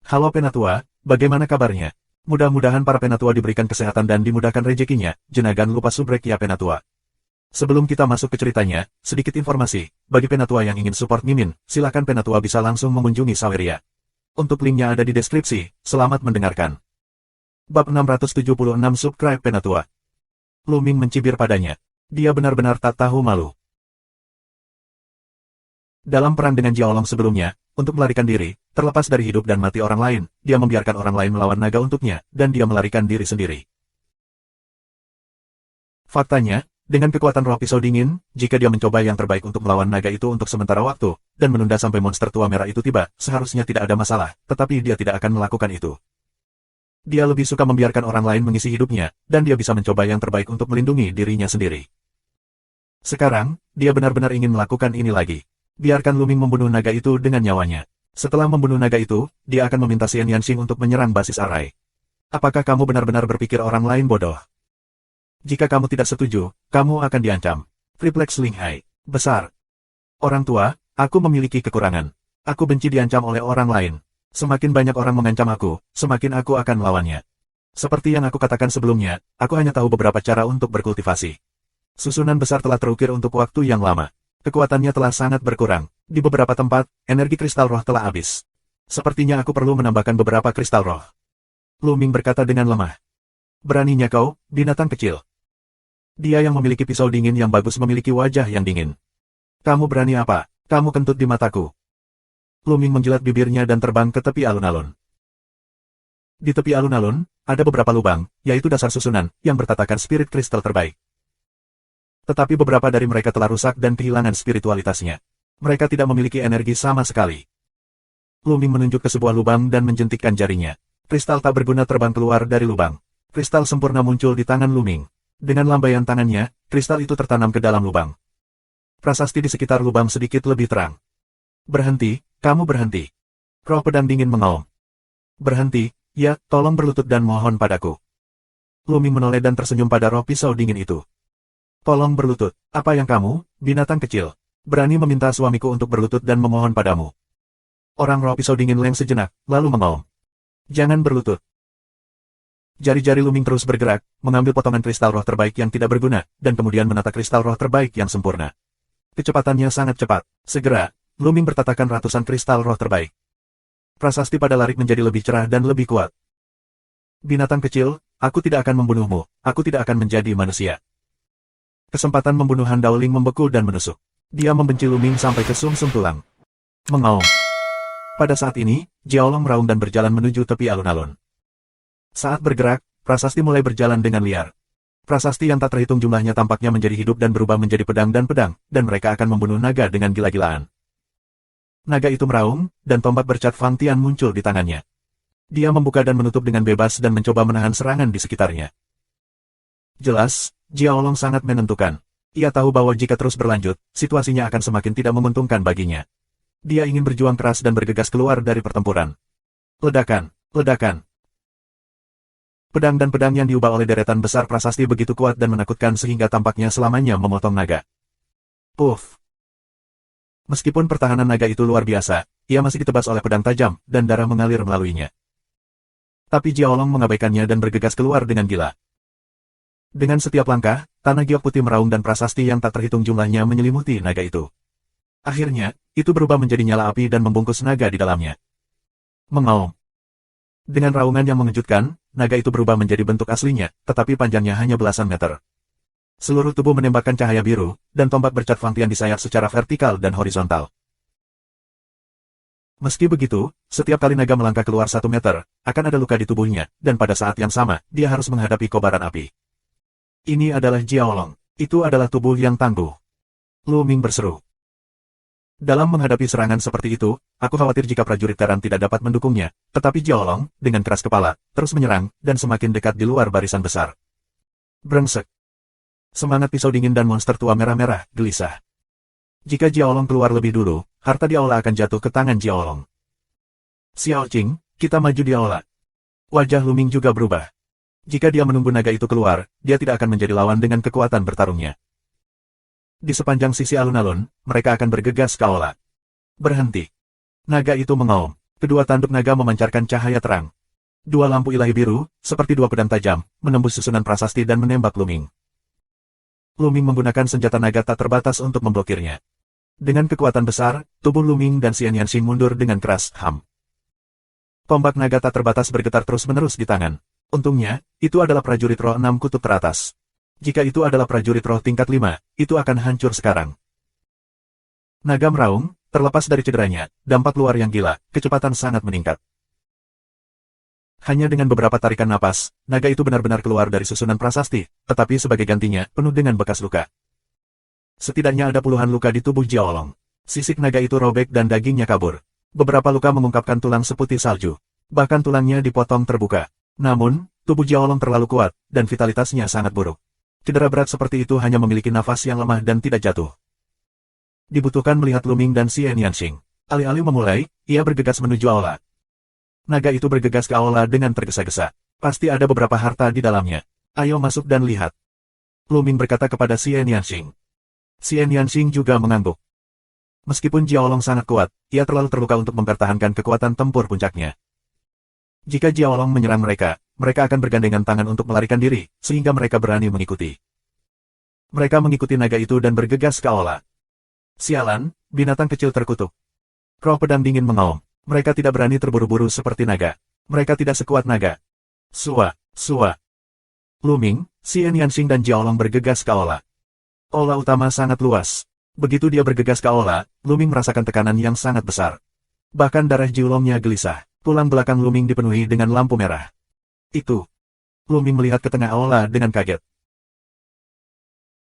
Halo Penatua, bagaimana kabarnya? Mudah-mudahan para Penatua diberikan kesehatan dan dimudahkan rezekinya, Jenagan lupa subrek ya Penatua. Sebelum kita masuk ke ceritanya, sedikit informasi, bagi Penatua yang ingin support Mimin, silakan Penatua bisa langsung mengunjungi Saweria. Untuk linknya ada di deskripsi, selamat mendengarkan. Bab 676 Subscribe Penatua. Lu Ming mencibir padanya. Dia benar-benar tak tahu malu. Dalam perang dengan Jiaolong sebelumnya, untuk melarikan diri, terlepas dari hidup dan mati orang lain, dia membiarkan orang lain melawan naga untuknya, dan dia melarikan diri sendiri. Faktanya, dengan kekuatan roh pisau dingin, jika dia mencoba yang terbaik untuk melawan naga itu untuk sementara waktu, dan menunda sampai monster tua merah itu tiba, seharusnya tidak ada masalah, tetapi dia tidak akan melakukan itu. Dia lebih suka membiarkan orang lain mengisi hidupnya, dan dia bisa mencoba yang terbaik untuk melindungi dirinya sendiri. Sekarang, dia benar-benar ingin melakukan ini lagi. Biarkan Lu Ming membunuh naga itu dengan nyawanya. Setelah membunuh naga itu, dia akan meminta Xian Yanxing untuk menyerang basis Arai. Apakah kamu benar-benar berpikir orang lain bodoh? Jika kamu tidak setuju, kamu akan diancam. Triplex Linghai. Besar. Orang tua, aku memiliki kekurangan. Aku benci diancam oleh orang lain. Semakin banyak orang mengancam aku, semakin aku akan melawannya. Seperti yang aku katakan sebelumnya, aku hanya tahu beberapa cara untuk berkultivasi. Susunan besar telah terukir untuk waktu yang lama. Kekuatannya telah sangat berkurang. Di beberapa tempat, energi kristal roh telah habis. Sepertinya aku perlu menambahkan beberapa kristal roh. Lu Ming berkata dengan lemah. Beraninya kau, binatang kecil. Dia yang memiliki pisau dingin yang bagus memiliki wajah yang dingin. Kamu berani apa? Kamu kentut di mataku. Lu Ming menjilat bibirnya dan terbang ke tepi alun-alun. Di tepi alun-alun, ada beberapa lubang, yaitu dasar susunan, yang bertatakan spirit kristal terbaik. Tetapi beberapa dari mereka telah rusak dan kehilangan spiritualitasnya. Mereka tidak memiliki energi sama sekali. Lu Ming menunjuk ke sebuah lubang dan menjentikkan jarinya. Kristal tak berguna terbang keluar dari lubang. Kristal sempurna muncul di tangan Lu Ming. Dengan lambaian tangannya, kristal itu tertanam ke dalam lubang. Prasasti di sekitar lubang sedikit lebih terang. Berhenti, kamu berhenti. Roh pedang dingin mengaum. Berhenti, ya, tolong berlutut dan mohon padaku. Lu Ming menoleh dan tersenyum pada roh pisau dingin itu. Tolong berlutut. Apa yang kamu, binatang kecil, berani meminta suamiku untuk berlutut dan memohon padamu? Orang roh pisau dingin lem sejenak, lalu mengaum. Jangan berlutut. Jari-jari Lu Ming terus bergerak, mengambil potongan kristal roh terbaik yang tidak berguna, dan kemudian menata kristal roh terbaik yang sempurna. Kecepatannya sangat cepat. Segera, Lu Ming bertatakan ratusan kristal roh terbaik. Prasasti pada larik menjadi lebih cerah dan lebih kuat. Binatang kecil, aku tidak akan membunuhmu, aku tidak akan menjadi manusia. Kesempatan membunuh Han Daoling membeku dan menusuk. Dia membenci Lu Ming sampai ke sumsum tulang. Mengaum. Pada saat ini, Jiaolong meraung dan berjalan menuju tepi alun-alun. Saat bergerak, prasasti mulai berjalan dengan liar. Prasasti yang tak terhitung jumlahnya tampaknya menjadi hidup dan berubah menjadi pedang, dan mereka akan membunuh naga dengan gila-gilaan. Naga itu meraung, dan tombak bercat Fang Tian muncul di tangannya. Dia membuka dan menutup dengan bebas dan mencoba menahan serangan di sekitarnya. Jelas, Jiaolong sangat menentukan. Ia tahu bahwa jika terus berlanjut, situasinya akan semakin tidak menguntungkan baginya. Dia ingin berjuang keras dan bergegas keluar dari pertempuran. Ledakan, ledakan. Pedang dan pedang yang diubah oleh deretan besar prasasti begitu kuat dan menakutkan sehingga tampaknya selamanya memotong naga. Puff. Meskipun pertahanan naga itu luar biasa, ia masih ditebas oleh pedang tajam, dan darah mengalir melaluinya. Tapi Jiaolong mengabaikannya dan bergegas keluar dengan gila. Dengan setiap langkah, tanah giok putih meraung dan prasasti yang tak terhitung jumlahnya menyelimuti naga itu. Akhirnya, itu berubah menjadi nyala api dan membungkus naga di dalamnya. Mengaum. Dengan raungan yang mengejutkan, naga itu berubah menjadi bentuk aslinya, tetapi panjangnya hanya belasan meter. Seluruh tubuh menembakkan cahaya biru, dan tombak bercat Fang Tian disayat secara vertikal dan horizontal. Meski begitu, setiap kali naga melangkah keluar 1 meter, akan ada luka di tubuhnya, dan pada saat yang sama, dia harus menghadapi kobaran api. Ini adalah Jiaolong. Itu adalah tubuh yang tangguh. Lu Ming berseru. Dalam menghadapi serangan seperti itu, aku khawatir jika prajurit Teran tidak dapat mendukungnya, tetapi Jiaolong, dengan keras kepala, terus menyerang, dan semakin dekat di luar barisan besar. Brengsek. Semangat pisau dingin dan monster tua merah-merah, gelisah. Jika Jiaolong keluar lebih dulu, harta di aula akan jatuh ke tangan Jiaolong. Xiao Qing, kita maju di aula. Wajah Lu Ming juga berubah. Jika dia menunggu naga itu keluar, dia tidak akan menjadi lawan dengan kekuatan bertarungnya. Di sepanjang sisi alun-alun, mereka akan bergegas ke aula. Berhenti. Naga itu mengaum. Kedua tanduk naga memancarkan cahaya terang. Dua lampu ilahi biru, seperti dua pedang tajam, menembus susunan prasasti dan menembak Luming. Luming menggunakan senjata naga tak terbatas untuk memblokirnya. Dengan kekuatan besar, tubuh Luming dan Xian Yanxing mundur dengan keras, ham. Tombak naga tak terbatas bergetar terus-menerus di tangan. Untungnya, itu adalah prajurit roh 6 kutub teratas. Jika itu adalah prajurit roh tingkat 5, itu akan hancur sekarang. Naga meraung, terlepas dari cederanya, dampak luar yang gila, kecepatan sangat meningkat. Hanya dengan beberapa tarikan napas, naga itu benar-benar keluar dari susunan prasasti, tetapi sebagai gantinya, penuh dengan bekas luka. Setidaknya ada puluhan luka di tubuh Jiaolong. Sisik naga itu robek dan dagingnya kabur. Beberapa luka mengungkapkan tulang seputih salju. Bahkan tulangnya dipotong terbuka. Namun, tubuh Jiaolong terlalu kuat, dan vitalitasnya sangat buruk. Cedera berat seperti itu hanya memiliki nafas yang lemah dan tidak jatuh. Dibutuhkan melihat Luming dan Xian Yanxing. Alih-alih memulai, ia bergegas menuju aula. Naga itu bergegas ke aula dengan tergesa-gesa. Pasti ada beberapa harta di dalamnya. Ayo masuk dan lihat. Luming berkata kepada Xian Yanxing. Xian Yanxing juga mengangguk. Meskipun Jiaolong sangat kuat, ia terlalu terluka untuk mempertahankan kekuatan tempur puncaknya. Jika Jiaolong menyerang mereka, mereka akan bergandengan tangan untuk melarikan diri, sehingga mereka berani mengikuti. Mereka mengikuti naga itu dan bergegas ke aula. Sialan, binatang kecil terkutuk. Roh pedang dingin mengaum. Mereka tidak berani terburu-buru seperti naga. Mereka tidak sekuat naga. Sua, sua. Luming, Xian Yanxing dan Jiaolong bergegas ke aula. Aula utama sangat luas. Begitu dia bergegas ke aula, Luming merasakan tekanan yang sangat besar. Bahkan darah Jiulongnya gelisah. Tulang belakang Luming dipenuhi dengan lampu merah. Itu. Luming melihat ke tengah aula dengan kaget.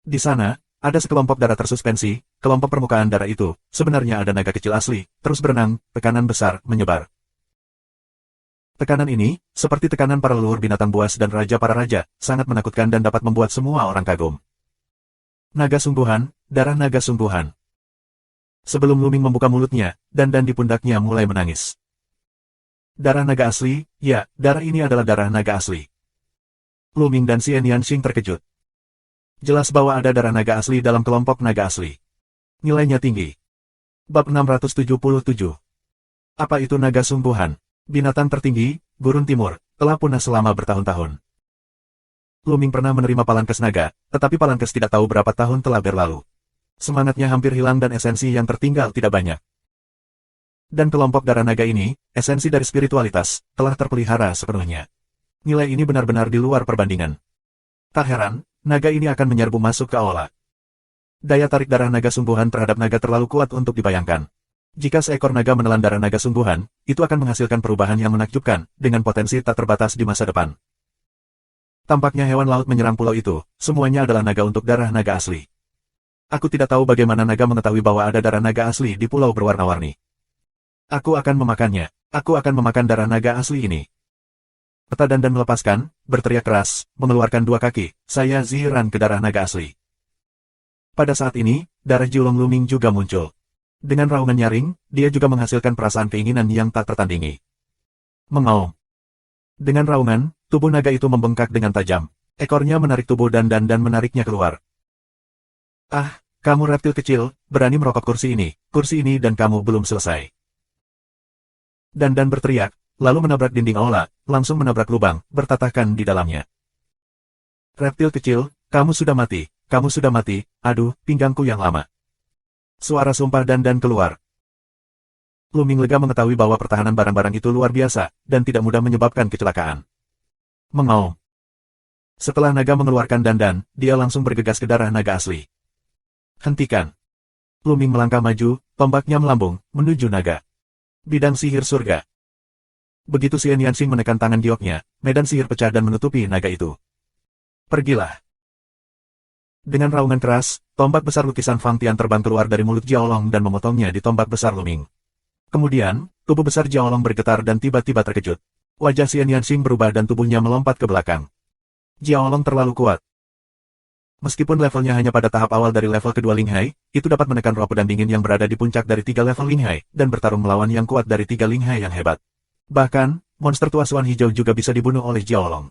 Di sana, ada sekelompok darah tersuspensi, kelompok permukaan darah itu, sebenarnya ada naga kecil asli, terus berenang, tekanan besar, menyebar. Tekanan ini, seperti tekanan para leluhur binatang buas dan raja para raja, sangat menakutkan dan dapat membuat semua orang kagum. Naga sungguhan, darah naga sungguhan. Sebelum Luming membuka mulutnya, dandan di pundaknya mulai menangis. Darah naga asli, ya, darah ini adalah darah naga asli. Luming dan Xian Yanxing terkejut. Jelas bahwa ada darah naga asli dalam kelompok naga asli. Nilainya tinggi. Bab 677. Apa itu naga sungguhan? Binatang tertinggi, gurun timur, telah punah selama bertahun-tahun. Luming pernah menerima palankes naga, tetapi palankes tidak tahu berapa tahun telah berlalu. Semangatnya hampir hilang dan esensi yang tertinggal tidak banyak. Dan kelompok darah naga ini, esensi dari spiritualitas, telah terpelihara sepenuhnya. Nilai ini benar-benar di luar perbandingan. Tak heran, naga ini akan menyerbu masuk ke aula. Daya tarik darah naga sungguhan terhadap naga terlalu kuat untuk dibayangkan. Jika seekor naga menelan darah naga sungguhan, itu akan menghasilkan perubahan yang menakjubkan, dengan potensi tak terbatas di masa depan. Tampaknya hewan laut menyerang pulau itu, semuanya adalah naga untuk darah naga asli. Aku tidak tahu bagaimana naga mengetahui bahwa ada darah naga asli di pulau berwarna-warni. Aku akan memakannya. Aku akan memakan darah naga asli ini. Peta dandan melepaskan, berteriak keras, mengeluarkan dua kaki, saya ziran ke darah naga asli. Pada saat ini, darah Jiulong Luming juga muncul. Dengan raungan nyaring, dia juga menghasilkan perasaan keinginan yang tak tertandingi. Mengaum. Dengan raungan, tubuh naga itu membengkak dengan tajam. Ekornya menarik tubuh dandan dan menariknya keluar. Ah, kamu reptil kecil, berani merokok kursi ini dan kamu belum selesai. Dandan berteriak, lalu menabrak dinding aula, langsung menabrak lubang, bertatahkan di dalamnya. Reptil kecil, kamu sudah mati, aduh, pinggangku yang lama. Suara sumpah dandan keluar. Luming lega mengetahui bahwa pertahanan barang-barang itu luar biasa, dan tidak mudah menyebabkan kecelakaan. Mengaum. Setelah naga mengeluarkan dandan, dia langsung bergegas ke darah naga asli. Hentikan. Luming melangkah maju, tombaknya melambung, menuju naga. Bidang sihir surga. Begitu Xian Yanxing menekan tangan gioknya, medan sihir pecah dan menutupi naga itu. Pergilah. Dengan raungan keras, tombak besar lukisan Fang Tian terbang keluar dari mulut Jiaolong dan memotongnya di tombak besar Luming. Kemudian, tubuh besar Jiaolong bergetar dan tiba-tiba terkejut. Wajah Xian Yanxing berubah dan tubuhnya melompat ke belakang. Jiaolong terlalu kuat. Meskipun levelnya hanya pada tahap awal dari level kedua Linghai, itu dapat menekan roh pedang dingin yang berada di puncak dari 3 level Linghai, dan bertarung melawan yang kuat dari 3 Linghai yang hebat. Bahkan, monster tua Suan Hijau juga bisa dibunuh oleh Jiaolong.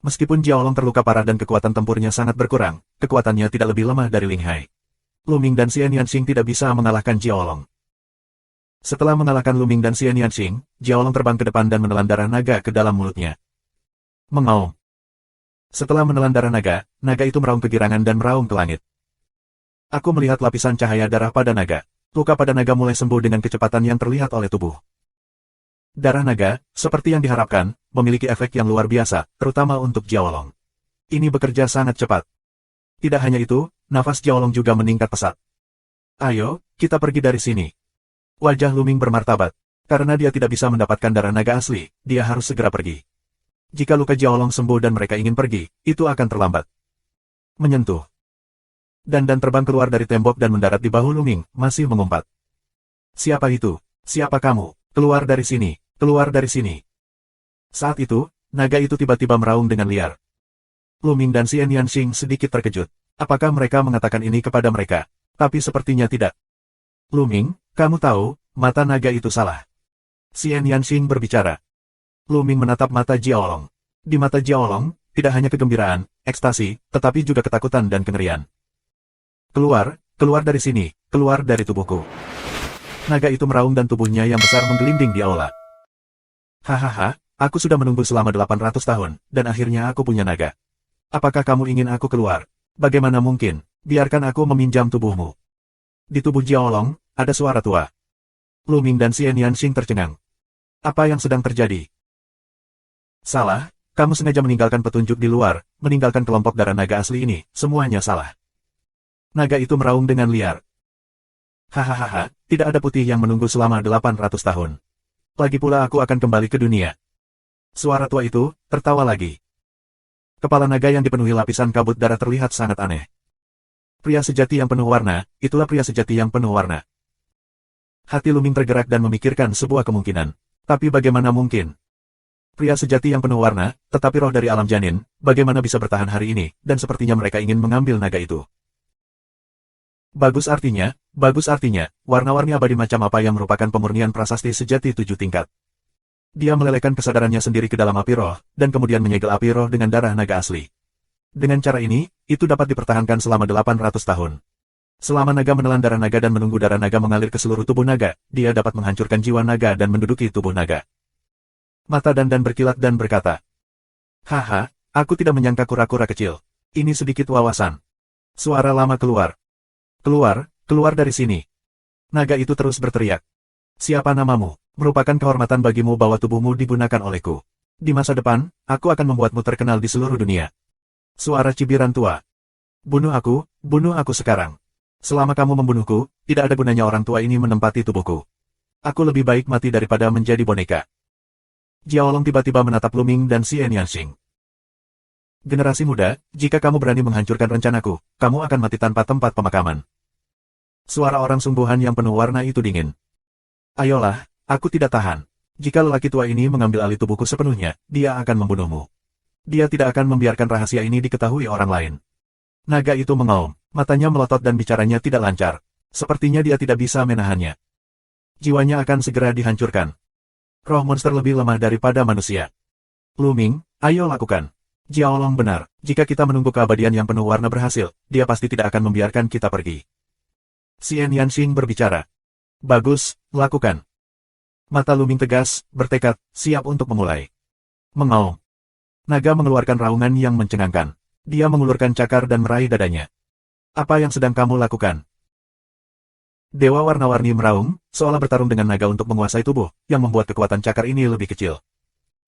Meskipun Jiaolong terluka parah dan kekuatan tempurnya sangat berkurang, kekuatannya tidak lebih lemah dari Linghai. Luming dan Xian Yanxing tidak bisa mengalahkan Jiaolong. Setelah mengalahkan Luming dan Xian Yanxing, Jiaolong terbang ke depan dan menelan darah naga ke dalam mulutnya. Mengaum. Setelah menelan darah naga, naga itu meraung kegirangan dan meraung ke langit. Aku melihat lapisan cahaya darah pada naga. Luka pada naga mulai sembuh dengan kecepatan yang terlihat oleh tubuh. Darah naga, seperti yang diharapkan, memiliki efek yang luar biasa, terutama untuk Jiaolong. Ini bekerja sangat cepat. Tidak hanya itu, nafas Jiaolong juga meningkat pesat. Ayo, kita pergi dari sini. Wajah Luming bermartabat. Karena dia tidak bisa mendapatkan darah naga asli, dia harus segera pergi. Jika luka Jiaolong sembuh dan mereka ingin pergi, itu akan terlambat. Menyentuh. Dan terbang keluar dari tembok dan mendarat di bahu Luming, masih mengumpat. Siapa itu? Siapa kamu? Keluar dari sini, keluar dari sini. Saat itu, naga itu tiba-tiba meraung dengan liar. Luming dan Xian Yanxing sedikit terkejut. Apakah mereka mengatakan ini kepada mereka? Tapi sepertinya tidak. Luming, kamu tahu, mata naga itu salah. Xian Yanxing berbicara. Luming menatap mata Jiaolong. Di mata Jiaolong, tidak hanya kegembiraan, ekstasi, tetapi juga ketakutan dan kengerian. Keluar, keluar dari sini, keluar dari tubuhku. Naga itu meraung dan tubuhnya yang besar menggelinding di aula. Hahaha, aku sudah menunggu selama 800 tahun, dan akhirnya aku punya naga. Apakah kamu ingin aku keluar? Bagaimana mungkin? Biarkan aku meminjam tubuhmu. Di tubuh Jiaolong, ada suara tua. Luming dan Xian Yanxing tercengang. Apa yang sedang terjadi? Salah, kamu sengaja meninggalkan petunjuk di luar, meninggalkan kelompok darah naga asli ini, semuanya salah. Naga itu meraung dengan liar. Hahaha, tidak ada putih yang menunggu selama 800 tahun. Lagi pula aku akan kembali ke dunia. Suara tua itu, tertawa lagi. Kepala naga yang dipenuhi lapisan kabut darah terlihat sangat aneh. Pria sejati yang penuh warna, itulah pria sejati yang penuh warna. Hati Luming tergerak dan memikirkan sebuah kemungkinan. Tapi bagaimana mungkin? Pria sejati yang penuh warna, tetapi roh dari alam janin, bagaimana bisa bertahan hari ini, dan sepertinya mereka ingin mengambil naga itu. Bagus artinya, warna-warni abadi macam apa yang merupakan pemurnian prasasti sejati 7 tingkat. Dia melelehkan kesadarannya sendiri ke dalam api roh, dan kemudian menyegel api roh dengan darah naga asli. Dengan cara ini, itu dapat dipertahankan selama 800 tahun. Selama naga menelan darah naga dan menunggu darah naga mengalir ke seluruh tubuh naga, dia dapat menghancurkan jiwa naga dan menduduki tubuh naga. Mata Dan berkilat dan berkata, haha, aku tidak menyangka kura-kura kecil. Ini sedikit wawasan. Suara lama keluar. Keluar, keluar dari sini. Naga itu terus berteriak. Siapa namamu? Merupakan kehormatan bagimu bahwa tubuhmu digunakan olehku. Di masa depan, aku akan membuatmu terkenal di seluruh dunia. Suara cibiran tua. Bunuh aku sekarang. Selama kamu membunuhku, tidak ada gunanya orang tua ini menempati tubuhku. Aku lebih baik mati daripada menjadi boneka. Jiaolong tiba-tiba menatap Luming dan Xian Yanxing. Generasi muda, jika kamu berani menghancurkan rencanaku, kamu akan mati tanpa tempat pemakaman. Suara orang sungguhan yang penuh warna itu dingin. Ayolah, aku tidak tahan. Jika lelaki tua ini mengambil alih tubuhku sepenuhnya, dia akan membunuhmu. Dia tidak akan membiarkan rahasia ini diketahui orang lain. Naga itu mengaum, matanya melotot dan bicaranya tidak lancar. Sepertinya dia tidak bisa menahannya. Jiwanya akan segera dihancurkan. Roh monster lebih lemah daripada manusia. Luming, ayo lakukan. Jiaolong benar, jika kita menunggu keabadian yang penuh warna berhasil, dia pasti tidak akan membiarkan kita pergi. Xian Yanxing berbicara. Bagus, lakukan. Mata Luming tegas, bertekad, siap untuk memulai. Mengaum. Naga mengeluarkan raungan yang mencengangkan. Dia mengulurkan cakar dan meraih dadanya. Apa yang sedang kamu lakukan? Dewa warna-warni meraung, seolah bertarung dengan naga untuk menguasai tubuh, yang membuat kekuatan cakar ini lebih kecil.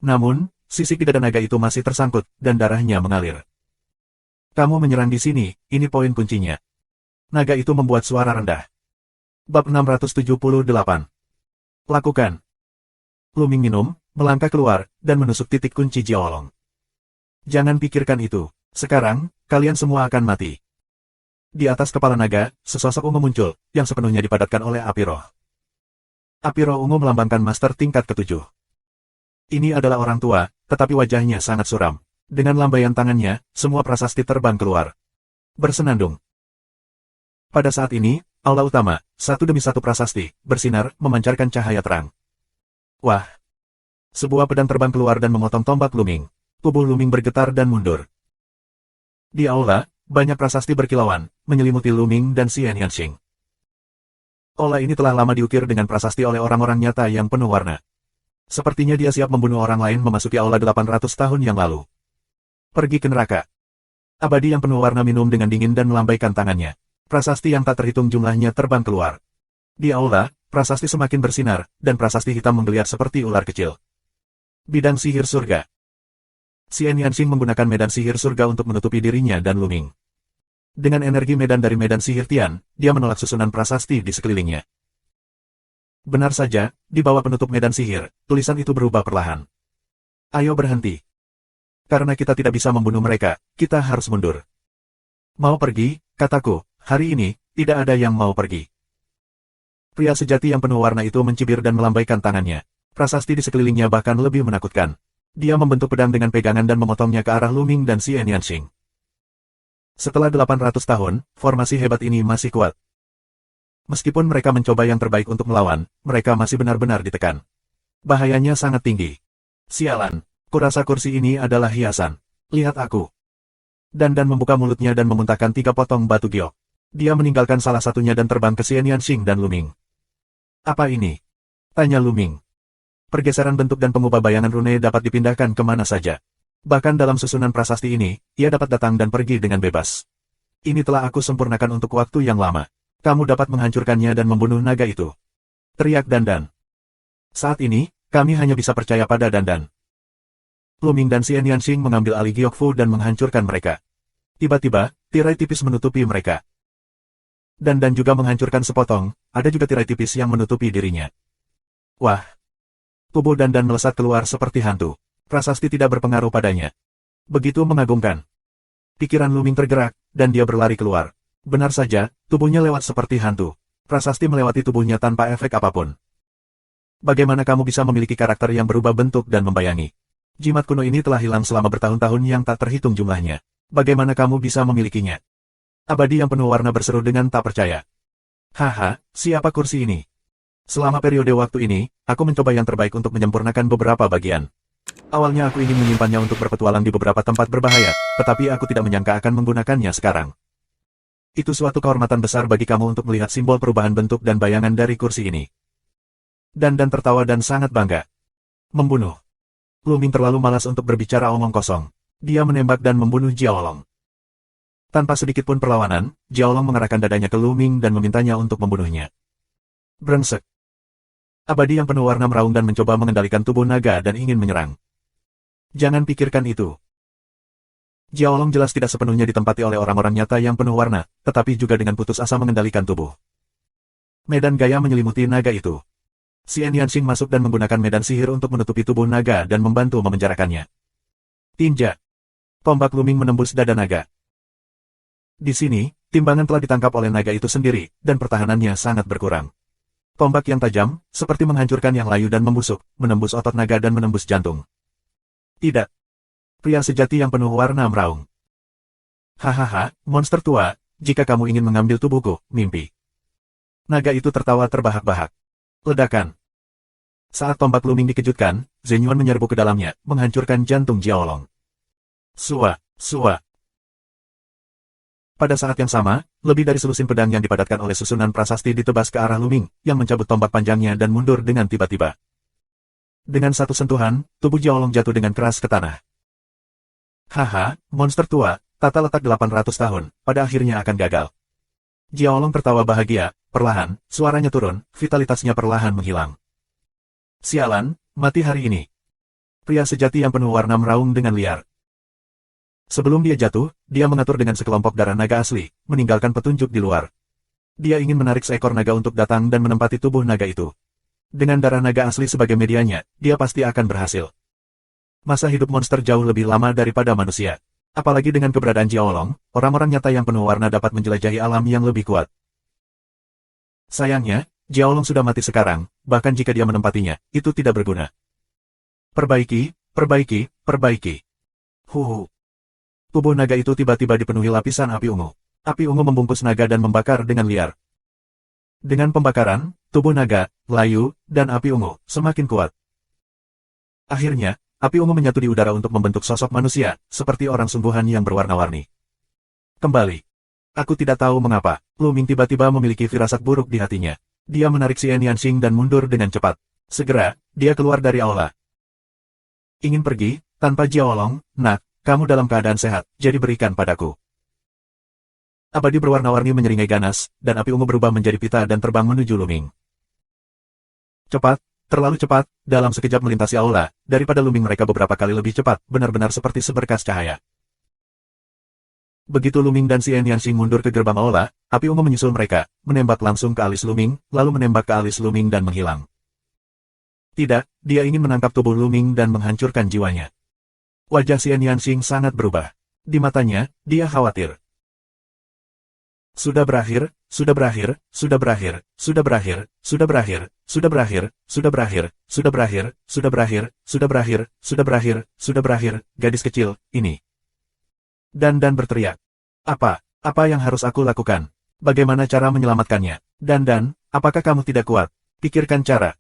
Namun, sisik di dada naga itu masih tersangkut, dan darahnya mengalir. Kamu menyerang di sini, ini poin kuncinya. Naga itu membuat suara rendah. Bab 678. Lakukan. Luming minum, melangkah keluar, dan menusuk titik kunci Jiaolong. Jangan pikirkan itu. Sekarang, kalian semua akan mati. Di atas kepala naga, sesosok ungu muncul, yang sepenuhnya dipadatkan oleh api roh. Api roh ungu melambangkan master tingkat ke-7. Ini adalah orang tua, tetapi wajahnya sangat suram. Dengan lambaian tangannya, semua prasasti terbang keluar. Bersenandung. Pada saat ini, aula utama, satu demi satu prasasti, bersinar, memancarkan cahaya terang. Wah! Sebuah pedang terbang keluar dan memotong tombak Luming. Tubuh Luming bergetar dan mundur. Di aula, banyak prasasti berkilauan, menyelimuti Luming dan Xian Yanxing. Aula ini telah lama diukir dengan prasasti oleh orang-orang nyata yang penuh warna. Sepertinya dia siap membunuh orang lain memasuki aula 800 tahun yang lalu. Pergi ke neraka. Abadi yang penuh warna minum dengan dingin dan melambaikan tangannya. Prasasti yang tak terhitung jumlahnya terbang keluar. Di aula, prasasti semakin bersinar, dan prasasti hitam menggeliat seperti ular kecil. Bidang sihir surga. Xian Yanxing menggunakan medan sihir surga untuk menutupi dirinya dan Luming. Dengan energi medan dari medan sihir Tian, dia menolak susunan prasasti di sekelilingnya. Benar saja, di bawah penutup medan sihir, tulisan itu berubah perlahan. Ayo berhenti. Karena kita tidak bisa membunuh mereka, kita harus mundur. Mau pergi, kataku, hari ini, tidak ada yang mau pergi. Pria sejati yang penuh warna itu mencibir dan melambaikan tangannya. Prasasti di sekelilingnya bahkan lebih menakutkan. Dia membentuk pedang dengan pegangan dan memotongnya ke arah Luming dan Xian Yanxing. Setelah 800 tahun, formasi hebat ini masih kuat. Meskipun mereka mencoba yang terbaik untuk melawan, mereka masih benar-benar ditekan. Bahayanya sangat tinggi. Sialan, kurasa kursi ini adalah hiasan. Lihat aku. Dan membuka mulutnya dan memuntahkan 3 potong batu giok. Dia meninggalkan salah satunya dan terbang ke Xian Yanxing dan Luming. Apa ini? Tanya Luming. Pergeseran bentuk dan pengubah bayangan rune dapat dipindahkan kemana saja. Bahkan dalam susunan prasasti ini, ia dapat datang dan pergi dengan bebas. Ini telah aku sempurnakan untuk waktu yang lama. Kamu dapat menghancurkannya dan membunuh naga itu. Teriak Dandan. Saat ini, kami hanya bisa percaya pada Dandan. Luming dan Xian Yanxing mengambil alih Gyokfu dan menghancurkan mereka. Tiba-tiba, tirai tipis menutupi mereka. Dandan juga menghancurkan sepotong, ada juga tirai tipis yang menutupi dirinya. Wah! Tubuh Dandan melesat keluar seperti hantu. Prasasti tidak berpengaruh padanya. Begitu mengagumkan. Pikiran Luming tergerak, dan dia berlari keluar. Benar saja, tubuhnya lewat seperti hantu. Prasasti melewati tubuhnya tanpa efek apapun. Bagaimana kamu bisa memiliki karakter yang berubah bentuk dan membayangi? Jimat kuno ini telah hilang selama bertahun-tahun yang tak terhitung jumlahnya. Bagaimana kamu bisa memilikinya? Abadi yang penuh warna berseru dengan tak percaya. Haha, siapa kursi ini? Selama periode waktu ini, aku mencoba yang terbaik untuk menyempurnakan beberapa bagian. Awalnya aku ingin menyimpannya untuk berpetualang di beberapa tempat berbahaya, tetapi aku tidak menyangka akan menggunakannya sekarang. Itu suatu kehormatan besar bagi kamu untuk melihat simbol perubahan bentuk dan bayangan dari kursi ini. Dan tertawa dan sangat bangga. Membunuh. Luming terlalu malas untuk berbicara omong kosong. Dia menembak dan membunuh Jiaolong. Tanpa sedikit pun perlawanan, Jiaolong mengarahkan dadanya ke Luming dan memintanya untuk membunuhnya. Brengsek. Abadi yang penuh warna meraung dan mencoba mengendalikan tubuh naga dan ingin menyerang. Jangan pikirkan itu. Jiaolong jelas tidak sepenuhnya ditempati oleh orang-orang nyata yang penuh warna, tetapi juga dengan putus asa mengendalikan tubuh. Medan gaya menyelimuti naga itu. Xian Yanxing masuk dan menggunakan medan sihir untuk menutupi tubuh naga dan membantu memenjarakannya. Tinja. Tombak Luming menembus dada naga. Di sini, timbangan telah ditangkap oleh naga itu sendiri, dan pertahanannya sangat berkurang. Tombak yang tajam, seperti menghancurkan yang layu dan membusuk, menembus otot naga dan menembus jantung. Tidak. Pria sejati yang penuh warna meraung. Hahaha, monster tua, jika kamu ingin mengambil tubuhku, mimpi. Naga itu tertawa terbahak-bahak. Ledakan. Saat tombak Luming dikejutkan, Zenyuan menyerbu ke dalamnya, menghancurkan jantung Jiaolong. Sua. Pada saat yang sama, lebih dari selusin pedang yang dipadatkan oleh susunan prasasti ditebas ke arah Luming, yang mencabut tombak panjangnya dan mundur dengan tiba-tiba. Dengan satu sentuhan, tubuh Jiaolong jatuh dengan keras ke tanah. Haha, monster tua, tata letak 800 tahun, pada akhirnya akan gagal. Jiaolong tertawa bahagia, perlahan, suaranya turun, vitalitasnya perlahan menghilang. Sialan, mati hari ini. Pria sejati yang penuh warna meraung dengan liar. Sebelum dia jatuh, dia mengatur dengan sekelompok darah naga asli, meninggalkan petunjuk di luar. Dia ingin menarik seekor naga untuk datang dan menempati tubuh naga itu. Dengan darah naga asli sebagai medianya, dia pasti akan berhasil. Masa hidup monster jauh lebih lama daripada manusia. Apalagi dengan keberadaan Jiaolong, orang-orang nyata yang penuh warna dapat menjelajahi alam yang lebih kuat. Sayangnya, Jiaolong sudah mati sekarang, bahkan jika dia menempatinya, itu tidak berguna. Perbaiki. Huhu. Tubuh naga itu tiba-tiba dipenuhi lapisan api ungu. Api ungu membungkus naga dan membakar dengan liar. Dengan pembakaran, tubuh naga, layu, dan api ungu semakin kuat. Akhirnya, api ungu menyatu di udara untuk membentuk sosok manusia, seperti orang sungguhan yang berwarna-warni. Kembali. Aku tidak tahu mengapa, Luming tiba-tiba memiliki firasat buruk di hatinya. Dia menarik Xian Yanxing dan mundur dengan cepat. Segera, dia keluar dari aula. Ingin pergi, tanpa Jiaolong, nak, kamu dalam keadaan sehat, jadi berikan padaku. Abadi berwarna-warni menyeringai ganas, dan api ungu berubah menjadi pita dan terbang menuju Luming. Cepat, terlalu cepat, dalam sekejap melintasi aula, daripada Luming mereka beberapa kali lebih cepat, benar-benar seperti seberkas cahaya. Begitu Luming dan Xian Yanxing mundur ke gerbang aula, api ungu menyusul mereka, menembak langsung ke alis Luming, lalu menembak ke alis Luming dan menghilang. Tidak, dia ingin menangkap tubuh Luming dan menghancurkan jiwanya. Wajah Xian Yanxing sangat berubah. Di matanya, dia khawatir. Sudah berakhir, sudah berakhir, sudah berakhir, sudah berakhir, sudah berakhir, sudah berakhir, sudah berakhir, sudah berakhir, sudah berakhir, sudah berakhir, sudah berakhir, sudah berakhir, gadis kecil, ini. Dan berteriak. Apa yang harus aku lakukan? Bagaimana cara menyelamatkannya? Dan, apakah kamu tidak kuat? Pikirkan cara.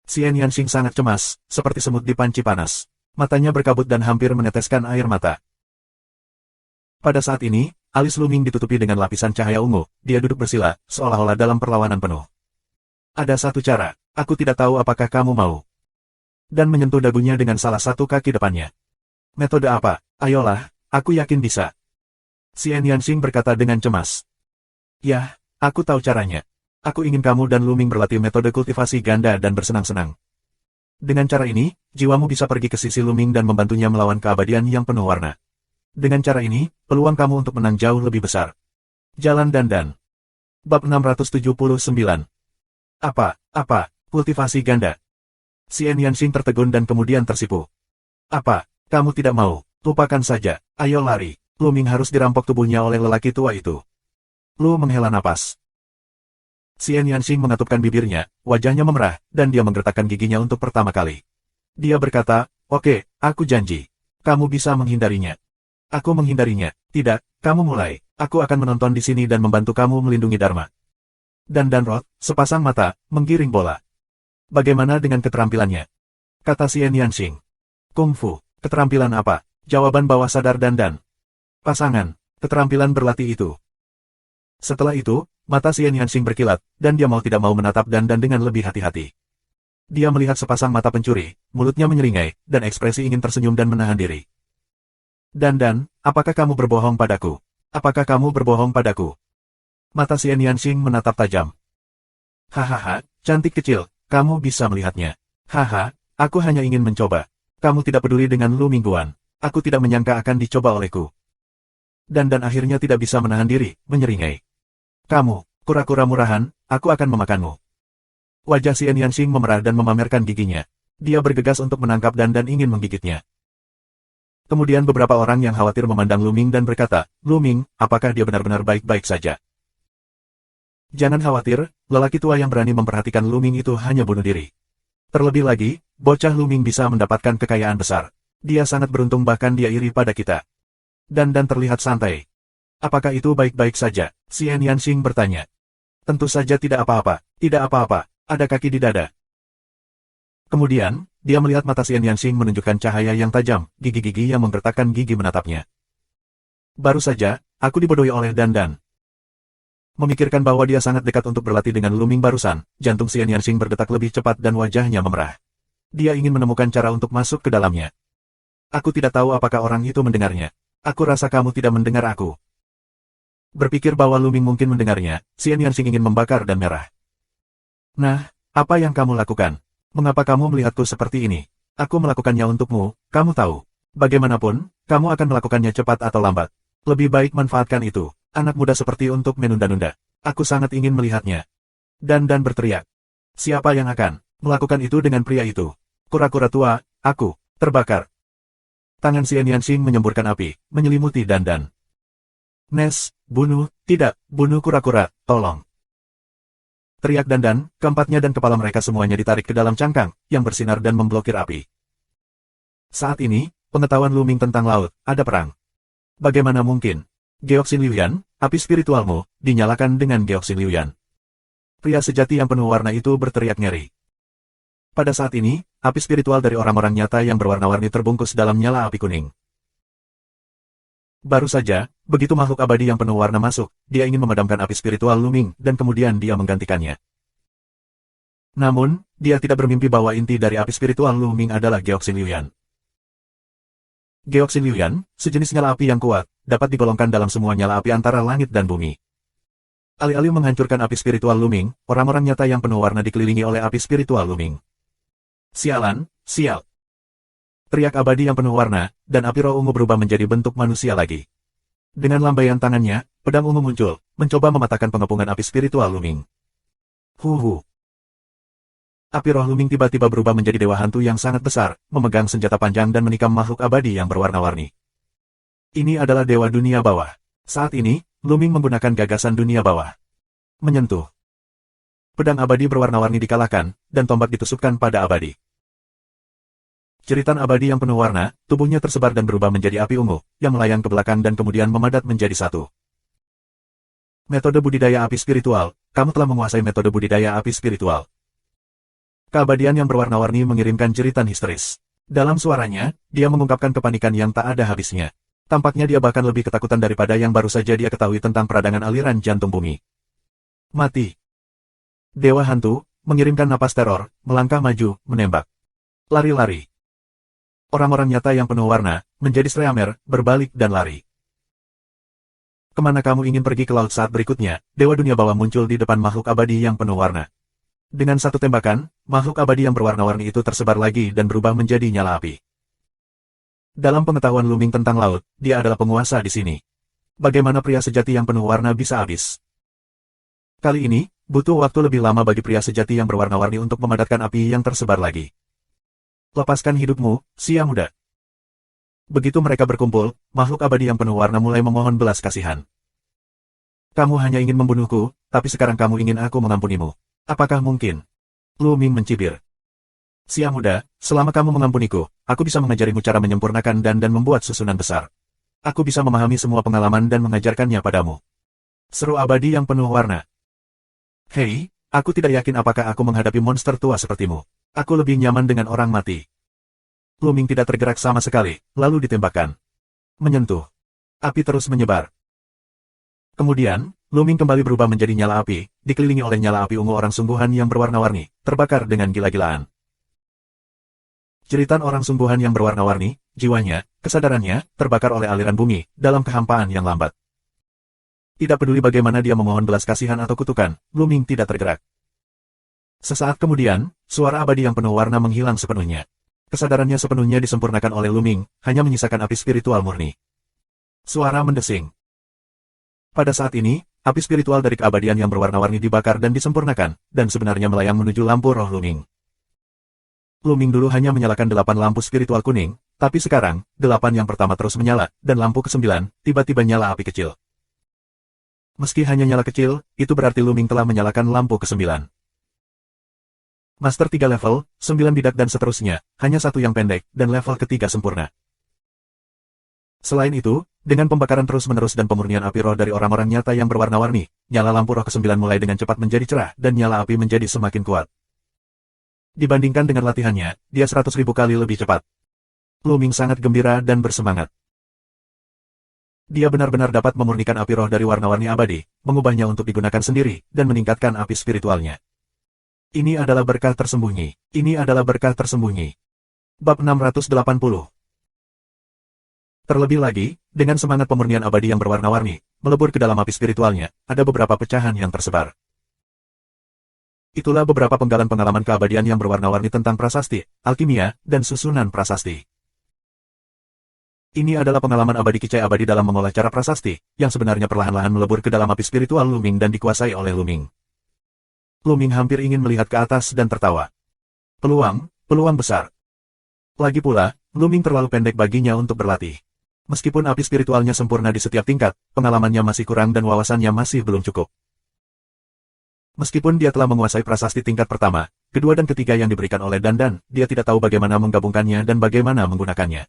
Xian Yanxing sangat cemas, seperti semut di panci panas. Matanya berkabut dan hampir meneteskan air mata. Pada saat ini, alis Luming ditutupi dengan lapisan cahaya ungu, dia duduk bersila, seolah-olah dalam perlawanan penuh. Ada satu cara, aku tidak tahu apakah kamu mau. Dan menyentuh dagunya dengan salah satu kaki depannya. Metode apa? Ayolah, aku yakin bisa. Xian Yanxing berkata dengan cemas. Ya, aku tahu caranya. Aku ingin kamu dan Luming berlatih metode kultivasi ganda dan bersenang-senang. Dengan cara ini, jiwamu bisa pergi ke sisi Luming dan membantunya melawan keabadian yang penuh warna. Dengan cara ini, peluang kamu untuk menang jauh lebih besar. Jalan dan. Bab 679. Kultivasi ganda. Xian Yanxing tertegun dan kemudian tersipu. Kamu tidak mau? Lupakan saja, ayo lari. Luming harus dirampok tubuhnya oleh lelaki tua itu. Lu menghela napas. Xian Yanxing mengatupkan bibirnya, wajahnya memerah, dan dia menggertakkan giginya untuk pertama kali. Dia berkata, oke, aku janji. Kamu bisa menghindarinya. Aku menghindarinya. Tidak, kamu mulai. Aku akan menonton di sini dan membantu kamu melindungi Dharma. Dan Roth, sepasang mata, menggiring bola. Bagaimana dengan keterampilannya? Kata Xian Yanxing. Kungfu, keterampilan apa? Jawaban bawah sadar Dan. Pasangan, keterampilan berlatih itu. Setelah itu, mata Xian Yanxing berkilat, dan dia mau tidak mau menatap Dan dengan lebih hati-hati. Dia melihat sepasang mata pencuri, mulutnya menyeringai, dan ekspresi ingin tersenyum dan menahan diri. Dan, apakah kamu berbohong padaku? Apakah kamu berbohong padaku? Mata Xian Yanxing menatap tajam. Hahaha, cantik kecil, kamu bisa melihatnya. Haha, aku hanya ingin mencoba. Kamu tidak peduli dengan Lu Mingguan. Aku tidak menyangka akan dicoba olehku. Dan akhirnya tidak bisa menahan diri, menyeringai. Kamu, kura-kura murahan, aku akan memakanmu. Wajah Xian Yanxing memerah dan memamerkan giginya. Dia bergegas untuk menangkap Dan ingin menggigitnya. Kemudian beberapa orang yang khawatir memandang Luming dan berkata, Luming, apakah dia benar-benar baik-baik saja? Jangan khawatir, lelaki tua yang berani memperhatikan Luming itu hanya bunuh diri. Terlebih lagi, bocah Luming bisa mendapatkan kekayaan besar. Dia sangat beruntung bahkan dia iri pada kita. Dan terlihat santai. Apakah itu baik-baik saja? Xian Yanxing bertanya. Tentu saja tidak apa-apa, tidak apa-apa, ada kaki di dada. Kemudian, dia melihat mata Xian Yanxing menunjukkan cahaya yang tajam, gigi-gigi yang menggertakkan gigi menatapnya. Baru saja, aku dibodohi oleh Dan. Memikirkan bahwa dia sangat dekat untuk berlatih dengan Luming barusan, jantung Xian Yanxing berdetak lebih cepat dan wajahnya memerah. Dia ingin menemukan cara untuk masuk ke dalamnya. Aku tidak tahu apakah orang itu mendengarnya. Aku rasa kamu tidak mendengar aku. Berpikir bahwa Luming mungkin mendengarnya, Xian Yanxing ingin membakar Dan merah. Nah, apa yang kamu lakukan? Mengapa kamu melihatku seperti ini? Aku melakukannya untukmu, kamu tahu. Bagaimanapun, kamu akan melakukannya cepat atau lambat. Lebih baik manfaatkan itu, anak muda seperti untuk menunda-nunda. Aku sangat ingin melihatnya. Dan berteriak. Siapa yang akan melakukan itu dengan pria itu? Kura-kura tua, aku, terbakar. Tangan Xian Yanxing menyemburkan api, menyelimuti Dan. Nes, bunuh, tidak, bunuh kura-kura, tolong. Teriak Dan, keempatnya dan kepala mereka semuanya ditarik ke dalam cangkang, yang bersinar dan memblokir api. Saat ini, pengetahuan Luming tentang laut, ada perang. Bagaimana mungkin? Geoksin Liuyan, api spiritualmu, dinyalakan dengan Geoksin Liuyan. Pria sejati yang penuh warna itu berteriak ngeri. Pada saat ini, api spiritual dari orang-orang nyata yang berwarna-warni terbungkus dalam nyala api kuning. Baru saja, begitu makhluk abadi yang penuh warna masuk, dia ingin memadamkan api spiritual Luming, dan kemudian dia menggantikannya. Namun, dia tidak bermimpi bahwa inti dari api spiritual Luming adalah Geoxin Yuan. Geoxin Yuan, sejenis nyala api yang kuat, dapat digolongkan dalam semua nyala api antara langit dan bumi. Alih-alih menghancurkan api spiritual Luming, orang-orang nyata yang penuh warna dikelilingi oleh api spiritual Luming. Sialan, sial. Teriak abadi yang penuh warna, dan api roh ungu berubah menjadi bentuk manusia lagi. Dengan lambaian tangannya, pedang ungu muncul, mencoba mematahkan pengepungan api spiritual Luming. Huhu. Api roh Luming tiba-tiba berubah menjadi dewa hantu yang sangat besar, memegang senjata panjang dan menikam makhluk abadi yang berwarna-warni. Ini adalah dewa dunia bawah. Saat ini, Luming menggunakan gagasan dunia bawah. Menyentuh. Pedang abadi berwarna-warni dikalahkan, dan tombak ditusukkan pada abadi. Jeritan abadi yang penuh warna, tubuhnya tersebar dan berubah menjadi api ungu, yang melayang ke belakang dan kemudian memadat menjadi satu. Metode budidaya api spiritual, kamu telah menguasai metode budidaya api spiritual. Keabadian yang berwarna-warni mengirimkan jeritan histeris. Dalam suaranya, dia mengungkapkan kepanikan yang tak ada habisnya. Tampaknya dia bahkan lebih ketakutan daripada yang baru saja dia ketahui tentang peradangan aliran jantung bumi. Mati. Dewa hantu, mengirimkan napas teror, melangkah maju, menembak. Lari-lari. Orang-orang nyata yang penuh warna, menjadi Streamer, berbalik dan lari. Kemana kamu ingin pergi ke laut saat berikutnya, Dewa Dunia Bawah muncul di depan makhluk abadi yang penuh warna. Dengan satu tembakan, makhluk abadi yang berwarna-warni itu tersebar lagi dan berubah menjadi nyala api. Dalam pengetahuan Luming tentang laut, dia adalah penguasa di sini. Bagaimana pria sejati yang penuh warna bisa habis? Kali ini, butuh waktu lebih lama bagi pria sejati yang berwarna-warni untuk memadatkan api yang tersebar lagi. Lepaskan hidupmu, sia muda. Begitu mereka berkumpul, makhluk abadi yang penuh warna mulai memohon belas kasihan. Kamu hanya ingin membunuhku, tapi sekarang kamu ingin aku mengampunimu. Apakah mungkin? Luming mencibir. Sia muda, selama kamu mengampuniku, aku bisa mengajarimu cara menyempurnakan dan membuat susunan besar. Aku bisa memahami semua pengalaman dan mengajarkannya padamu. Seru abadi yang penuh warna. Hei, aku tidak yakin apakah aku menghadapi monster tua sepertimu. Aku lebih nyaman dengan orang mati. Luming tidak tergerak sama sekali, lalu ditembakkan. Menyentuh. Api terus menyebar. Kemudian, Luming kembali berubah menjadi nyala api, dikelilingi oleh nyala api ungu orang sungguhan yang berwarna-warni, terbakar dengan gila-gilaan. Jeritan orang sungguhan yang berwarna-warni, jiwanya, kesadarannya, terbakar oleh aliran bumi, dalam kehampaan yang lambat. Tidak peduli bagaimana dia memohon belas kasihan atau kutukan, Luming tidak tergerak. Sesaat kemudian, suara abadi yang penuh warna menghilang sepenuhnya. Kesadarannya sepenuhnya disempurnakan oleh Luming, hanya menyisakan api spiritual murni. Suara mendesing. Pada saat ini, api spiritual dari keabadian yang berwarna-warni dibakar dan disempurnakan, dan sebenarnya melayang menuju lampu roh Luming. Luming dulu hanya menyalakan 8 lampu spiritual kuning, tapi sekarang, 8 yang pertama terus menyala, dan lampu ke-9, tiba-tiba nyala api kecil. Meski hanya nyala kecil, itu berarti Luming telah menyalakan lampu ke-9. Master 3 level, 9 bidak dan seterusnya, hanya satu yang pendek, dan level ketiga sempurna. Selain itu, dengan pembakaran terus-menerus dan pemurnian api roh dari orang-orang nyata yang berwarna-warni, nyala lampu roh ke-9 mulai dengan cepat menjadi cerah dan nyala api menjadi semakin kuat. Dibandingkan dengan latihannya, dia 100.000 kali lebih cepat. Luming sangat gembira dan bersemangat. Dia benar-benar dapat memurnikan api roh dari warna-warni abadi, mengubahnya untuk digunakan sendiri, dan meningkatkan api spiritualnya. Ini adalah berkah tersembunyi. Ini adalah berkah tersembunyi. Bab 680. Terlebih lagi, dengan semangat pemurnian abadi yang berwarna-warni, melebur ke dalam api spiritualnya, ada beberapa pecahan yang tersebar. Itulah beberapa penggalan pengalaman keabadian yang berwarna-warni tentang prasasti, alkimia, dan susunan prasasti. Ini adalah pengalaman abadi kicai abadi dalam mengolah cara prasasti, yang sebenarnya perlahan-lahan melebur ke dalam api spiritual Luming dan dikuasai oleh Luming. Luming hampir ingin melihat ke atas dan tertawa. Peluang besar. Lagi pula, Luming terlalu pendek baginya untuk berlatih. Meskipun api spiritualnya sempurna di setiap tingkat, pengalamannya masih kurang dan wawasannya masih belum cukup. Meskipun dia telah menguasai prasasti tingkat pertama, kedua dan ketiga yang diberikan oleh Dandan, dia tidak tahu bagaimana menggabungkannya dan bagaimana menggunakannya.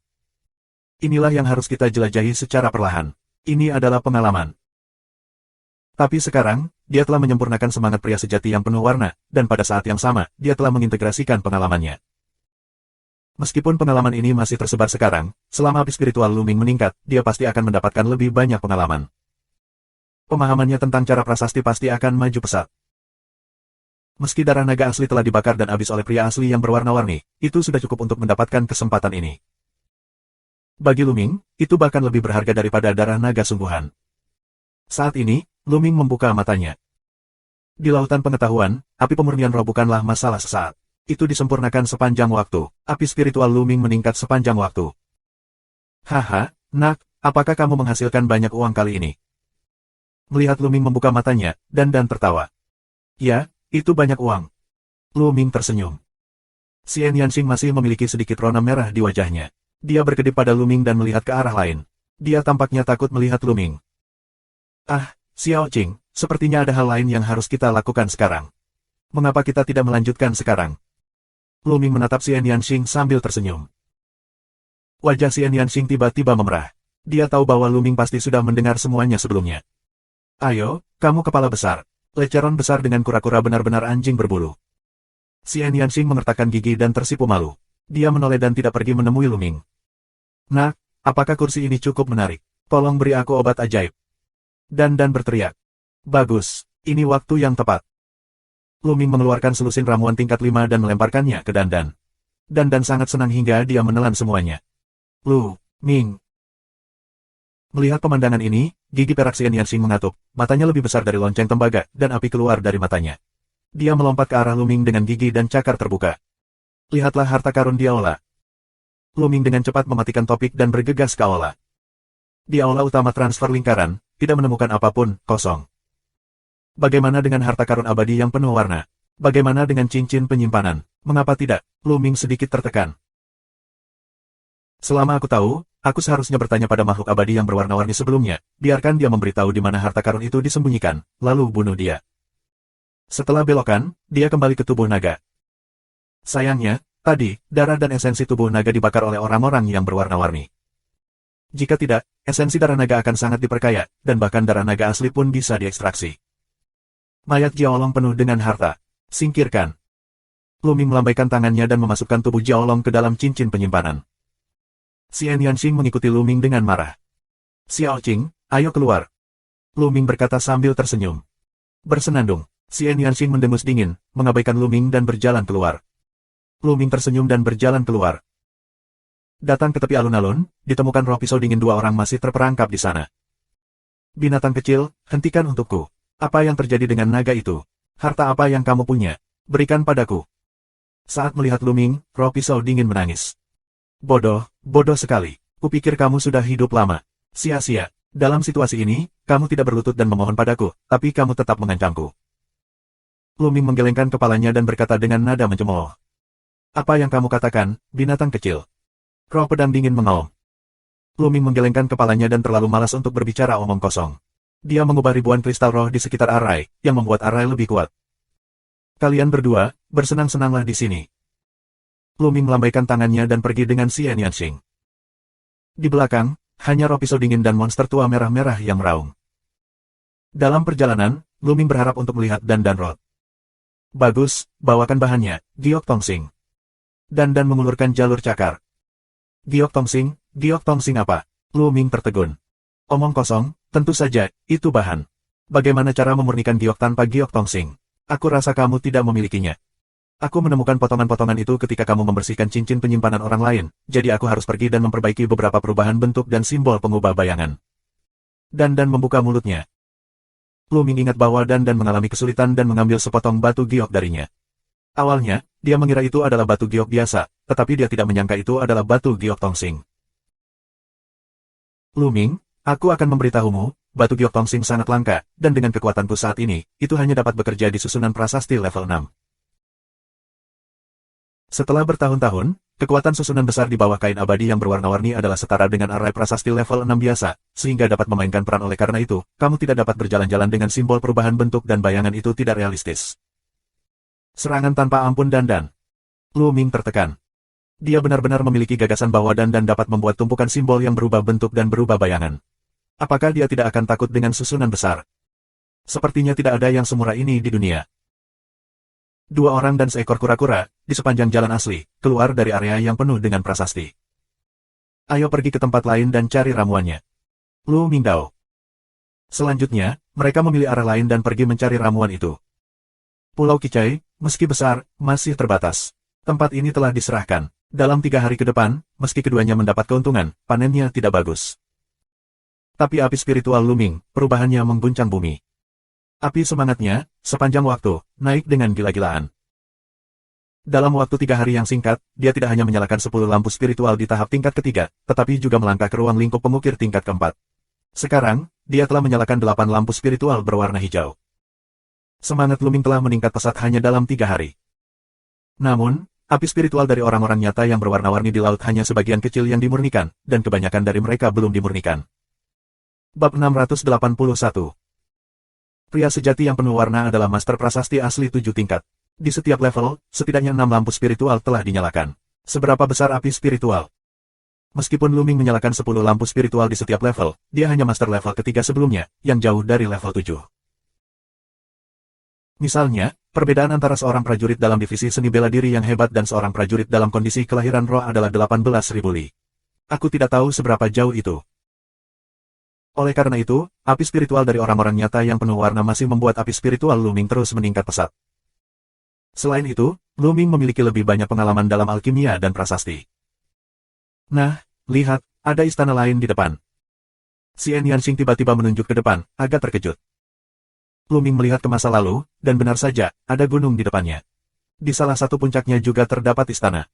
Inilah yang harus kita jelajahi secara perlahan. Ini adalah pengalaman. Tapi sekarang, dia telah menyempurnakan semangat pria sejati yang penuh warna, dan pada saat yang sama, dia telah mengintegrasikan pengalamannya. Meskipun pengalaman ini masih tersebar sekarang, selama api spiritual Luming meningkat, dia pasti akan mendapatkan lebih banyak pengalaman. Pemahamannya tentang cara prasasti pasti akan maju pesat. Meski darah naga asli telah dibakar dan habis oleh pria asli yang berwarna-warni, itu sudah cukup untuk mendapatkan kesempatan ini. Bagi Luming, itu bahkan lebih berharga daripada darah naga sungguhan. Saat ini, Luming membuka matanya. Di lautan pengetahuan, api pemurnian roh bukanlah masalah sesaat. Itu disempurnakan sepanjang waktu. Api spiritual Luming meningkat sepanjang waktu. Haha, nak, apakah kamu menghasilkan banyak uang kali ini? Melihat Luming membuka matanya, Dan tertawa. Ya, itu banyak uang. Luming tersenyum. Xian Yanxing masih memiliki sedikit rona merah di wajahnya. Dia berkedip pada Luming dan melihat ke arah lain. Dia tampaknya takut melihat Luming. Ah, Xiao Qing, sepertinya ada hal lain yang harus kita lakukan sekarang. Mengapa kita tidak melanjutkan sekarang? Luming menatap Xian Yanxing sambil tersenyum. Wajah Xian Yanxing tiba-tiba memerah. Dia tahu bahwa Luming pasti sudah mendengar semuanya sebelumnya. Ayo, kamu kepala besar. Leceron besar dengan kura-kura benar-benar anjing berbulu. Xian Yanxing mengertakkan gigi dan tersipu malu. Dia menoleh dan tidak pergi menemui Luming. Nak, apakah kursi ini cukup menarik? Tolong beri aku obat ajaib. Dan berteriak. Bagus, ini waktu yang tepat. Luming mengeluarkan selusin ramuan tingkat 5 dan melemparkannya ke Dan. Dan sangat senang hingga dia menelan semuanya. Ming. Melihat pemandangan ini, gigi perak Xian Yanxing mengatup, matanya lebih besar dari lonceng tembaga, dan api keluar dari matanya. Dia melompat ke arah Luming dengan gigi dan cakar terbuka. Lihatlah harta karun di aula. Luming dengan cepat mematikan topik dan bergegas ke aula. Di aula utama transfer lingkaran, tidak menemukan apapun, kosong. Bagaimana dengan harta karun abadi yang penuh warna? Bagaimana dengan cincin penyimpanan? Mengapa tidak? Luming sedikit tertekan. Selama aku tahu, aku seharusnya bertanya pada makhluk abadi yang berwarna-warni sebelumnya, biarkan dia memberitahu di mana harta karun itu disembunyikan, lalu bunuh dia. Setelah belokan, dia kembali ke tubuh naga. Sayangnya, tadi, darah dan esensi tubuh naga dibakar oleh orang-orang yang berwarna-warni. Jika tidak, esensi darah naga akan sangat diperkaya, dan bahkan darah naga asli pun bisa diekstraksi. Mayat Jiaolong penuh dengan harta. Singkirkan. Luming melambaikan tangannya dan memasukkan tubuh Jiaolong ke dalam cincin penyimpanan. Xian Yanxing mengikuti Luming dengan marah. Xiao Qing, ayo keluar. Luming berkata sambil tersenyum. Bersenandung, Xian Yanxing mendengus dingin, mengabaikan Luming dan berjalan keluar. Luming tersenyum dan berjalan keluar. Datang ke tepi alun-alun, ditemukan roh pisau dingin dua orang masih terperangkap di sana. Binatang kecil, hentikan untukku. Apa yang terjadi dengan naga itu? Harta apa yang kamu punya? Berikan padaku. Saat melihat Luming, roh pisau dingin menangis. Bodoh sekali. Kupikir kamu sudah hidup lama. Sia-sia. Dalam situasi ini, kamu tidak berlutut dan memohon padaku, tapi kamu tetap mengancamku. Luming menggelengkan kepalanya dan berkata dengan nada mencemooh. Apa yang kamu katakan, binatang kecil? Roh pedang dingin mengaum. Luming menggelengkan kepalanya dan terlalu malas untuk berbicara omong kosong. Dia mengubah ribuan kristal roh di sekitar Arai, yang membuat Arai lebih kuat. Kalian berdua, bersenang-senanglah di sini. Luming melambaikan tangannya dan pergi dengan Xian Yanxing. Di belakang, hanya roh pisau dingin dan monster tua merah-merah yang meraung. Dalam perjalanan, Luming berharap untuk melihat Dan Rod. Bagus, bawakan bahannya, Giok Tongsing. Dan mengulurkan jalur cakar. Giok Tongsing apa? Luming tertegun. Omong kosong, tentu saja, itu bahan. Bagaimana cara memurnikan giok tanpa Giok Tongsing? Aku rasa kamu tidak memilikinya. Aku menemukan potongan-potongan itu ketika kamu membersihkan cincin penyimpanan orang lain, jadi aku harus pergi dan memperbaiki beberapa perubahan bentuk dan simbol pengubah bayangan. Dan membuka mulutnya. Luming ingat bahwa Dan mengalami kesulitan dan mengambil sepotong batu giok darinya. Awalnya, dia mengira itu adalah batu giok biasa, tetapi dia tidak menyangka itu adalah batu Giok Tongsing. Luming, aku akan memberitahumu, batu Giok Tongsing sangat langka, dan dengan kekuatanku saat ini, itu hanya dapat bekerja di susunan prasasti level 6. Setelah bertahun-tahun, kekuatan susunan besar di bawah kain abadi yang berwarna-warni adalah setara dengan arai prasasti level 6 biasa, sehingga dapat memainkan peran oleh karena itu, kamu tidak dapat berjalan-jalan dengan simbol perubahan bentuk dan bayangan itu tidak realistis. Serangan tanpa ampun Dan. Luming tertekan. Dia benar-benar memiliki gagasan bahwa Dan dapat membuat tumpukan simbol yang berubah bentuk dan berubah bayangan. Apakah dia tidak akan takut dengan susunan besar? Sepertinya tidak ada yang semurah ini di dunia. Dua orang dan seekor kura-kura, di sepanjang jalan asli, keluar dari area yang penuh dengan prasasti. Ayo pergi ke tempat lain dan cari ramuannya. Lu Mingdao. Selanjutnya, mereka memilih arah lain dan pergi mencari ramuan itu. Pulau Kicai, Meski besar, masih terbatas. Tempat ini telah diserahkan. Dalam 3 hari ke depan, meski keduanya mendapat keuntungan, panennya tidak bagus. Tapi api spiritual Luming, perubahannya mengguncang bumi. Api semangatnya, sepanjang waktu, naik dengan gila-gilaan. Dalam waktu 3 hari yang singkat, dia tidak hanya menyalakan 10 lampu spiritual di tahap tingkat ketiga, tetapi juga melangkah ke ruang lingkup pengukir tingkat keempat. Sekarang, dia telah menyalakan 8 lampu spiritual berwarna hijau. Semangat Luming telah meningkat pesat hanya dalam 3 hari. Namun, api spiritual dari orang-orang nyata yang berwarna-warni di laut hanya sebagian kecil yang dimurnikan, dan kebanyakan dari mereka belum dimurnikan. Bab 681. Pria sejati yang penuh warna adalah master prasasti asli 7 tingkat. Di setiap level, setidaknya 6 lampu spiritual telah dinyalakan. Seberapa besar api spiritual? Meskipun Luming menyalakan 10 lampu spiritual di setiap level, dia hanya master level ketiga sebelumnya, yang jauh dari level 7. Misalnya, perbedaan antara seorang prajurit dalam divisi seni bela diri yang hebat dan seorang prajurit dalam kondisi kelahiran roh adalah 18.000 li. Aku tidak tahu seberapa jauh itu. Oleh karena itu, api spiritual dari orang-orang nyata yang penuh warna masih membuat api spiritual Luming terus meningkat pesat. Selain itu, Luming memiliki lebih banyak pengalaman dalam alkimia dan prasasti. Nah, lihat, ada istana lain di depan. Xian Yanxing tiba-tiba menunjuk ke depan, agak terkejut. Luming melihat ke masa lalu, dan benar saja, ada gunung di depannya. Di salah satu puncaknya juga terdapat istana.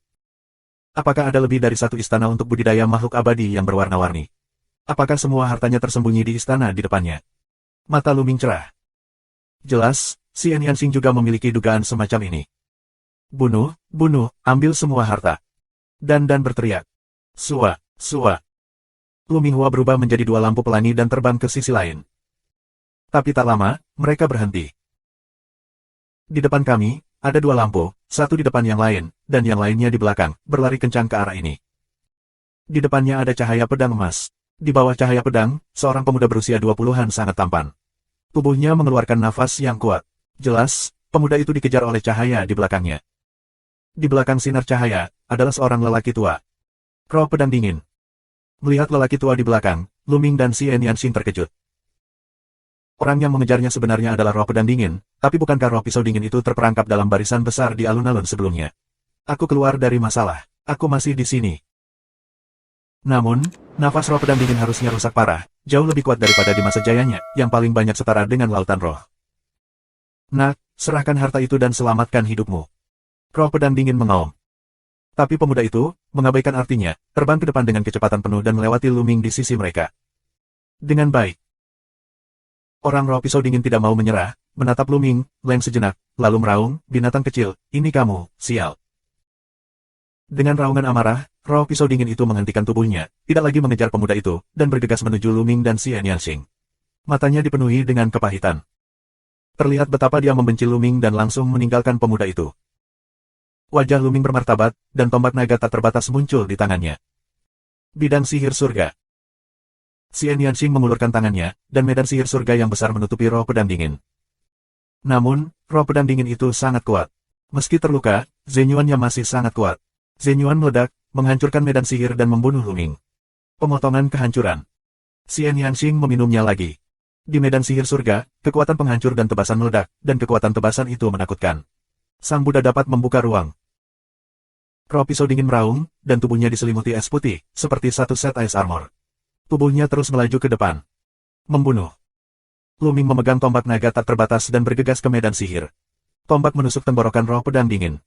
Apakah ada lebih dari satu istana untuk budidaya makhluk abadi yang berwarna-warni? Apakah semua hartanya tersembunyi di istana di depannya? Mata Luming cerah. Jelas, Xian Yanxing juga memiliki dugaan semacam ini. Bunuh, ambil semua harta. Dan berteriak. Sua. Luming Hua berubah menjadi 2 lampu pelangi dan terbang ke sisi lain. Tapi tak lama, mereka berhenti. Di depan kami, ada 2 lampu, satu di depan yang lain, dan yang lainnya di belakang, berlari kencang ke arah ini. Di depannya ada cahaya pedang emas. Di bawah cahaya pedang, seorang pemuda berusia 20-an sangat tampan. Tubuhnya mengeluarkan nafas yang kuat. Jelas, pemuda itu dikejar oleh cahaya di belakangnya. Di belakang sinar cahaya, adalah seorang lelaki tua. Roh pedang dingin. Melihat lelaki tua di belakang, Luming dan Xian Yanxing terkejut. Orang yang mengejarnya sebenarnya adalah roh pedang dingin, tapi bukankah roh pisau dingin itu terperangkap dalam barisan besar di alun-alun sebelumnya? Aku keluar dari masalah. Aku masih di sini. Namun, nafas roh pedang dingin harusnya rusak parah, jauh lebih kuat daripada di masa jayanya, yang paling banyak setara dengan lautan roh. Nak, serahkan harta itu dan selamatkan hidupmu. Roh pedang dingin mengaum. Tapi pemuda itu, mengabaikan artinya, terbang ke depan dengan kecepatan penuh dan melewati Luming di sisi mereka. Dengan baik. Orang roh pisau dingin tidak mau menyerah, menatap Luming, lem sejenak, lalu meraung, binatang kecil, ini kamu, sial. Dengan raungan amarah, roh pisau dingin itu menghentikan tubuhnya, tidak lagi mengejar pemuda itu, dan bergegas menuju Luming dan Xian Yanxing. Matanya dipenuhi dengan kepahitan. Terlihat betapa dia membenci Luming dan langsung meninggalkan pemuda itu. Wajah Luming bermartabat, dan tombak naga tak terbatas muncul di tangannya. Bidang sihir surga. Xian Yanxing mengulurkan tangannya, dan medan sihir surga yang besar menutupi roh pedang dingin. Namun, roh pedang dingin itu sangat kuat. Meski terluka, Zenyuannya masih sangat kuat. Zenyuan meledak, menghancurkan medan sihir dan membunuh Luming. Pemotongan kehancuran. Xian Yanxing meminumnya lagi. Di medan sihir surga, kekuatan penghancur dan tebasan meledak, dan kekuatan tebasan itu menakutkan. Sang Buddha dapat membuka ruang. Roh pisau dingin meraung, dan tubuhnya diselimuti es putih, seperti satu set ice armor. Tubuhnya terus melaju ke depan. Membunuh. Luming memegang tombak naga tak terbatas dan bergegas ke medan sihir. Tombak menusuk tenggorokan roh pedang dingin.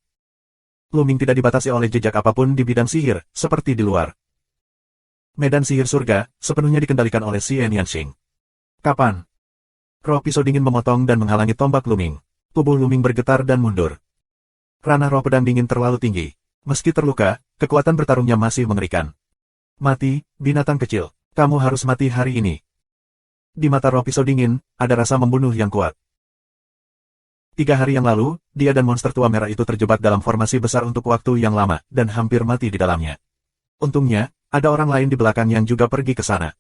Luming tidak dibatasi oleh jejak apapun di bidang sihir, seperti di luar. Medan sihir surga, sepenuhnya dikendalikan oleh Xian Yanxing. Kapan? Roh pisau dingin memotong dan menghalangi tombak Luming. Tubuh Luming bergetar dan mundur. Ranah roh pedang dingin terlalu tinggi. Meski terluka, kekuatan bertarungnya masih mengerikan. Mati, binatang kecil. Kamu harus mati hari ini. Di mata roh pisau dingin, ada rasa membunuh yang kuat. 3 hari yang lalu, dia dan monster tua merah itu terjebak dalam formasi besar untuk waktu yang lama, dan hampir mati di dalamnya. Untungnya, ada orang lain di belakang yang juga pergi ke sana.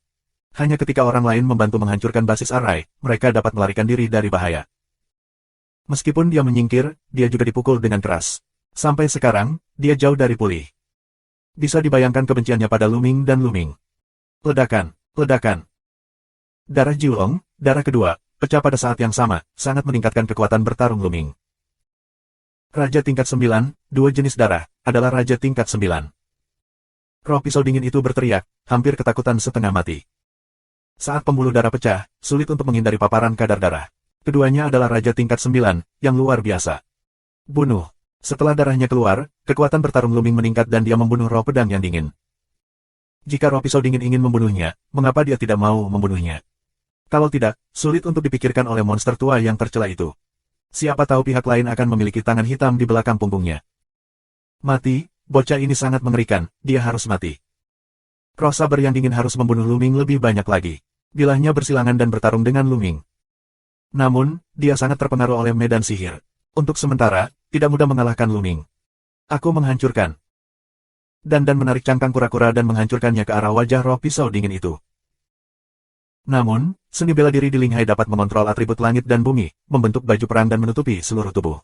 Hanya ketika orang lain membantu menghancurkan basis Array, mereka dapat melarikan diri dari bahaya. Meskipun dia menyingkir, dia juga dipukul dengan keras. Sampai sekarang, dia jauh dari pulih. Bisa dibayangkan kebenciannya pada Luming dan Luming. Ledakan. Darah Jiulong, darah kedua, pecah pada saat yang sama, sangat meningkatkan kekuatan bertarung Luming. Raja tingkat 9, dua jenis darah, adalah Raja tingkat 9. Roh pisau dingin itu berteriak, hampir ketakutan setengah mati. Saat pembuluh darah pecah, sulit untuk menghindari paparan kadar darah. Keduanya adalah Raja tingkat 9, yang luar biasa. Bunuh. Setelah darahnya keluar, kekuatan bertarung Luming meningkat dan dia membunuh roh pedang yang dingin. Jika roh pisau dingin ingin membunuhnya, mengapa dia tidak mau membunuhnya? Kalau tidak, sulit untuk dipikirkan oleh monster tua yang tercela itu. Siapa tahu pihak lain akan memiliki tangan hitam di belakang punggungnya. Mati, bocah ini sangat mengerikan, dia harus mati. Roh saber yang dingin harus membunuh Luming lebih banyak lagi. Bilahnya bersilangan dan bertarung dengan Luming. Namun, dia sangat terpengaruh oleh medan sihir. Untuk sementara, tidak mudah mengalahkan Luming. Aku menghancurkan. Dan menarik cangkang kura-kura dan menghancurkannya ke arah wajah roh pisau dingin itu. Namun, seni bela diri di Ling Hai dapat mengontrol atribut langit dan bumi, membentuk baju perang dan menutupi seluruh tubuh.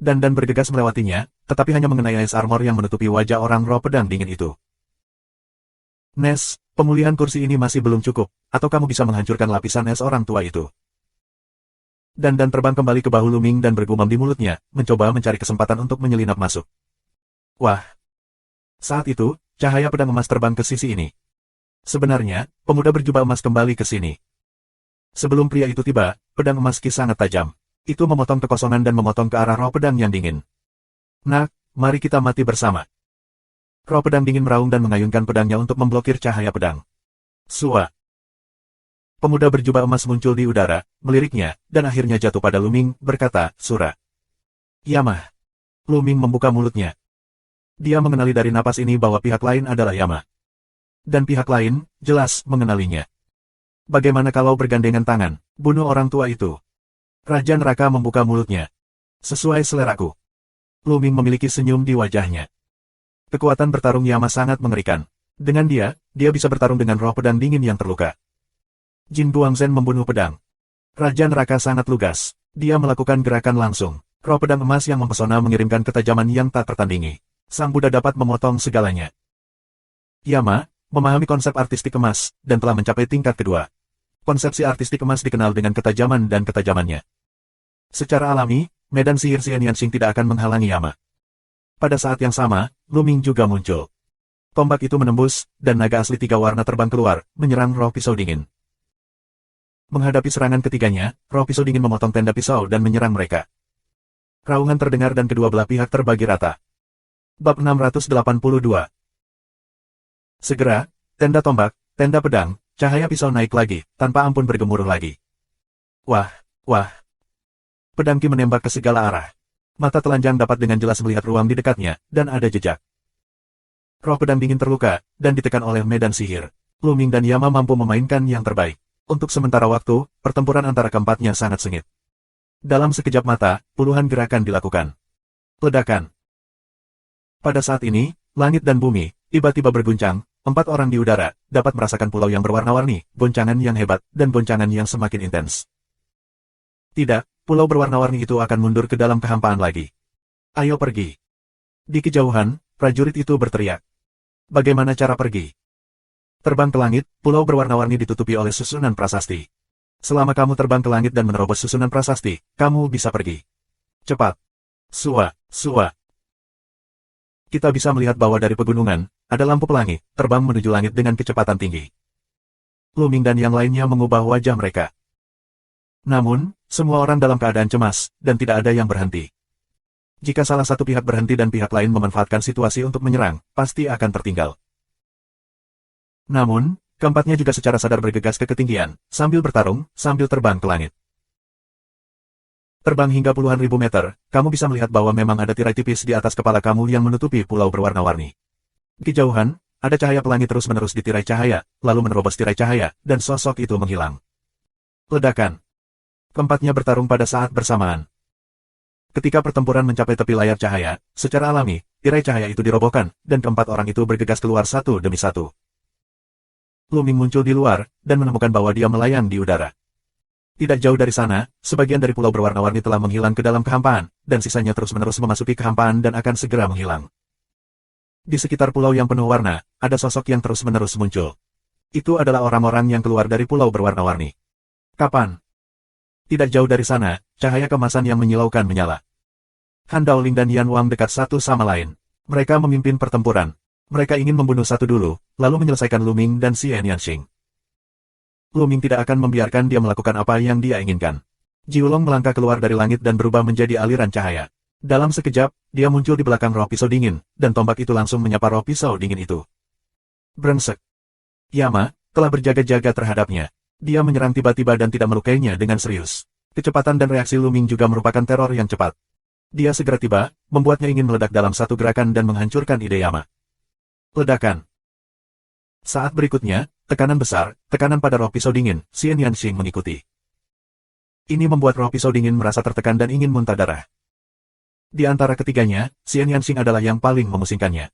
Dan bergegas melewatinya, tetapi hanya mengenai ice armor yang menutupi wajah orang roh pedang dingin itu. Nes, pemulihan kursi ini masih belum cukup, atau kamu bisa menghancurkan lapisan es orang tua itu. Dan terbang kembali ke bahu Luming dan bergumam di mulutnya, mencoba mencari kesempatan untuk menyelinap masuk. Wah! Saat itu, cahaya pedang emas terbang ke sisi ini. Sebenarnya, pemuda berjubah emas kembali ke sini. Sebelum pria itu tiba, pedang emas Ki sangat tajam. Itu memotong kekosongan dan memotong ke arah roh pedang yang dingin. Nak, mari kita mati bersama. Roh pedang dingin meraung dan mengayunkan pedangnya untuk memblokir cahaya pedang. Sua. Pemuda berjubah emas muncul di udara, meliriknya, dan akhirnya jatuh pada Luming, berkata, Sura. Yama. Luming membuka mulutnya. Dia mengenali dari napas ini bahwa pihak lain adalah Yama. Dan pihak lain, jelas, mengenalinya. Bagaimana kalau bergandengan tangan, bunuh orang tua itu? Raja Neraka membuka mulutnya. Sesuai seleraku. Luming memiliki senyum di wajahnya. Kekuatan bertarung Yama sangat mengerikan. Dengan dia bisa bertarung dengan roh pedang dingin yang terluka. Jin Guangzhen membunuh pedang. Raja Neraka sangat lugas. Dia melakukan gerakan langsung. Roh pedang emas yang mempesona mengirimkan ketajaman yang tak tertandingi. Sang Buddha dapat memotong segalanya. Yama memahami konsep artistik emas, dan telah mencapai tingkat kedua. Konsepsi artistik emas dikenal dengan ketajaman dan ketajamannya. Secara alami, medan sihir Xian Yansing tidak akan menghalangi Yama. Pada saat yang sama, Luming juga muncul. Tombak itu menembus, dan naga asli 3 warna terbang keluar, menyerang roh pisau dingin. Menghadapi serangan ketiganya, roh pisau dingin memotong tenda pisau dan menyerang mereka. Raungan terdengar dan kedua belah pihak terbagi rata. Bab 682. Segera, tenda tombak, tenda pedang, cahaya pisau naik lagi, tanpa ampun bergemuruh lagi. Wah, wah. Pedang Ki menembak ke segala arah. Mata telanjang dapat dengan jelas melihat ruang di dekatnya, dan ada jejak. Roh pedang dingin terluka, dan ditekan oleh medan sihir. Luming dan Yama mampu memainkan yang terbaik. Untuk sementara waktu, pertempuran antara keempatnya sangat sengit. Dalam sekejap mata, puluhan gerakan dilakukan. Ledakan. Pada saat ini, langit dan bumi, tiba-tiba berguncang, 4 orang di udara, dapat merasakan pulau yang berwarna-warni, goncangan yang hebat, dan goncangan yang semakin intens. Tidak, pulau berwarna-warni itu akan mundur ke dalam kehampaan lagi. Ayo pergi. Di kejauhan, prajurit itu berteriak. Bagaimana cara pergi? Terbang ke langit, pulau berwarna-warni ditutupi oleh susunan prasasti. Selama kamu terbang ke langit dan menerobos susunan prasasti, kamu bisa pergi. Cepat. Sua, Sua. Kita bisa melihat bahwa dari pegunungan, ada lampu pelangi, terbang menuju langit dengan kecepatan tinggi. Luming dan yang lainnya mengubah wajah mereka. Namun, semua orang dalam keadaan cemas, dan tidak ada yang berhenti. Jika salah satu pihak berhenti dan pihak lain memanfaatkan situasi untuk menyerang, pasti akan tertinggal. Namun, keempatnya juga secara sadar bergegas ke ketinggian, sambil bertarung, sambil terbang ke langit. Terbang hingga puluhan ribu meter, kamu bisa melihat bahwa memang ada tirai tipis di atas kepala kamu yang menutupi pulau berwarna-warni. Di kejauhan, ada cahaya pelangi terus-menerus di tirai cahaya, lalu menerobos tirai cahaya, dan sosok itu menghilang. Ledakan. Keempatnya bertarung pada saat bersamaan. Ketika pertempuran mencapai tepi layar cahaya, secara alami, tirai cahaya itu dirobohkan, dan keempat orang itu bergegas keluar satu demi satu. Luming muncul di luar, dan menemukan bahwa dia melayang di udara. Tidak jauh dari sana, sebagian dari pulau berwarna-warni telah menghilang ke dalam kehampaan, dan sisanya terus-menerus memasuki kehampaan dan akan segera menghilang. Di sekitar pulau yang penuh warna, ada sosok yang terus-menerus muncul. Itu adalah orang-orang yang keluar dari pulau berwarna-warni. Kapan? Tidak jauh dari sana, cahaya kemasan yang menyilaukan menyala. Han Daoling dan Yan Wang dekat satu sama lain. Mereka memimpin pertempuran. Mereka ingin membunuh satu dulu, lalu menyelesaikan Lu Ming dan Xian Yanxing. Lu Ming tidak akan membiarkan dia melakukan apa yang dia inginkan. Jiulong melangkah keluar dari langit dan berubah menjadi aliran cahaya. Dalam sekejap, dia muncul di belakang roh pisau dingin, dan tombak itu langsung menyapa roh pisau dingin itu. Brengsek. Yama telah berjaga-jaga terhadapnya. Dia menyerang tiba-tiba dan tidak melukainya dengan serius. Kecepatan dan reaksi Lu Ming juga merupakan teror yang cepat. Dia segera tiba, membuatnya ingin meledak dalam satu gerakan dan menghancurkan ide Yama. Ledakan. Saat berikutnya, tekanan besar, tekanan pada roh pisau dingin, Xian Yanxing mengikuti. Ini membuat roh pisau dingin merasa tertekan dan ingin muntah darah. Di antara ketiganya, Xian Yanxing adalah yang paling memusingkannya.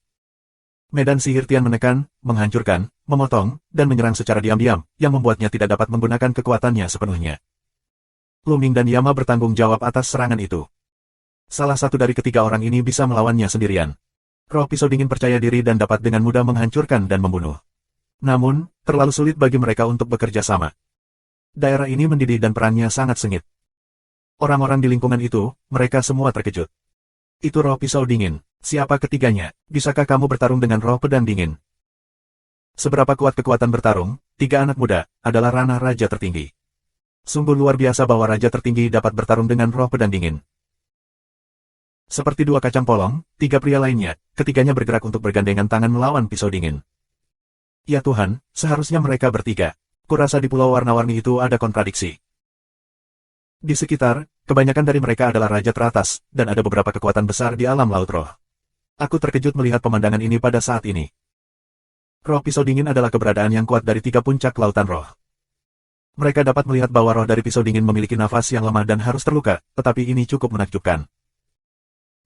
Medan sihir Tian menekan, menghancurkan, memotong, dan menyerang secara diam-diam, yang membuatnya tidak dapat menggunakan kekuatannya sepenuhnya. Lu Ming dan Yama bertanggung jawab atas serangan itu. Salah satu dari ketiga orang ini bisa melawannya sendirian. Roh pisau dingin percaya diri dan dapat dengan mudah menghancurkan dan membunuh. Namun, terlalu sulit bagi mereka untuk bekerja sama. Daerah ini mendidih dan perangnya sangat sengit. Orang-orang di lingkungan itu, mereka semua terkejut. Itu roh pisau dingin. Siapa ketiganya? Bisakah kamu bertarung dengan roh pedang dingin? Seberapa kuat kekuatan bertarung, tiga anak muda, adalah ranah raja tertinggi. Sungguh luar biasa bahwa raja tertinggi dapat bertarung dengan roh pedang dingin. Seperti dua kacang polong, tiga pria lainnya, ketiganya bergerak untuk bergandengan tangan melawan pisau dingin. Ya Tuhan, seharusnya mereka bertiga. Kurasa di pulau warna-warni itu ada kontradiksi. Di sekitar, kebanyakan dari mereka adalah raja teratas, dan ada beberapa kekuatan besar di alam laut roh. Aku terkejut melihat pemandangan ini pada saat ini. Roh pisau dingin adalah keberadaan yang kuat dari tiga puncak lautan roh. Mereka dapat melihat bahwa roh dari pisau dingin memiliki nafas yang lemah dan harus terluka, tetapi ini cukup menakjubkan.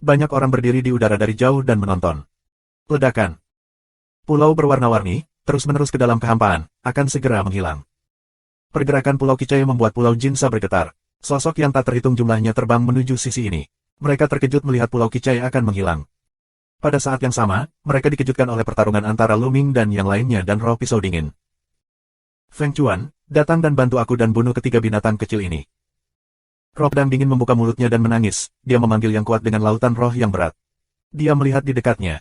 Banyak orang berdiri di udara dari jauh dan menonton. Ledakan. Pulau berwarna-warni, terus-menerus ke dalam kehampaan, akan segera menghilang. Pergerakan Pulau Kicai membuat Pulau Jinsa bergetar. Sosok yang tak terhitung jumlahnya terbang menuju sisi ini. Mereka terkejut melihat Pulau Kicai akan menghilang. Pada saat yang sama, mereka dikejutkan oleh pertarungan antara Lu Ming dan yang lainnya dan roh pisau dingin. Feng Chuan, datang dan bantu aku dan bunuh ketiga binatang kecil ini. Roh pedang dingin membuka mulutnya dan menangis, dia memanggil yang kuat dengan lautan roh yang berat. Dia melihat di dekatnya.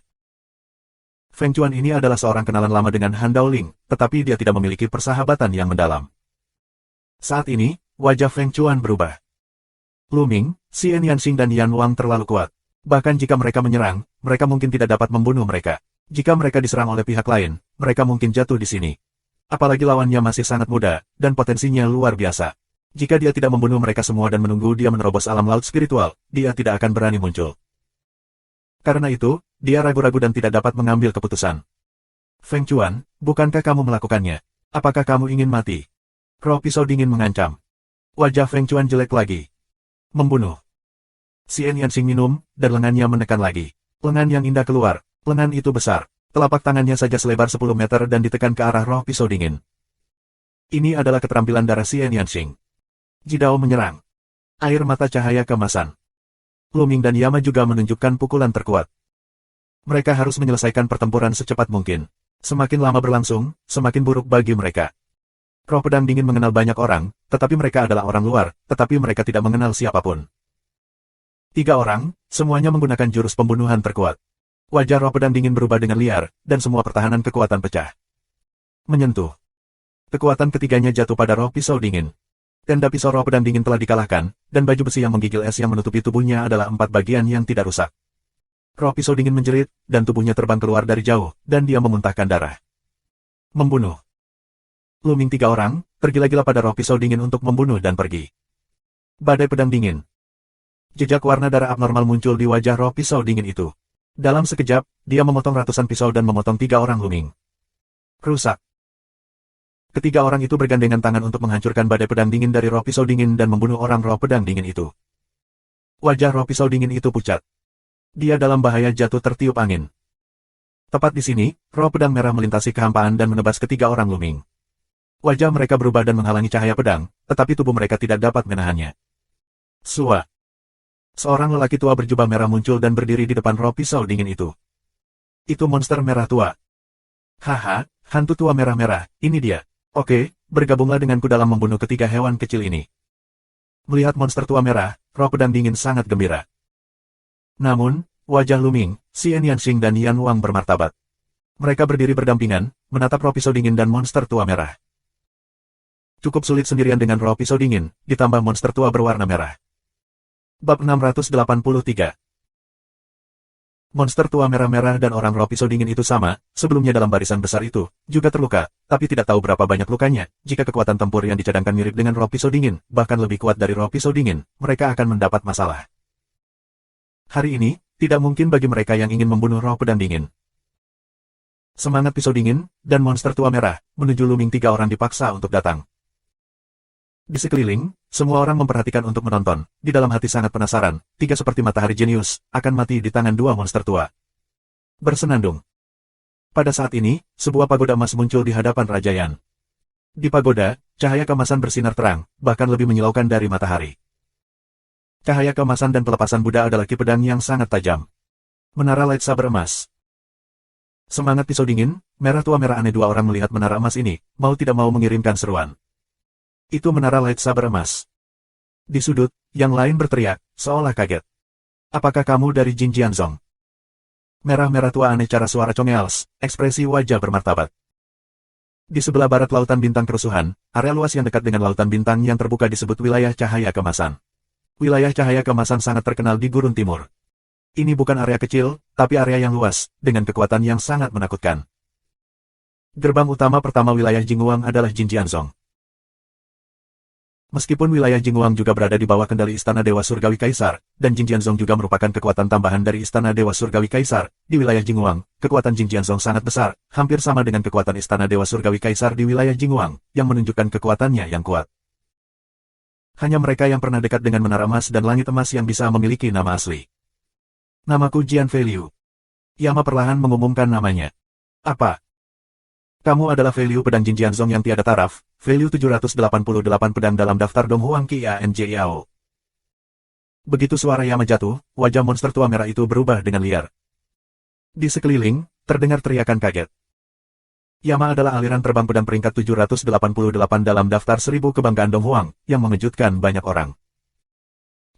Feng Chuan ini adalah seorang kenalan lama dengan Han Daoling, tetapi dia tidak memiliki persahabatan yang mendalam. Saat ini, wajah Feng Chuan berubah. Lu Ming, Xian Yanxing dan Yan Wang terlalu kuat. Bahkan jika mereka menyerang, mereka mungkin tidak dapat membunuh mereka. Jika mereka diserang oleh pihak lain, mereka mungkin jatuh di sini. Apalagi lawannya masih sangat muda, dan potensinya luar biasa. Jika dia tidak membunuh mereka semua dan menunggu dia menerobos alam laut spiritual, dia tidak akan berani muncul. Karena itu, dia ragu-ragu dan tidak dapat mengambil keputusan. Feng Chuan, bukankah kamu melakukannya? Apakah kamu ingin mati? Roh pisau dingin mengancam. Wajah Feng Chuan jelek lagi. Membunuh. Xian Yanxing minum, dan lengannya menekan lagi. Lengan yang indah keluar, lengan itu besar. Telapak tangannya saja selebar 10 meter dan ditekan ke arah roh pisau dingin. Ini adalah keterampilan darah Xian Yanxing. Jidao menyerang. Air mata cahaya kemasan. Lu Ming dan Yama juga menunjukkan pukulan terkuat. Mereka harus menyelesaikan pertempuran secepat mungkin. Semakin lama berlangsung, semakin buruk bagi mereka. Roh pedang dingin mengenal banyak orang, tetapi mereka adalah orang luar, tetapi mereka tidak mengenal siapapun. Tiga orang, semuanya menggunakan jurus pembunuhan terkuat. Wajah roh pedang dingin berubah dengan liar, dan semua pertahanan kekuatan pecah. Menyentuh. Kekuatan ketiganya jatuh pada roh pisau dingin. Tenda pisau roh pedang dingin telah dikalahkan, dan baju besi yang menggigil es yang menutupi tubuhnya adalah 4 bagian yang tidak rusak. Roh pisau dingin menjerit, dan tubuhnya terbang keluar dari jauh, dan dia memuntahkan darah. Membunuh. Lu Ming 3 orang, tergila-gila pada roh pisau dingin untuk membunuh dan pergi. Badai pedang dingin. Jejak warna darah abnormal muncul di wajah roh pisau dingin itu. Dalam sekejap, dia memotong ratusan pisau dan memotong 3 orang Lu Ming. Rusak. Ketiga orang itu bergandengan tangan untuk menghancurkan badai pedang dingin dari roh pisau dingin dan membunuh orang roh pedang dingin itu. Wajah roh pisau dingin itu pucat. Dia dalam bahaya jatuh tertiup angin. Tepat di sini, roh pedang merah melintasi kehampaan dan menebas ketiga orang Lu Ming. Wajah mereka berubah dan menghalangi cahaya pedang, tetapi tubuh mereka tidak dapat menahannya. Sua. Seorang lelaki tua berjubah merah muncul dan berdiri di depan roh pisau dingin itu. Itu monster merah tua. Haha, hantu tua merah-merah, ini dia. Oke, bergabunglah denganku dalam membunuh ketiga hewan kecil ini. Melihat monster tua merah, roh pedang dingin sangat gembira. Namun, wajah Luming, Xian Yanxing dan Yan Wang bermartabat. Mereka berdiri berdampingan, menatap roh pisau dingin dan monster tua merah. Cukup sulit sendirian dengan roh pisau dingin, ditambah monster tua berwarna merah. Bab 683. Monster tua merah-merah dan orang roh pisau dingin itu sama, sebelumnya dalam barisan besar itu, juga terluka, tapi tidak tahu berapa banyak lukanya. Jika kekuatan tempur yang dicadangkan mirip dengan roh pisau dingin, bahkan lebih kuat dari roh pisau dingin, mereka akan mendapat masalah. Hari ini, tidak mungkin bagi mereka yang ingin membunuh roh pedang dingin. Semangat pisau dingin, dan monster tua merah, menuju Luming. 3 orang dipaksa untuk datang. Di sekeliling, semua orang memperhatikan untuk menonton, di dalam hati sangat penasaran, 3 seperti matahari jenius, akan mati di tangan 2 monster tua. Bersenandung. Pada saat ini, sebuah pagoda emas muncul di hadapan Raja Yan. Di pagoda, cahaya keemasan bersinar terang, bahkan lebih menyilaukan dari matahari. Cahaya keemasan dan pelepasan Buddha adalah ki pedang yang sangat tajam. Menara lightsaber emas. Semangat pisau dingin, merah tua merah aneh. 2 orang melihat menara emas ini, mau tidak mau mengirimkan seruan. Itu menara lightsaber emas. Di sudut, yang lain berteriak, seolah kaget. Apakah kamu dari Jin Jianzong? Merah-merah tua aneh, cara suara Chongels, ekspresi wajah bermartabat. Di sebelah barat lautan bintang kerusuhan, area luas yang dekat dengan lautan bintang yang terbuka disebut wilayah cahaya kemasan. Wilayah cahaya kemasan sangat terkenal di Gurun Timur. Ini bukan area kecil, tapi area yang luas, dengan kekuatan yang sangat menakutkan. Gerbang utama pertama wilayah Jingguang adalah Jin Jianzong. Meskipun wilayah Jingguang juga berada di bawah kendali Istana Dewa Surgawi Kaisar, dan Jin Jianzong juga merupakan kekuatan tambahan dari Istana Dewa Surgawi Kaisar, di wilayah Jingguang, kekuatan Jin Jianzong sangat besar, hampir sama dengan kekuatan Istana Dewa Surgawi Kaisar di wilayah Jingguang, yang menunjukkan kekuatannya yang kuat. Hanya mereka yang pernah dekat dengan Menara Emas dan Langit Emas yang bisa memiliki nama asli. Namaku Jian Feiliu. Yama perlahan mengumumkan namanya. Apa? Kamu adalah Feiliu pedang Jin Jianzong yang tiada taraf, Feiliu 788 pedang dalam daftar Dong Huang Qianjiao. Begitu suara Yama jatuh, wajah monster tua merah itu berubah dengan liar. Di sekeliling, terdengar teriakan kaget. Yama adalah aliran terbang pedang peringkat 788 dalam daftar 1000 kebanggaan Dong Huang, yang mengejutkan banyak orang.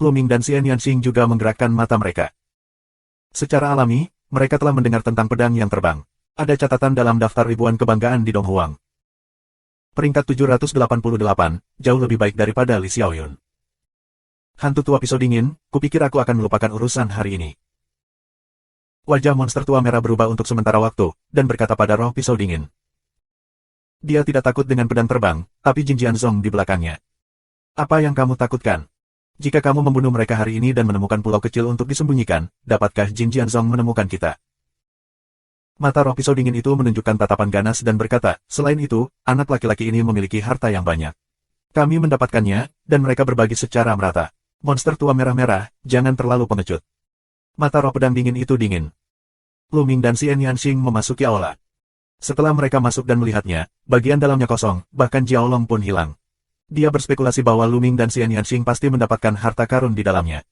Luming dan Xian Yanxing juga menggerakkan mata mereka. Secara alami, mereka telah mendengar tentang pedang yang terbang. Ada catatan dalam daftar ribuan kebanggaan di Dong Huang. Peringkat 788, jauh lebih baik daripada Li Xiaoyun. Hantu tua pisau dingin, kupikir aku akan melupakan urusan hari ini. Wajah monster tua merah berubah untuk sementara waktu, dan berkata pada roh pisau dingin. Dia tidak takut dengan pedang terbang, tapi Jin Jianzong di belakangnya. Apa yang kamu takutkan? Jika kamu membunuh mereka hari ini dan menemukan pulau kecil untuk disembunyikan, dapatkah Jin Jianzong menemukan kita? Mata roh pisau dingin itu menunjukkan tatapan ganas dan berkata, selain itu, anak laki-laki ini memiliki harta yang banyak. Kami mendapatkannya, dan mereka berbagi secara merata. Monster tua merah-merah, jangan terlalu pengecut. Mata roh pedang dingin itu dingin. Luming dan Xian Yanxing memasuki aula. Setelah mereka masuk dan melihatnya, bagian dalamnya kosong, bahkan Jiaolong pun hilang. Dia berspekulasi bahwa Luming dan Xian Yanxing pasti mendapatkan harta karun di dalamnya.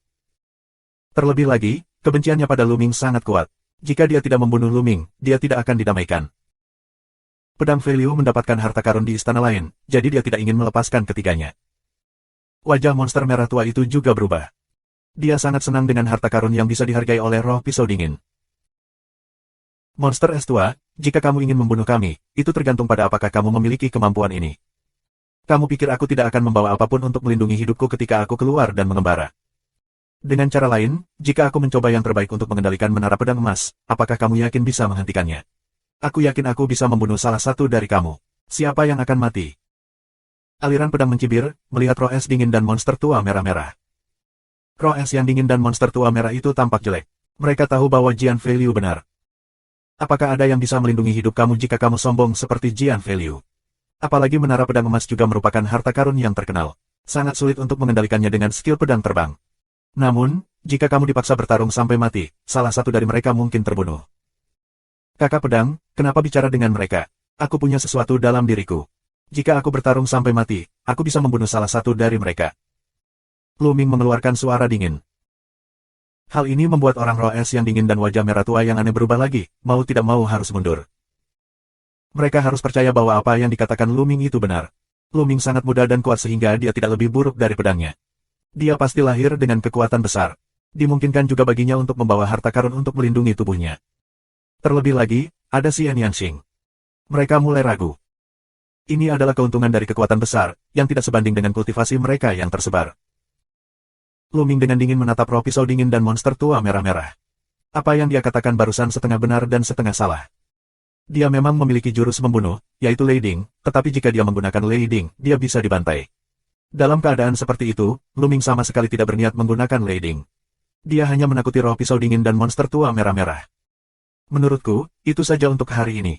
Terlebih lagi, kebenciannya pada Luming sangat kuat. Jika dia tidak membunuh Luming, dia tidak akan didamaikan. Pedang Feiliu mendapatkan harta karun di istana lain, jadi dia tidak ingin melepaskan ketiganya. Wajah monster merah tua itu juga berubah. Dia sangat senang dengan harta karun yang bisa dihargai oleh roh pisau dingin. Monster es tua, jika kamu ingin membunuh kami, itu tergantung pada apakah kamu memiliki kemampuan ini. Kamu pikir aku tidak akan membawa apapun untuk melindungi hidupku ketika aku keluar dan mengembara? Dengan cara lain, jika aku mencoba yang terbaik untuk mengendalikan menara pedang emas, apakah kamu yakin bisa menghentikannya? Aku yakin aku bisa membunuh salah satu dari kamu. Siapa yang akan mati? Aliran pedang mencibir, melihat roh es dingin dan monster tua merah-merah. Roh es yang dingin dan monster tua merah itu tampak jelek. Mereka tahu bahwa Jian Feiliu benar. Apakah ada yang bisa melindungi hidup kamu jika kamu sombong seperti Jian Feiliu? Apalagi menara pedang emas juga merupakan harta karun yang terkenal. Sangat sulit untuk mengendalikannya dengan skill pedang terbang. Namun, jika kamu dipaksa bertarung sampai mati, salah satu dari mereka mungkin terbunuh. Kakak pedang, kenapa bicara dengan mereka? Aku punya sesuatu dalam diriku. Jika aku bertarung sampai mati, aku bisa membunuh salah satu dari mereka. Luming mengeluarkan suara dingin. Hal ini membuat orang roh es yang dingin dan wajah merah tua yang aneh berubah lagi, mau tidak mau harus mundur. Mereka harus percaya bahwa apa yang dikatakan Luming itu benar. Luming sangat muda dan kuat sehingga dia tidak lebih buruk dari pedangnya. Dia pasti lahir dengan kekuatan besar. Dimungkinkan juga baginya untuk membawa harta karun untuk melindungi tubuhnya. Terlebih lagi, ada Xian Yanxing. Mereka mulai ragu. Ini adalah keuntungan dari kekuatan besar, yang tidak sebanding dengan kultivasi mereka yang tersebar. Lu Ming dengan dingin menatap roh pisau dingin dan monster tua merah-merah. Apa yang dia katakan barusan setengah benar dan setengah salah. Dia memang memiliki jurus membunuh, yaitu Lei Ding, tetapi jika dia menggunakan Lei Ding, dia bisa dibantai. Dalam keadaan seperti itu, Lu Ming sama sekali tidak berniat menggunakan Lei Ding. Dia hanya menakuti roh pisau dingin dan monster tua merah-merah. Menurutku, itu saja untuk hari ini.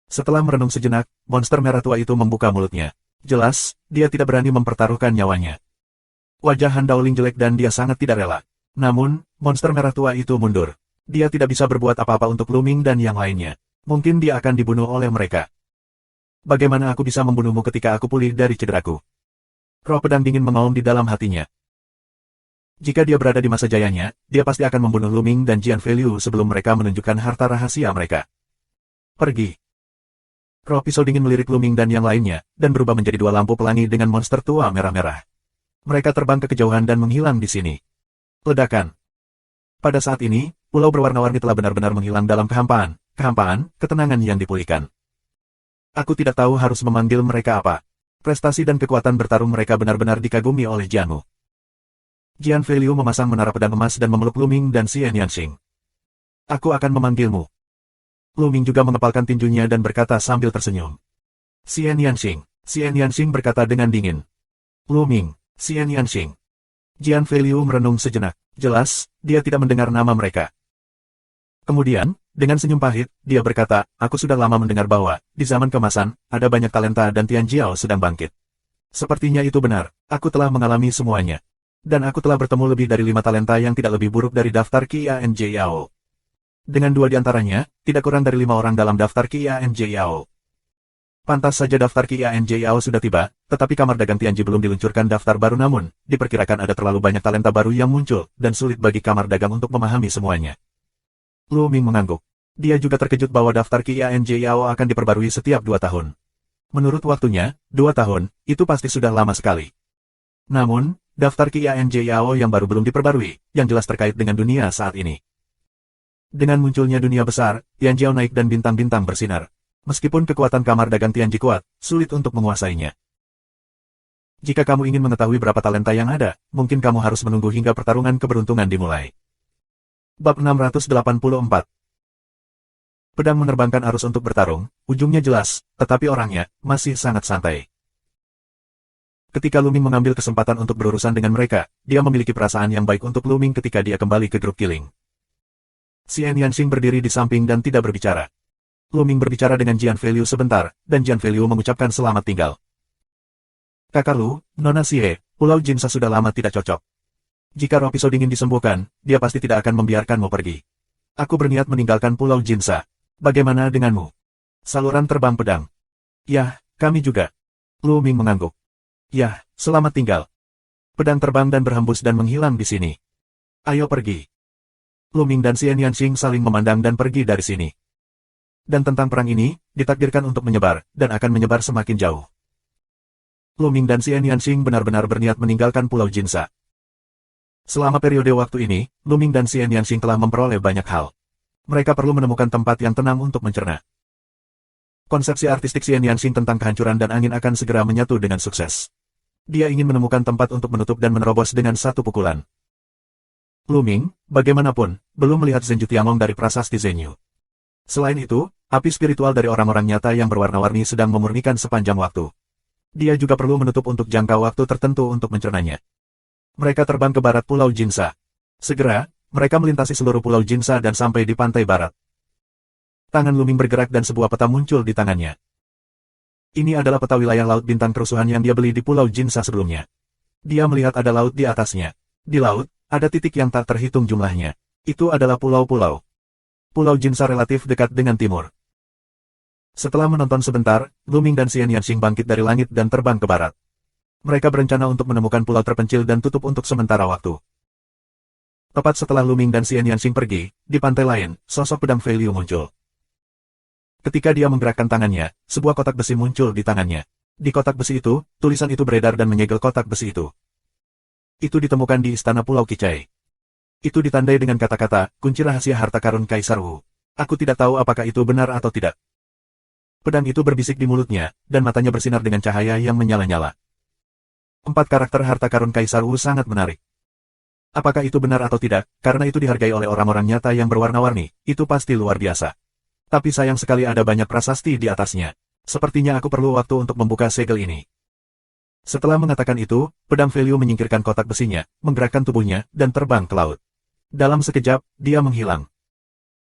Setelah merenung sejenak, monster merah tua itu membuka mulutnya. Jelas, dia tidak berani mempertaruhkan nyawanya. Wajah Han Daoling jelek dan dia sangat tidak rela. Namun, monster merah tua itu mundur. Dia tidak bisa berbuat apa-apa untuk Lu Ming dan yang lainnya. Mungkin dia akan dibunuh oleh mereka. Bagaimana aku bisa membunuhmu ketika aku pulih dari cederaku? Roh pedang dingin mengaum di dalam hatinya. Jika dia berada di masa jayanya, dia pasti akan membunuh Lu Ming dan Jian Feiliu sebelum mereka menunjukkan harta rahasia mereka. Pergi. Roh pisau dingin melirik Lu Ming dan yang lainnya, dan berubah menjadi dua lampu pelangi dengan monster tua merah-merah. Mereka terbang ke kejauhan dan menghilang di sini. Ledakan. Pada saat ini, pulau berwarna-warni telah benar-benar menghilang dalam kehampaan, ketenangan yang dipulihkan. Aku tidak tahu harus memanggil mereka apa. Prestasi dan kekuatan bertarung mereka benar-benar dikagumi oleh Jianmu. Jian Feiliu memasang menara pedang emas dan memeluk Lu Ming dan Xian Yanxing. Aku akan memanggilmu. Lu Ming juga mengepalkan tinjunya dan berkata sambil tersenyum. Xian Yanxing berkata dengan dingin. Lu Ming, Xian Yanxing. Jian Feiliu merenung sejenak. Jelas, dia tidak mendengar nama mereka. Kemudian, dengan senyum pahit, dia berkata, aku sudah lama mendengar bahwa, di zaman kemasan, ada banyak talenta dan Tian Jiao sedang bangkit. Sepertinya itu benar, aku telah mengalami semuanya. Dan aku telah bertemu lebih dari 5 talenta yang tidak lebih buruk dari daftar Qian Jiao. Dengan 2 di antaranya, tidak kurang dari 5 orang dalam daftar Qian Jiao. Pantas saja daftar Qian Jiao sudah tiba, tetapi kamar dagang Tianji belum diluncurkan daftar baru namun, diperkirakan ada terlalu banyak talenta baru yang muncul, dan sulit bagi kamar dagang untuk memahami semuanya. Lu Ming mengangguk. Dia juga terkejut bahwa daftar Qian Jiao akan diperbarui setiap 2 tahun. Menurut waktunya, 2 tahun, itu pasti sudah lama sekali. Namun, daftar Qian Jiao yang baru belum diperbarui, yang jelas terkait dengan dunia saat ini. Dengan munculnya dunia besar, Tian Jiao naik dan bintang-bintang bersinar. Meskipun kekuatan kamar dagang Tianji kuat, sulit untuk menguasainya. Jika kamu ingin mengetahui berapa talenta yang ada, mungkin kamu harus menunggu hingga pertarungan keberuntungan dimulai. Bab 684. Pedang menerbangkan arus untuk bertarung, ujungnya jelas, tetapi orangnya masih sangat santai. Ketika Lu Ming mengambil kesempatan untuk berurusan dengan mereka, dia memiliki perasaan yang baik untuk Lu Ming ketika dia kembali ke grup killing. Xian Yanxing berdiri di samping dan tidak berbicara. Lu Ming berbicara dengan Jian Feiliu sebentar, dan Jian Feiliu mengucapkan selamat tinggal. Kakak Lu, Nona Xie, Pulau Jinsa sudah lama tidak cocok. Jika roh pisau dingin disembuhkan, dia pasti tidak akan membiarkanmu pergi. Aku berniat meninggalkan Pulau Jinsa. Bagaimana denganmu? Saluran terbang pedang. Yah, kami juga. Lu Ming mengangguk. Yah, selamat tinggal. Pedang terbang dan berhembus dan menghilang di sini. Ayo pergi. Lu Ming dan Xian Yanxing saling memandang dan pergi dari sini. Dan tentang perang ini, ditakdirkan untuk menyebar, dan akan menyebar semakin jauh. Lu Ming dan Xian Yanxing benar-benar berniat meninggalkan Pulau Jinsa. Selama periode waktu ini, Lu Ming dan Xian Yanxing telah memperoleh banyak hal. Mereka perlu menemukan tempat yang tenang untuk mencerna. Konsepsi artistik Xian Yanxing tentang kehancuran dan angin akan segera menyatu dengan sukses. Dia ingin menemukan tempat untuk menutup dan menerobos dengan satu pukulan. Lu Ming, bagaimanapun, belum melihat Zhenju Tiangong dari prasasti Zhenyu. Selain itu, api spiritual dari orang-orang nyata yang berwarna-warni sedang memurnikan sepanjang waktu. Dia juga perlu menutup untuk jangka waktu tertentu untuk mencernanya. Mereka terbang ke barat Pulau Jinsa. Segera, mereka melintasi seluruh Pulau Jinsa dan sampai di pantai barat. Tangan Lu Ming bergerak dan sebuah peta muncul di tangannya. Ini adalah peta wilayah laut bintang kerusuhan yang dia beli di Pulau Jinsa sebelumnya. Dia melihat ada laut di atasnya. Di laut, ada titik yang tak terhitung jumlahnya. Itu adalah pulau-pulau. Pulau Jinsa relatif dekat dengan timur. Setelah menonton sebentar, Lu Ming dan Xian Yanxing bangkit dari langit dan terbang ke barat. Mereka berencana untuk menemukan pulau terpencil dan tutup untuk sementara waktu. Tepat setelah Lu Ming dan Xian Yanxing pergi, di pantai lain, sosok pedang Feiliu muncul. Ketika dia menggerakkan tangannya, sebuah kotak besi muncul di tangannya. Di kotak besi itu, tulisan itu beredar dan menyegel kotak besi itu. Itu ditemukan di istana Pulau Qicai. Itu ditandai dengan kata-kata, kunci rahasia harta karun Kaisar Wu. Aku tidak tahu apakah itu benar atau tidak. Pedang itu berbisik di mulutnya, dan matanya bersinar dengan cahaya yang menyala-nyala. 4 karakter harta karun Kaisar Wu sangat menarik. Apakah itu benar atau tidak, karena itu dihargai oleh orang-orang nyata yang berwarna-warni, itu pasti luar biasa. Tapi sayang sekali ada banyak prasasti di atasnya. Sepertinya aku perlu waktu untuk membuka segel ini. Setelah mengatakan itu, pedang Value menyingkirkan kotak besinya, menggerakkan tubuhnya, dan terbang ke laut. Dalam sekejap, dia menghilang.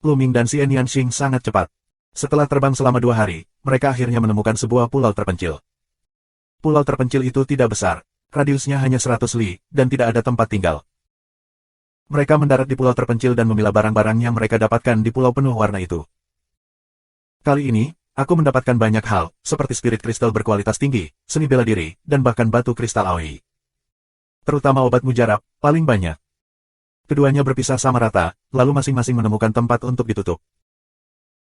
Luming dan Xian Yanxing sangat cepat. Setelah terbang selama 2 hari, mereka akhirnya menemukan sebuah pulau terpencil. Pulau terpencil itu tidak besar, radiusnya hanya 100 li, dan tidak ada tempat tinggal. Mereka mendarat di pulau terpencil dan memilah barang-barang yang mereka dapatkan di pulau penuh warna itu. Kali ini, aku mendapatkan banyak hal, seperti spirit kristal berkualitas tinggi, seni bela diri, dan bahkan batu kristal Aoi. Terutama obat mujarab, paling banyak. Keduanya berpisah sama rata, lalu masing-masing menemukan tempat untuk ditutup.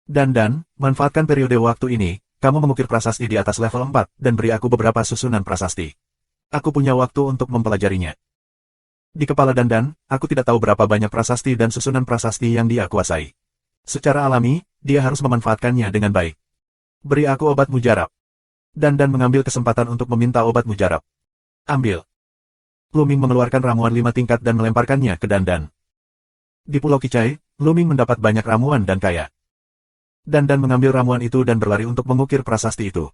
Dan, manfaatkan periode waktu ini, kamu mengukir prasasti di atas level 4, dan beri aku beberapa susunan prasasti. Aku punya waktu untuk mempelajarinya. Di kepala Dan, aku tidak tahu berapa banyak prasasti dan susunan prasasti yang dia kuasai. Secara alami, dia harus memanfaatkannya dengan baik. Beri aku obat mujarab. Dan mengambil kesempatan untuk meminta obat mujarab. Ambil. Luming mengeluarkan ramuan 5 tingkat dan melemparkannya ke Dan. Di Pulau Kicai, Luming mendapat banyak ramuan dan kaya. Dan mengambil ramuan itu dan berlari untuk mengukir prasasti itu.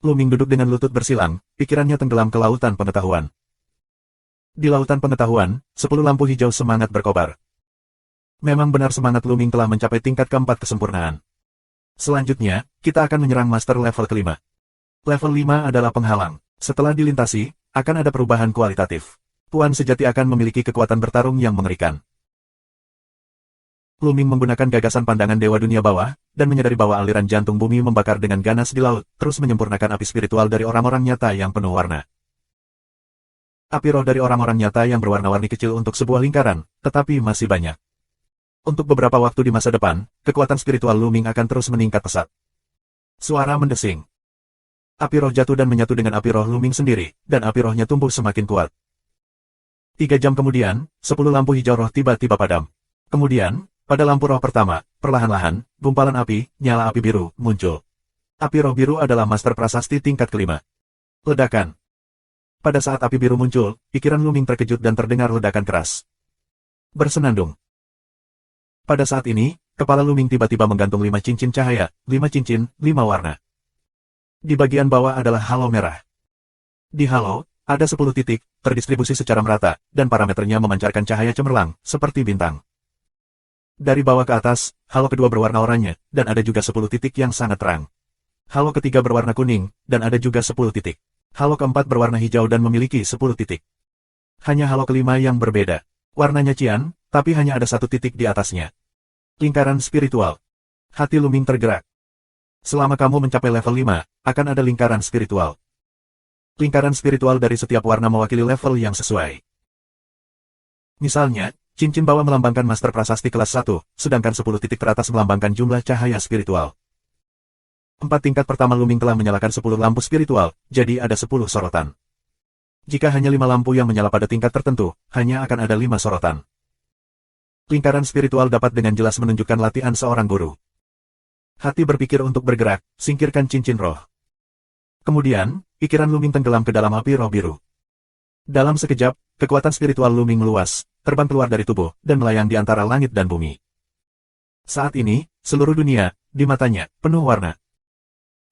Luming duduk dengan lutut bersilang, pikirannya tenggelam ke lautan pengetahuan. Di lautan pengetahuan, 10 lampu hijau semangat berkobar. Memang benar semangat Luming telah mencapai tingkat keempat kesempurnaan. Selanjutnya, kita akan menyerang master level kelima. Level 5 adalah penghalang. Setelah dilintasi, akan ada perubahan kualitatif. Tuan sejati akan memiliki kekuatan bertarung yang mengerikan. Luming menggunakan gagasan pandangan Dewa Dunia Bawah, dan menyadari bahwa aliran jantung bumi membakar dengan ganas di laut, terus menyempurnakan api spiritual dari orang-orang nyata yang penuh warna. Api roh dari orang-orang nyata yang berwarna-warni kecil untuk sebuah lingkaran, tetapi masih banyak. Untuk beberapa waktu di masa depan, kekuatan spiritual Luming akan terus meningkat pesat. Suara mendesing. Api roh jatuh dan menyatu dengan api roh Luming sendiri, dan api rohnya tumbuh semakin kuat. 3 jam kemudian, 10 lampu hijau roh tiba-tiba padam. Kemudian, pada lampu roh pertama, perlahan-lahan, gumpalan api, nyala api biru, muncul. Api roh biru adalah master prasasti tingkat kelima. Ledakan. Pada saat api biru muncul, pikiran Luming terkejut dan terdengar ledakan keras. Bersenandung. Pada saat ini, kepala Luming tiba-tiba menggantung 5 cincin cahaya, 5 cincin, 5 warna. Di bagian bawah adalah halo merah. Di halo, ada 10 titik, terdistribusi secara merata, dan parameternya memancarkan cahaya cemerlang, seperti bintang. Dari bawah ke atas, halo kedua berwarna oranye, dan ada juga 10 titik yang sangat terang. Halo ketiga berwarna kuning, dan ada juga 10 titik. Halo keempat berwarna hijau dan memiliki 10 titik. Hanya halo kelima yang berbeda. Warnanya cian, tapi hanya ada 1 titik di atasnya. Lingkaran spiritual. Hati Luming tergerak. Selama kamu mencapai level 5, akan ada lingkaran spiritual. Lingkaran spiritual dari setiap warna mewakili level yang sesuai. Misalnya, cincin bawah melambangkan master prasasti kelas 1, sedangkan 10 titik teratas melambangkan jumlah cahaya spiritual. 4 tingkat pertama Luming telah menyalakan 10 lampu spiritual, jadi ada 10 sorotan. Jika hanya 5 lampu yang menyala pada tingkat tertentu, hanya akan ada 5 sorotan. Lingkaran spiritual dapat dengan jelas menunjukkan latihan seorang guru. Hati berpikir untuk bergerak, singkirkan cincin roh. Kemudian, pikiran Luming tenggelam ke dalam api roh biru. Dalam sekejap, kekuatan spiritual Luming meluas, terbang keluar dari tubuh, dan melayang di antara langit dan bumi. Saat ini, seluruh dunia, di matanya, penuh warna.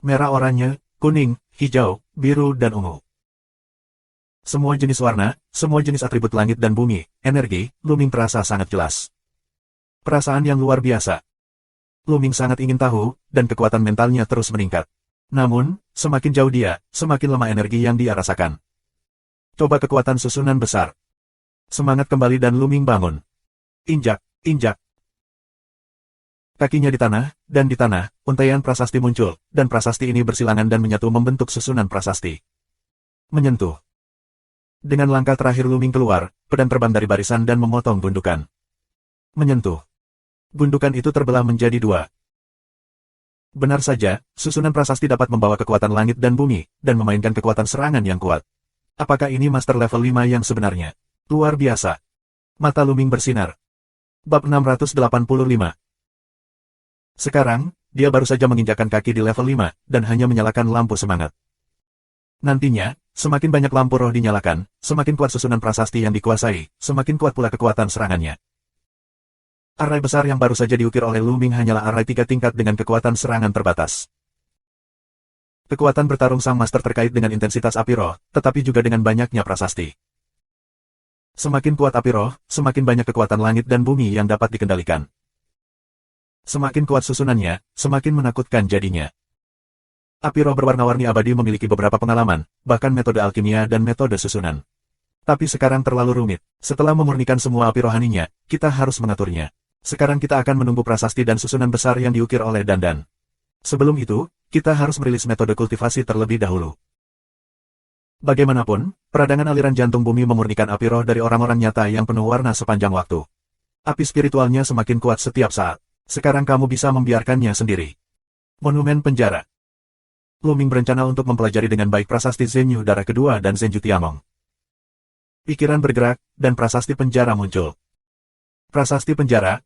Merah oranye, kuning, hijau, biru dan ungu. Semua jenis warna, semua jenis atribut langit dan bumi, energi, Luming terasa sangat jelas. Perasaan yang luar biasa. Luming sangat ingin tahu, dan kekuatan mentalnya terus meningkat. Namun, semakin jauh dia, semakin lemah energi yang dia rasakan. Coba kekuatan susunan besar. Semangat kembali dan Luming bangun. Injak, injak. Kakinya di tanah, dan di tanah, untaian prasasti muncul, dan prasasti ini bersilangan dan menyatu membentuk susunan prasasti. Menyentuh. Dengan langkah terakhir Luming keluar, pedang terbang dari barisan dan memotong gundukan. Menyentuh. Gundukan itu terbelah menjadi 2. Benar saja, susunan prasasti dapat membawa kekuatan langit dan bumi, dan memainkan kekuatan serangan yang kuat. Apakah ini master level 5 yang sebenarnya? Luar biasa. Mata Luming bersinar. Bab 685. Sekarang, dia baru saja menginjakkan kaki di level 5, dan hanya menyalakan lampu semangat. Nantinya, semakin banyak lampu roh dinyalakan, semakin kuat susunan prasasti yang dikuasai, semakin kuat pula kekuatan serangannya. Arai besar yang baru saja diukir oleh Luming hanyalah arai 3 tingkat dengan kekuatan serangan terbatas. Kekuatan bertarung sang master terkait dengan intensitas api roh, tetapi juga dengan banyaknya prasasti. Semakin kuat api roh, semakin banyak kekuatan langit dan bumi yang dapat dikendalikan. Semakin kuat susunannya, semakin menakutkan jadinya. Api roh berwarna-warni abadi memiliki beberapa pengalaman, bahkan metode alkimia dan metode susunan. Tapi sekarang terlalu rumit. Setelah memurnikan semua api rohaninya, kita harus mengaturnya. Sekarang kita akan menunggu prasasti dan susunan besar yang diukir oleh Dandan. Sebelum itu, kita harus merilis metode kultivasi terlebih dahulu. Bagaimanapun, peradangan aliran jantung bumi memurnikan api roh dari orang-orang nyata yang penuh warna sepanjang waktu. Api spiritualnya semakin kuat setiap saat. Sekarang kamu bisa membiarkannya sendiri. Monumen penjara. Luming berencana untuk mempelajari dengan baik prasasti Zenyu Darah Kedua dan Zenju Tiamong. Pikiran bergerak, dan prasasti penjara muncul. Prasasti penjara,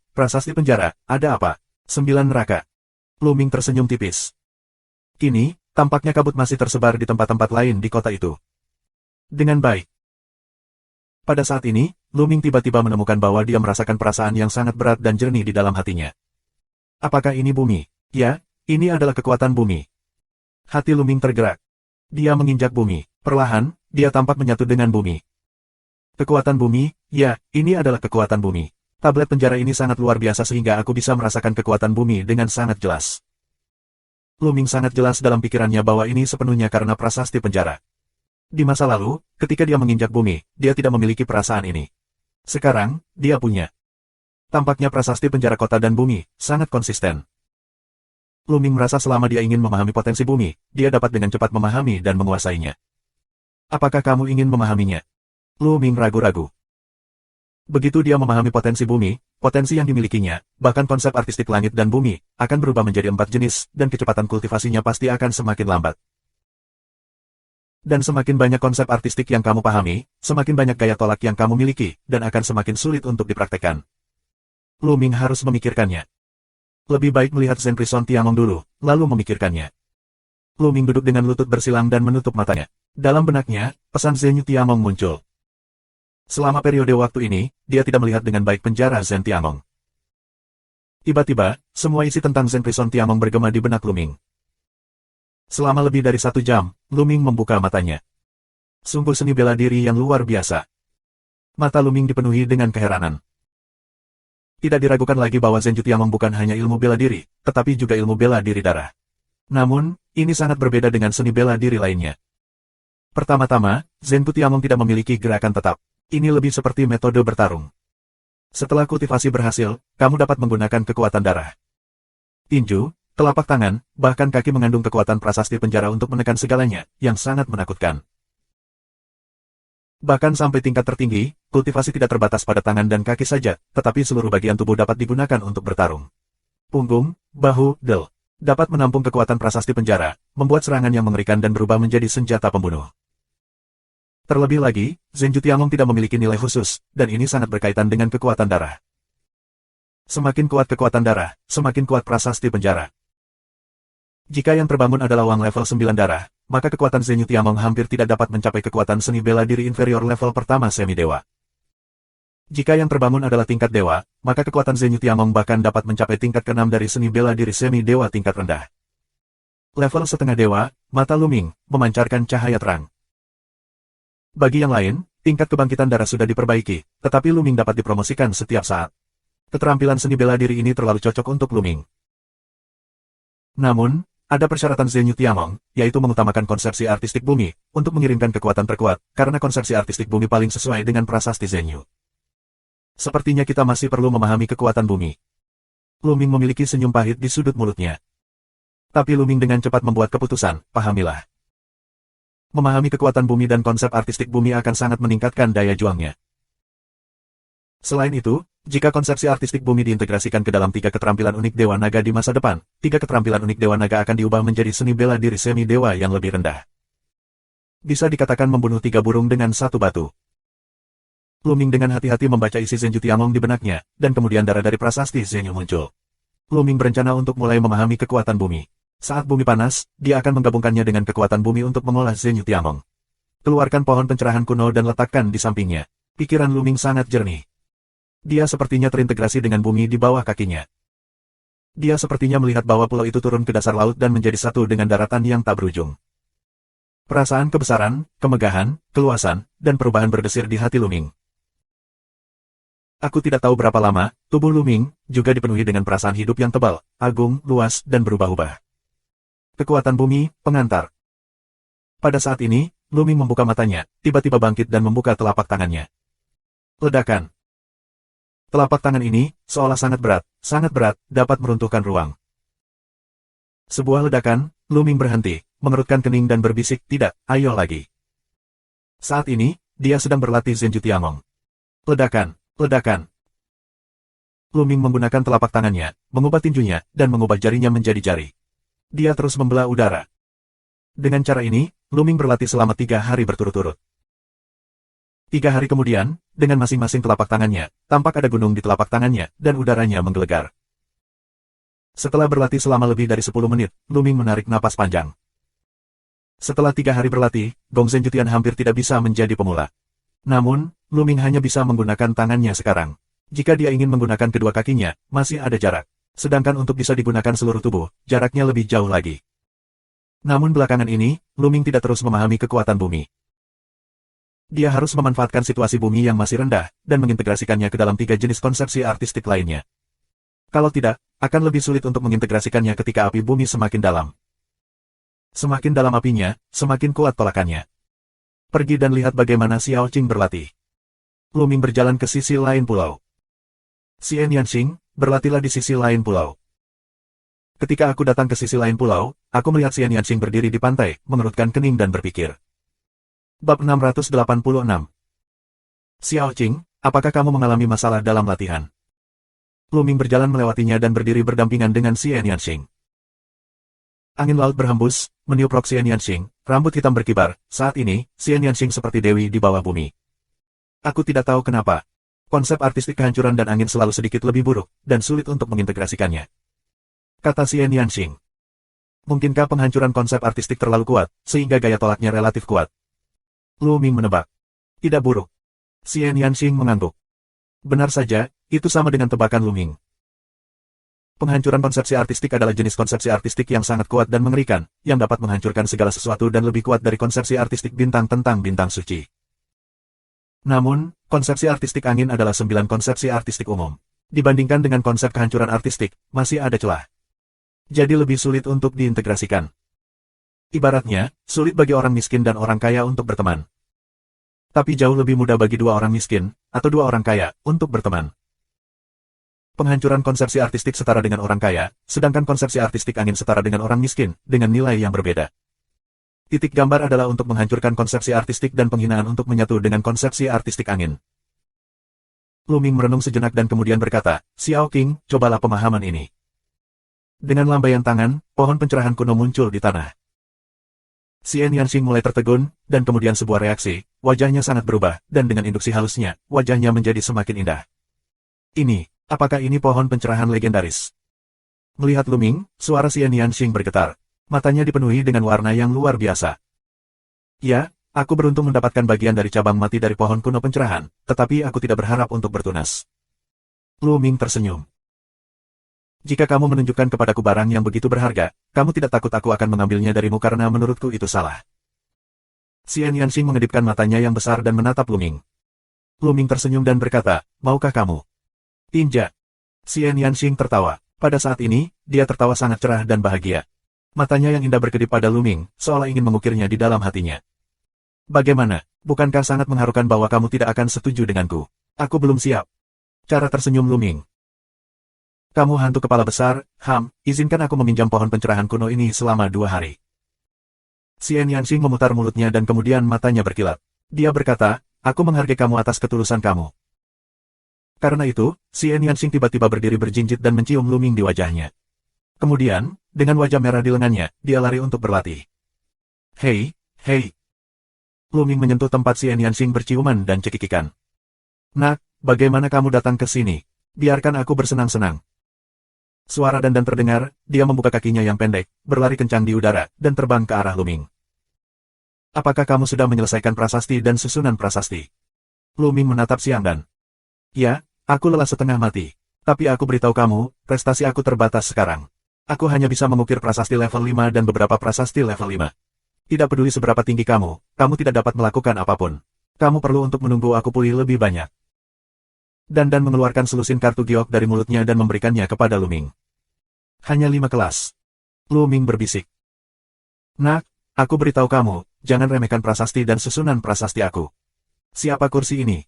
ada apa? 9 neraka. Luming tersenyum tipis. Kini, tampaknya kabut masih tersebar di tempat-tempat lain di kota itu. Dengan baik. Pada saat ini, Luming tiba-tiba menemukan bahwa dia merasakan perasaan yang sangat berat dan jernih di dalam hatinya. Apakah ini bumi? Ya, ini adalah kekuatan bumi. Hati Luming tergerak. Dia menginjak bumi. Perlahan, dia tampak menyatu dengan bumi. Kekuatan bumi, ya, ini adalah kekuatan bumi. Tablet penjara ini sangat luar biasa sehingga aku bisa merasakan kekuatan bumi dengan sangat jelas. Luming sangat jelas dalam pikirannya bahwa ini sepenuhnya karena prasasti penjara. Di masa lalu, ketika dia menginjak bumi, dia tidak memiliki perasaan ini. Sekarang, dia punya. Tampaknya prasasti penjara kota dan bumi sangat konsisten. Luming merasa selama dia ingin memahami potensi bumi, dia dapat dengan cepat memahami dan menguasainya. Apakah kamu ingin memahaminya? Luming ragu-ragu. Begitu dia memahami potensi bumi, potensi yang dimilikinya, bahkan konsep artistik langit dan bumi, akan berubah menjadi 4 jenis, dan kecepatan kultivasinya pasti akan semakin lambat. Dan semakin banyak konsep artistik yang kamu pahami, semakin banyak gaya tolak yang kamu miliki, dan akan semakin sulit untuk dipraktekkan. Luming harus memikirkannya. Lebih baik melihat Zen Prison Tiamong dulu, lalu memikirkannya. Luming duduk dengan lutut bersilang dan menutup matanya. Dalam benaknya, pesan Zenyu Tiamong muncul. Selama periode waktu ini, dia tidak melihat dengan baik penjara Zen Tiamong. Tiba-tiba, semua isi tentang Zen Prison Tiamong bergema di benak Luming. Selama lebih dari 1 jam, Luming membuka matanya. Sungguh seni bela diri yang luar biasa. Mata Luming dipenuhi dengan keheranan. Tidak diragukan lagi bahwa Zenju Tiamong bukan hanya ilmu bela diri, tetapi juga ilmu bela diri darah. Namun, ini sangat berbeda dengan seni bela diri lainnya. Pertama-tama, Zenju Tiamong tidak memiliki gerakan tetap. Ini lebih seperti metode bertarung. Setelah kultivasi berhasil, kamu dapat menggunakan kekuatan darah. Tinju, telapak tangan, bahkan kaki mengandung kekuatan prasasti penjara untuk menekan segalanya, yang sangat menakutkan. Bahkan sampai tingkat tertinggi, kultivasi tidak terbatas pada tangan dan kaki saja, tetapi seluruh bagian tubuh dapat digunakan untuk bertarung. Punggung, bahu, del, dapat menampung kekuatan prasasti penjara, membuat serangan yang mengerikan dan berubah menjadi senjata pembunuh. Terlebih lagi, Zenju Tiamong tidak memiliki nilai khusus, dan ini sangat berkaitan dengan kekuatan darah. Semakin kuat kekuatan darah, semakin kuat prasasti penjara. Jika yang terbangun adalah Wang level 9 darah, maka kekuatan Zenyu Tiamong hampir tidak dapat mencapai kekuatan seni bela diri inferior level pertama semi-dewa. Jika yang terbangun adalah tingkat dewa, maka kekuatan Zenyu Tiamong bahkan dapat mencapai tingkat ke-6 dari seni bela diri semi-dewa tingkat rendah. Level setengah dewa, mata Luming, memancarkan cahaya terang. Bagi yang lain, tingkat kebangkitan darah sudah diperbaiki, tetapi Luming dapat dipromosikan setiap saat. Keterampilan seni bela diri ini terlalu cocok untuk Luming. Namun, ada persyaratan Zenyu Tiamong, yaitu mengutamakan konsepsi artistik bumi, untuk mengirimkan kekuatan terkuat, karena konsepsi artistik bumi paling sesuai dengan prasasti Zenyu. Sepertinya kita masih perlu memahami kekuatan bumi. Luming memiliki senyum pahit di sudut mulutnya. Tapi Luming dengan cepat membuat keputusan, pahamilah. Memahami kekuatan bumi dan konsep artistik bumi akan sangat meningkatkan daya juangnya. Selain itu, jika konsepsi artistik bumi diintegrasikan ke dalam 3 keterampilan unik Dewa Naga di masa depan, 3 keterampilan unik Dewa Naga akan diubah menjadi seni bela diri semi-dewa yang lebih rendah. Bisa dikatakan membunuh 3 burung dengan 1 batu. Luming dengan hati-hati membaca isi Zhenju Tiangong di benaknya, dan kemudian darah dari prasasti Zhenyu muncul. Luming berencana untuk mulai memahami kekuatan bumi. Saat bumi panas, dia akan menggabungkannya dengan kekuatan bumi untuk mengolah Zhenyu Tiangong. Keluarkan pohon pencerahan kuno dan letakkan di sampingnya. Pikiran Luming sangat jernih. Dia sepertinya terintegrasi dengan bumi di bawah kakinya. Dia sepertinya melihat bahwa pulau itu turun ke dasar laut dan menjadi satu dengan daratan yang tak berujung. Perasaan kebesaran, kemegahan, keluasan, dan perubahan berdesir di hati Luming. Aku tidak tahu berapa lama, tubuh Luming juga dipenuhi dengan perasaan hidup yang tebal, agung, luas, dan berubah-ubah. Kekuatan bumi, pengantar. Pada saat ini, Luming membuka matanya, tiba-tiba bangkit dan membuka telapak tangannya. Ledakan. Telapak tangan ini, seolah sangat berat, dapat meruntuhkan ruang. Sebuah ledakan, Luming berhenti, mengerutkan kening dan berbisik, tidak, ayo lagi. Saat ini, dia sedang berlatih Zhenju Tiangong. Ledakan. Ledakan. Luming menggunakan telapak tangannya, mengubah tinjunya, dan mengubah jarinya menjadi jari. Dia terus membelah udara. Dengan cara ini, Luming berlatih selama 3 hari berturut-turut. 3 hari kemudian, dengan masing-masing telapak tangannya, tampak ada gunung di telapak tangannya, dan udaranya menggelegar. Setelah berlatih selama lebih dari 10 menit, Luming menarik napas panjang. Setelah 3 hari berlatih, Gong Zhenjutian hampir tidak bisa menjadi pemula. Namun, Luming hanya bisa menggunakan tangannya sekarang. Jika dia ingin menggunakan kedua kakinya, masih ada jarak. Sedangkan untuk bisa digunakan seluruh tubuh, jaraknya lebih jauh lagi. Namun belakangan ini, Luming tidak terus memahami kekuatan bumi. Dia harus memanfaatkan situasi bumi yang masih rendah, dan mengintegrasikannya ke dalam 3 jenis konsepsi artistik lainnya. Kalau tidak, akan lebih sulit untuk mengintegrasikannya ketika api bumi semakin dalam. Semakin dalam apinya, semakin kuat tolakannya. Pergi dan lihat bagaimana Xiao Qing berlatih. Luming berjalan ke sisi lain pulau. Xian Yanxing, berlatihlah di sisi lain pulau. Ketika aku datang ke sisi lain pulau, aku melihat Xian Yanxing berdiri di pantai, mengerutkan kening dan berpikir. Bab 686. Xiao Qing, apakah kamu mengalami masalah dalam latihan? Luming berjalan melewatinya dan berdiri berdampingan dengan Xian Yanxing. Angin laut berhembus, meniup rok Xian Yanxing, rambut hitam berkibar. Saat ini, Xian Yanxing seperti dewi di bawah bumi. Aku tidak tahu kenapa. Konsep artistik kehancuran dan angin selalu sedikit lebih buruk, dan sulit untuk mengintegrasikannya. Kata Xian Yanxing. Mungkinkah penghancuran konsep artistik terlalu kuat, sehingga gaya tolaknya relatif kuat? Luming menebak. Tidak buruk. Xian Yanxing mengangguk. Benar saja, itu sama dengan tebakan Luming. Penghancuran konsepsi artistik adalah jenis konsepsi artistik yang sangat kuat dan mengerikan, yang dapat menghancurkan segala sesuatu dan lebih kuat dari konsepsi artistik bintang tentang bintang suci. Namun, konsepsi artistik angin adalah 9 konsepsi artistik umum. Dibandingkan dengan konsep kehancuran artistik, masih ada celah. Jadi lebih sulit untuk diintegrasikan. Ibaratnya, sulit bagi orang miskin dan orang kaya untuk berteman. Tapi jauh lebih mudah bagi 2 orang miskin, atau 2 orang kaya, untuk berteman. Penghancuran konsepsi artistik setara dengan orang kaya, sedangkan konsepsi artistik angin setara dengan orang miskin, dengan nilai yang berbeda. Titik gambar adalah untuk menghancurkan konsepsi artistik dan penghinaan untuk menyatu dengan konsepsi artistik angin. Luming merenung sejenak dan kemudian berkata, Xiao Qing, cobalah pemahaman ini. Dengan lambaian tangan, pohon pencerahan kuno muncul di tanah. Xian Yanxing mulai tertegun, dan kemudian sebuah reaksi, wajahnya sangat berubah, dan dengan induksi halusnya, wajahnya menjadi semakin indah. Ini, apakah ini pohon pencerahan legendaris? Melihat Luming, suara Xian Yanxing bergetar. Matanya dipenuhi dengan warna yang luar biasa. Ya, aku beruntung mendapatkan bagian dari cabang mati dari pohon kuno pencerahan, tetapi aku tidak berharap untuk bertunas. Luming tersenyum. Jika kamu menunjukkan kepadaku barang yang begitu berharga, kamu tidak takut aku akan mengambilnya darimu karena menurutku itu salah. Xian Yanxing mengedipkan matanya yang besar dan menatap Luming. Luming tersenyum dan berkata, maukah kamu? Tinja. Xian Yanxing tertawa. Pada saat ini, dia tertawa sangat cerah dan bahagia. Matanya yang indah berkedip pada Luming, seolah ingin mengukirnya di dalam hatinya. Bagaimana? Bukankah sangat mengharukan bahwa kamu tidak akan setuju denganku? Aku belum siap. Cara tersenyum Luming. Kamu hantu kepala besar, izinkan aku meminjam pohon pencerahan kuno ini selama 2 hari. Xian Yanxing memutar mulutnya dan kemudian matanya berkilat. Dia berkata, aku menghargai kamu atas ketulusan kamu. Karena itu, Xian Yanxing tiba-tiba berdiri berjinjit dan mencium Luming di wajahnya. Kemudian, dengan wajah merah di lengannya, dia lari untuk berlatih. Hei. Luming menyentuh tempat Xian Yanxing berciuman dan cekikikan. Nak, bagaimana kamu datang ke sini? Biarkan aku bersenang-senang. Suara Dandan terdengar, dia membuka kakinya yang pendek, berlari kencang di udara, dan terbang ke arah Luming. Apakah kamu sudah menyelesaikan prasasti dan susunan prasasti? Luming menatap si Angdan. Ya, aku lelah setengah mati. Tapi aku beritahu kamu, prestasi aku terbatas sekarang. Aku hanya bisa mengukir prasasti level 5 dan beberapa prasasti level 5. Tidak peduli seberapa tinggi kamu tidak dapat melakukan apapun. Kamu perlu untuk menunggu aku pulih lebih banyak. Dandan mengeluarkan selusin kartu giok dari mulutnya dan memberikannya kepada Luming. Hanya 5 kelas. Luming berbisik. Nak, aku beritahu kamu, jangan remehkan prasasti dan susunan prasasti aku. Siapa kursi ini?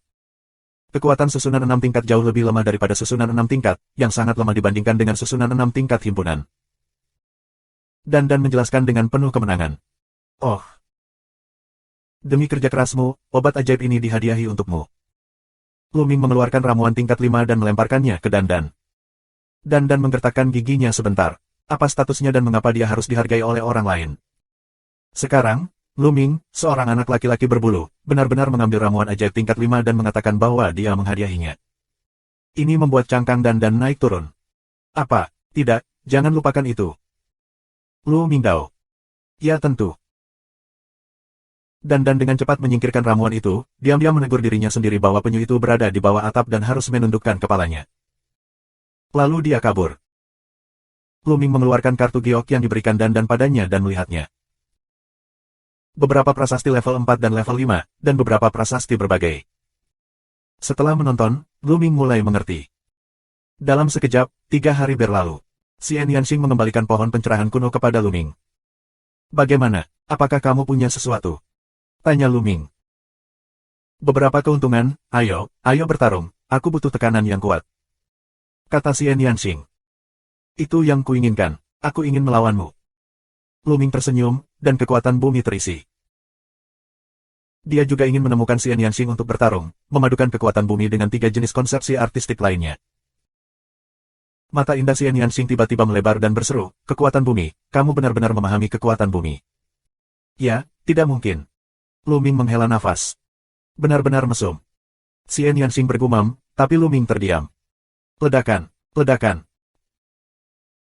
Kekuatan susunan 6 tingkat jauh lebih lemah daripada susunan 6 tingkat, yang sangat lemah dibandingkan dengan susunan 6 tingkat himpunan. Dandan menjelaskan dengan penuh kemenangan. Oh. Demi kerja kerasmu, obat ajaib ini dihadiahi untukmu. Luming mengeluarkan ramuan tingkat 5 dan melemparkannya ke Dandan. Dandan menggertakkan giginya sebentar. Apa statusnya dan mengapa dia harus dihargai oleh orang lain? Sekarang, Luming, seorang anak laki-laki berbulu, benar-benar mengambil ramuan ajaib tingkat 5 dan mengatakan bahwa dia menghadiahinya. Ini membuat cangkang Dandan naik turun. Apa? Tidak, jangan lupakan itu. Luming Dao. Ya tentu. Dandan dengan cepat menyingkirkan ramuan itu, diam-diam menegur dirinya sendiri bahwa penyu itu berada di bawah atap dan harus menundukkan kepalanya. Lalu dia kabur. Luming mengeluarkan kartu giok yang diberikan Dandan padanya dan melihatnya. Beberapa prasasti level 4 dan level 5, dan beberapa prasasti berbagai. Setelah menonton, Luming mulai mengerti. Dalam sekejap, 3 hari berlalu. Xian Yanxing mengembalikan pohon pencerahan kuno kepada Luming. Bagaimana? Apakah kamu punya sesuatu? Tanya Luming. Beberapa keuntungan, ayo bertarung, aku butuh tekanan yang kuat. Kata Xian Yanxing. Itu yang kuinginkan, aku ingin melawanmu. Luming tersenyum, dan kekuatan bumi terisi. Dia juga ingin menemukan Xian Yanxing untuk bertarung, memadukan kekuatan bumi dengan 3 jenis konsepsi artistik lainnya. Mata indah Xian Yanxing tiba-tiba melebar dan berseru, kekuatan bumi, kamu benar-benar memahami kekuatan bumi. Ya, tidak mungkin. Luming menghela nafas. Benar-benar mesum. Xian Yanxing bergumam, tapi Luming terdiam. Ledakan, ledakan.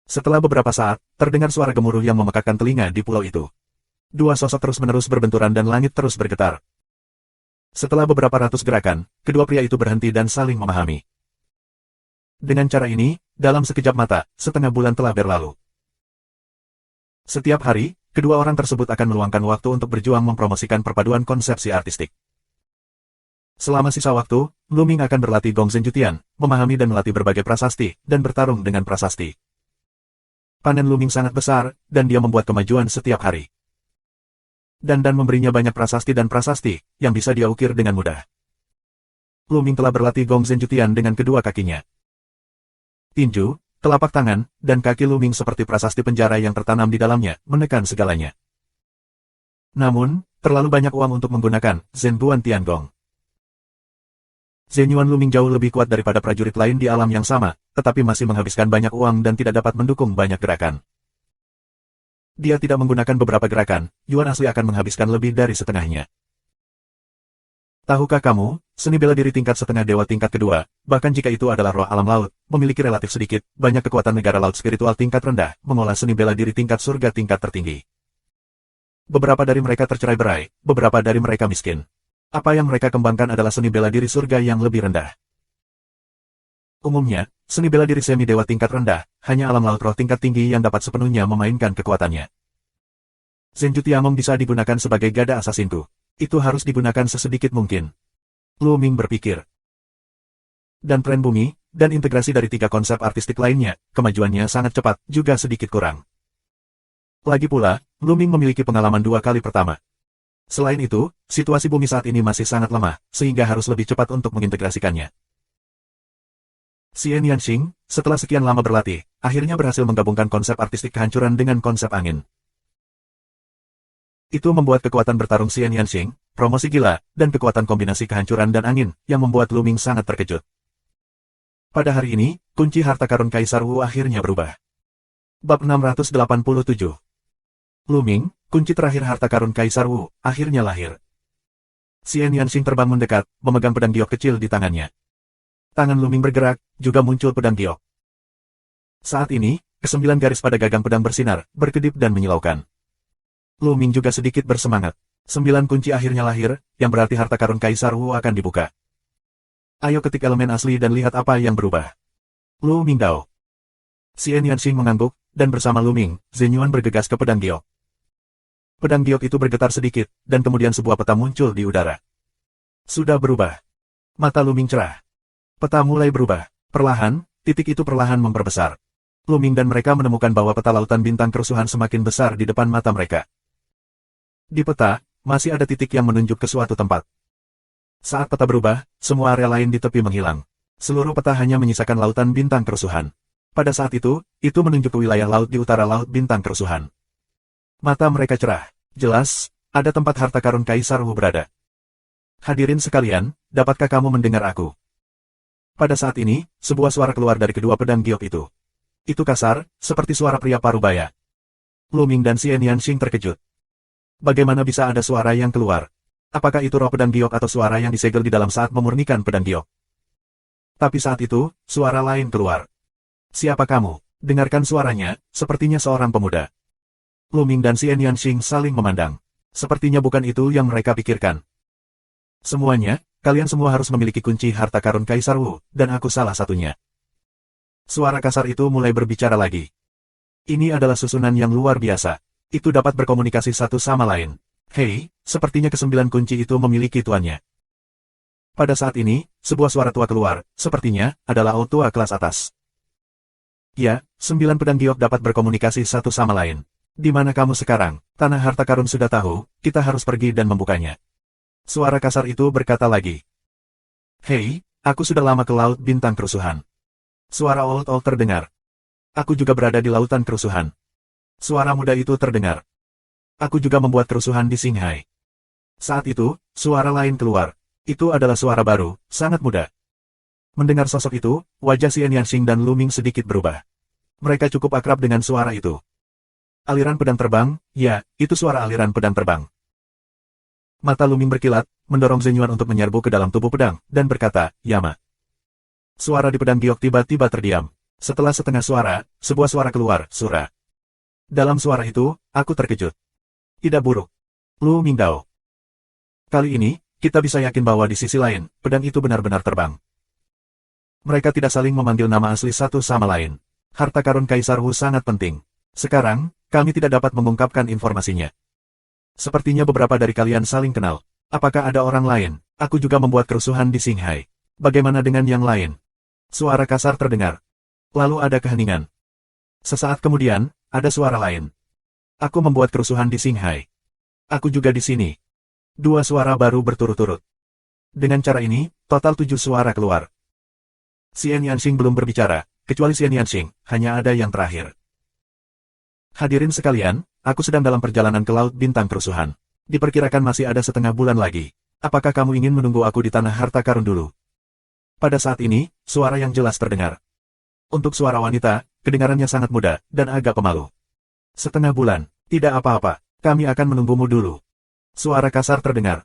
Setelah beberapa saat, terdengar suara gemuruh yang memekakkan telinga di pulau itu. 2 sosok terus-menerus berbenturan dan langit terus bergetar. Setelah beberapa ratus gerakan, kedua pria itu berhenti dan saling memahami. Dengan cara ini, dalam sekejap mata, setengah bulan telah berlalu. Setiap hari, kedua orang tersebut akan meluangkan waktu untuk berjuang mempromosikan perpaduan konsepsi artistik. Selama sisa waktu, Luming akan berlatih Gongzhen Jutian, memahami dan melatih berbagai prasasti, dan bertarung dengan prasasti. Panen Luming sangat besar, dan dia membuat kemajuan setiap hari. Dandan memberinya banyak prasasti dan prasasti, yang bisa dia ukir dengan mudah. Luming telah berlatih Gongzhen Jutian dengan kedua kakinya. Tinju, telapak tangan, dan kaki Luming seperti prasasti penjara yang tertanam di dalamnya, menekan segalanya. Namun, terlalu banyak uang untuk menggunakan Zhen Buan Tiangong. Zhen Yuan Luming jauh lebih kuat daripada prajurit lain di alam yang sama, tetapi masih menghabiskan banyak uang dan tidak dapat mendukung banyak gerakan. Dia tidak menggunakan beberapa gerakan, Yuan asli akan menghabiskan lebih dari setengahnya. Tahukah kamu, seni bela diri tingkat setengah dewa tingkat kedua, bahkan jika itu adalah roh alam laut, memiliki relatif sedikit, banyak kekuatan negara laut spiritual tingkat rendah, mengolah seni bela diri tingkat surga tingkat tertinggi. Beberapa dari mereka tercerai-berai, beberapa dari mereka miskin. Apa yang mereka kembangkan adalah seni bela diri surga yang lebih rendah. Umumnya, seni bela diri semi-dewa tingkat rendah, hanya alam laut roh tingkat tinggi yang dapat sepenuhnya memainkan kekuatannya. Zhenju Tiangong bisa digunakan sebagai gada asasinku. Itu harus digunakan sesedikit mungkin. Luming berpikir. Dan tren bumi, dan integrasi dari 3 konsep artistik lainnya, kemajuannya sangat cepat, juga sedikit kurang. Lagi pula, Luming memiliki pengalaman 2 kali pertama. Selain itu, situasi bumi saat ini masih sangat lemah, sehingga harus lebih cepat untuk mengintegrasikannya. Xian Yanxing, setelah sekian lama berlatih, akhirnya berhasil menggabungkan konsep artistik kehancuran dengan konsep angin. Itu membuat kekuatan bertarung Xian Yanxing, promosi gila, dan kekuatan kombinasi kehancuran dan angin, yang membuat Luming sangat terkejut. Pada hari ini, kunci harta karun Kaisar Wu akhirnya berubah. Bab 687. Luming, kunci terakhir harta karun Kaisar Wu, akhirnya lahir. Xian Yanxing terbang mendekat, memegang pedang giok kecil di tangannya. Tangan Lu Ming bergerak, juga muncul pedang giok. Saat ini, kesembilan garis pada gagang pedang bersinar, berkedip dan menyilaukan. Lu Ming juga sedikit bersemangat. 9 kunci akhirnya lahir, yang berarti harta karun Kaisar Wu akan dibuka. Ayo ketik elemen asli dan lihat apa yang berubah. Lu Ming Dao. Xian Yanxing mengangguk, dan bersama Lu Ming, Zhen Yuan bergegas ke pedang giok. Pedang giok itu bergetar sedikit, dan kemudian sebuah peta muncul di udara. Sudah berubah. Mata Lu Ming cerah. Peta mulai berubah. Perlahan, titik itu perlahan memperbesar. Lu Ming dan mereka menemukan bahwa peta lautan bintang kerusuhan semakin besar di depan mata mereka. Di peta, masih ada titik yang menunjuk ke suatu tempat. Saat peta berubah, semua area lain di tepi menghilang. Seluruh peta hanya menyisakan lautan bintang kerusuhan. Pada saat itu menunjuk ke wilayah laut di utara laut bintang kerusuhan. Mata mereka cerah. Jelas, ada tempat harta karun Kaisar Wu berada. Hadirin sekalian, dapatkah kamu mendengar aku? Pada saat ini, sebuah suara keluar dari kedua pedang giok itu. Itu kasar, seperti suara pria parubaya. Lu Ming dan Xian Yanxing terkejut. Bagaimana bisa ada suara yang keluar? Apakah itu roh pedang giok atau suara yang disegel di dalam saat memurnikan pedang giok? Tapi saat itu, suara lain keluar. Siapa kamu? Dengarkan suaranya, sepertinya seorang pemuda. Lu Ming dan Xian Yanxing saling memandang. Sepertinya bukan itu yang mereka pikirkan. Semuanya, kalian semua harus memiliki kunci harta karun Kaisar Wu, dan aku salah satunya. Suara kasar itu mulai berbicara lagi. Ini adalah susunan yang luar biasa. Itu dapat berkomunikasi satu sama lain. Hei, sepertinya kesembilan kunci itu memiliki tuannya. Pada saat ini, sebuah suara tua keluar, sepertinya, adalah tua kelas atas. Ya, 9 pedang giok dapat berkomunikasi satu sama lain. Di mana kamu sekarang? Tanah harta karun sudah tahu, kita harus pergi dan membukanya. Suara kasar itu berkata lagi. Hei, aku sudah lama ke laut bintang kerusuhan. Suara Old terdengar. Aku juga berada di lautan kerusuhan. Suara muda itu terdengar. Aku juga membuat kerusuhan di Xinghai. Saat itu, suara lain keluar. Itu adalah suara baru, sangat muda. Mendengar sosok itu, wajah Xian Yanxing dan Lu Ming sedikit berubah. Mereka cukup akrab dengan suara itu. Aliran pedang terbang, ya, itu suara aliran pedang terbang. Mata Lu Ming berkilat, mendorong Zhen Yuan untuk menyerbu ke dalam tubuh pedang, dan berkata, Yama. Suara di pedang giok tiba-tiba terdiam. Setelah setengah suara, sebuah suara keluar, Sura. Dalam suara itu, aku terkejut. Tidak buruk. Lu Ming Dao. Kali ini, kita bisa yakin bahwa di sisi lain, pedang itu benar-benar terbang. Mereka tidak saling memanggil nama asli satu sama lain. Harta karun Kaisar Wu sangat penting. Sekarang, kami tidak dapat mengungkapkan informasinya. Sepertinya beberapa dari kalian saling kenal. Apakah ada orang lain? Aku juga membuat kerusuhan di Xinghai. Bagaimana dengan yang lain? Suara kasar terdengar. Lalu ada keheningan. Sesaat kemudian, ada suara lain. Aku membuat kerusuhan di Xinghai. Aku juga di sini. 2 suara baru berturut-turut. Dengan cara ini, total 7 suara keluar. Xian Yanxing belum berbicara, kecuali Xian Yanxing, hanya ada yang terakhir. Hadirin sekalian, aku sedang dalam perjalanan ke laut bintang kerusuhan. Diperkirakan masih ada setengah bulan lagi. Apakah kamu ingin menunggu aku di tanah harta karun dulu? Pada saat ini, suara yang jelas terdengar. Untuk suara wanita, kedengarannya sangat muda, dan agak pemalu. Setengah bulan, tidak apa-apa, kami akan menunggumu dulu. Suara kasar terdengar.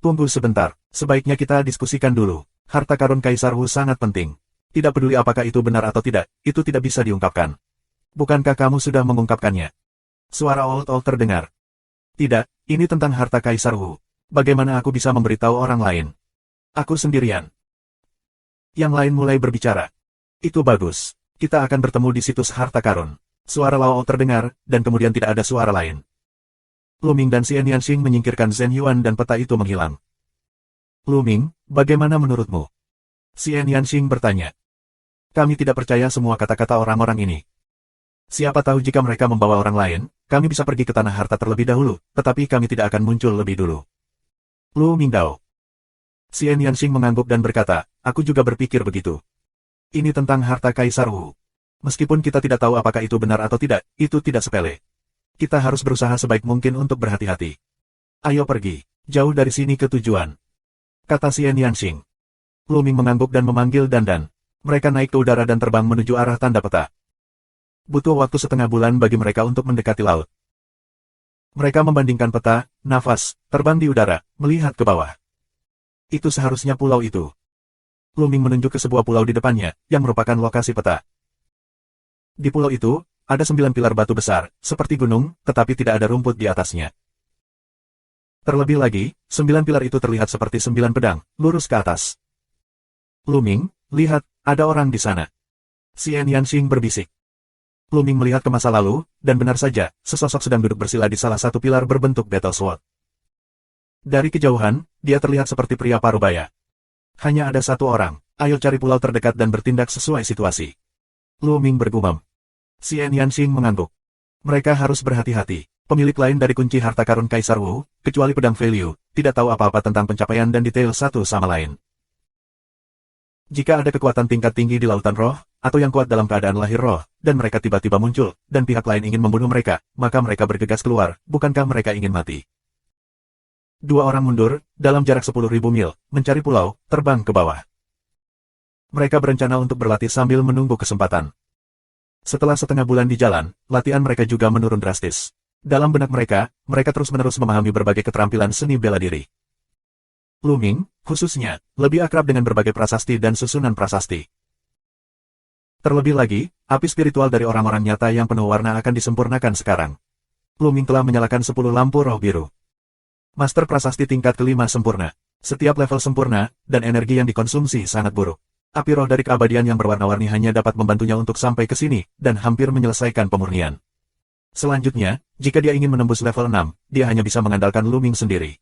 Tunggu sebentar, sebaiknya kita diskusikan dulu. Harta karun Kaisar Wu sangat penting. Tidak peduli apakah itu benar atau tidak, itu tidak bisa diungkapkan. Bukankah kamu sudah mengungkapkannya? Suara Old terdengar. Tidak, ini tentang harta Kaisar Wu. Bagaimana aku bisa memberitahu orang lain? Aku sendirian. Yang lain mulai berbicara. Itu bagus. Kita akan bertemu di situs harta karun. Suara Lao terdengar, dan kemudian tidak ada suara lain. Lu Ming dan Xian Yanxing menyingkirkan Zhen Yuan dan peta itu menghilang. Lu Ming, bagaimana menurutmu? Xian Yanxing bertanya. Kami tidak percaya semua kata-kata orang-orang ini. Siapa tahu jika mereka membawa orang lain, kami bisa pergi ke tanah harta terlebih dahulu, tetapi kami tidak akan muncul lebih dulu. Lu Ming Dao. Xian Yanxing mengangguk dan berkata, aku juga berpikir begitu. Ini tentang harta Kaisar Wu. Meskipun kita tidak tahu apakah itu benar atau tidak, itu tidak sepele. Kita harus berusaha sebaik mungkin untuk berhati-hati. Ayo pergi, jauh dari sini ke tujuan. Kata Xian Yanxing. Lu Ming mengangguk dan memanggil Dandan. Mereka naik ke udara dan terbang menuju arah tanda peta. Butuh waktu setengah bulan bagi mereka untuk mendekati laut. Mereka membandingkan peta, nafas, terbang di udara, melihat ke bawah. Itu seharusnya pulau itu. Luming menunjuk ke sebuah pulau di depannya, yang merupakan lokasi peta. Di pulau itu, ada 9 pilar batu besar, seperti gunung, tetapi tidak ada rumput di atasnya. Terlebih lagi, 9 pilar itu terlihat seperti 9 pedang, lurus ke atas. Luming, lihat, ada orang di sana. Xian Yanxing berbisik. Luming melihat ke masa lalu, dan benar saja, sesosok sedang duduk bersila di salah satu pilar berbentuk battle sword. Dari kejauhan, dia terlihat seperti pria parubaya. Hanya ada satu orang, ayo cari pulau terdekat dan bertindak sesuai situasi. Luming bergumam. Xian Yanxing mengangguk. Mereka harus berhati-hati. Pemilik lain dari kunci harta karun Kaisar Wu, kecuali pedang value, tidak tahu apa-apa tentang pencapaian dan detail satu sama lain. Jika ada kekuatan tingkat tinggi di lautan roh, atau yang kuat dalam keadaan lahir roh, dan mereka tiba-tiba muncul, dan pihak lain ingin membunuh mereka, maka mereka bergegas keluar, bukankah mereka ingin mati? Dua orang mundur, dalam jarak 10.000 mil, mencari pulau, terbang ke bawah. Mereka berencana untuk berlatih sambil menunggu kesempatan. Setelah setengah bulan di jalan, latihan mereka juga menurun drastis. Dalam benak mereka, mereka terus-menerus memahami berbagai keterampilan seni bela diri. Luming, khususnya, lebih akrab dengan berbagai prasasti dan susunan prasasti. Terlebih lagi, api spiritual dari orang-orang nyata yang penuh warna akan disempurnakan sekarang. Luming telah menyalakan 10 lampu roh biru. Master prasasti tingkat kelima sempurna. Setiap level sempurna, dan energi yang dikonsumsi sangat buruk. Api roh dari keabadian yang berwarna-warni hanya dapat membantunya untuk sampai ke sini, dan hampir menyelesaikan pemurnian. Selanjutnya, jika dia ingin menembus level 6, dia hanya bisa mengandalkan Luming sendiri.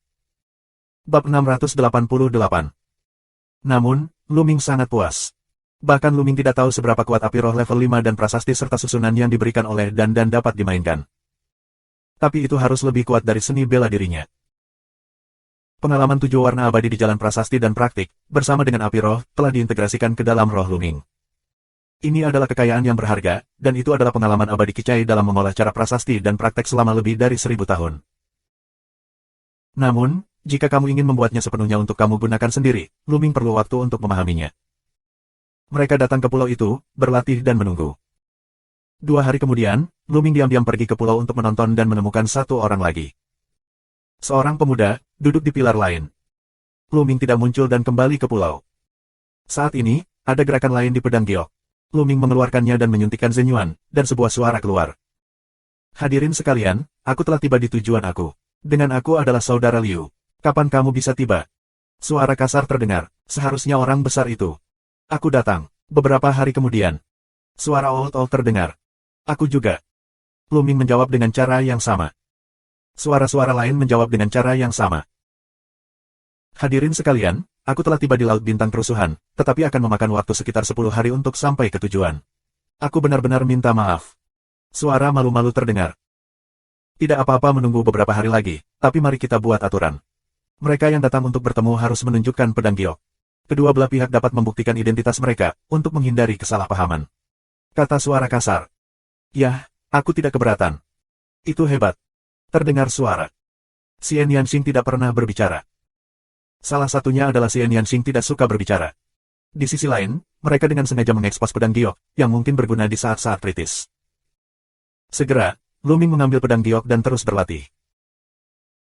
Bab 688. Namun, Luming sangat puas. Bahkan Luming tidak tahu seberapa kuat api roh level 5 dan prasasti serta susunan yang diberikan oleh dan dapat dimainkan. Tapi itu harus lebih kuat dari seni bela dirinya. Pengalaman 7 warna abadi di jalan prasasti dan praktik, bersama dengan api roh, telah diintegrasikan ke dalam roh Luming. Ini adalah kekayaan yang berharga, dan itu adalah pengalaman abadi Kicai dalam mengolah cara prasasti dan praktek selama lebih dari 1000 tahun. Namun, jika kamu ingin membuatnya sepenuhnya untuk kamu gunakan sendiri, Luming perlu waktu untuk memahaminya. Mereka datang ke pulau itu, berlatih dan menunggu. 2 hari kemudian, Luming diam-diam pergi ke pulau untuk menonton dan menemukan satu orang lagi. Seorang pemuda, duduk di pilar lain. Luming tidak muncul dan kembali ke pulau. Saat ini, ada gerakan lain di pedang giok. Luming mengeluarkannya dan menyuntikkan Zenyuan, dan sebuah suara keluar. Hadirin sekalian, aku telah tiba di tujuan aku. Dengan aku adalah saudara Liu. Kapan kamu bisa tiba? Suara kasar terdengar, seharusnya orang besar itu. Aku datang, beberapa hari kemudian. Suara Old terdengar. Aku juga. Luming menjawab dengan cara yang sama. Suara-suara lain menjawab dengan cara yang sama. Hadirin sekalian, aku telah tiba di Laut Bintang Kerusuhan, tetapi akan memakan waktu sekitar 10 hari untuk sampai ke tujuan. Aku benar-benar minta maaf. Suara malu-malu terdengar. Tidak apa-apa menunggu beberapa hari lagi, tapi mari kita buat aturan. Mereka yang datang untuk bertemu harus menunjukkan pedang giok. Kedua belah pihak dapat membuktikan identitas mereka, untuk menghindari kesalahpahaman. Kata suara kasar. Yah, aku tidak keberatan. Itu hebat. Terdengar suara. Xian Yanxing tidak pernah berbicara. Salah satunya adalah Xian Yanxing tidak suka berbicara. Di sisi lain, mereka dengan sengaja mengekspos pedang giok, yang mungkin berguna di saat-saat kritis. Segera, Luming mengambil pedang giok dan terus berlatih.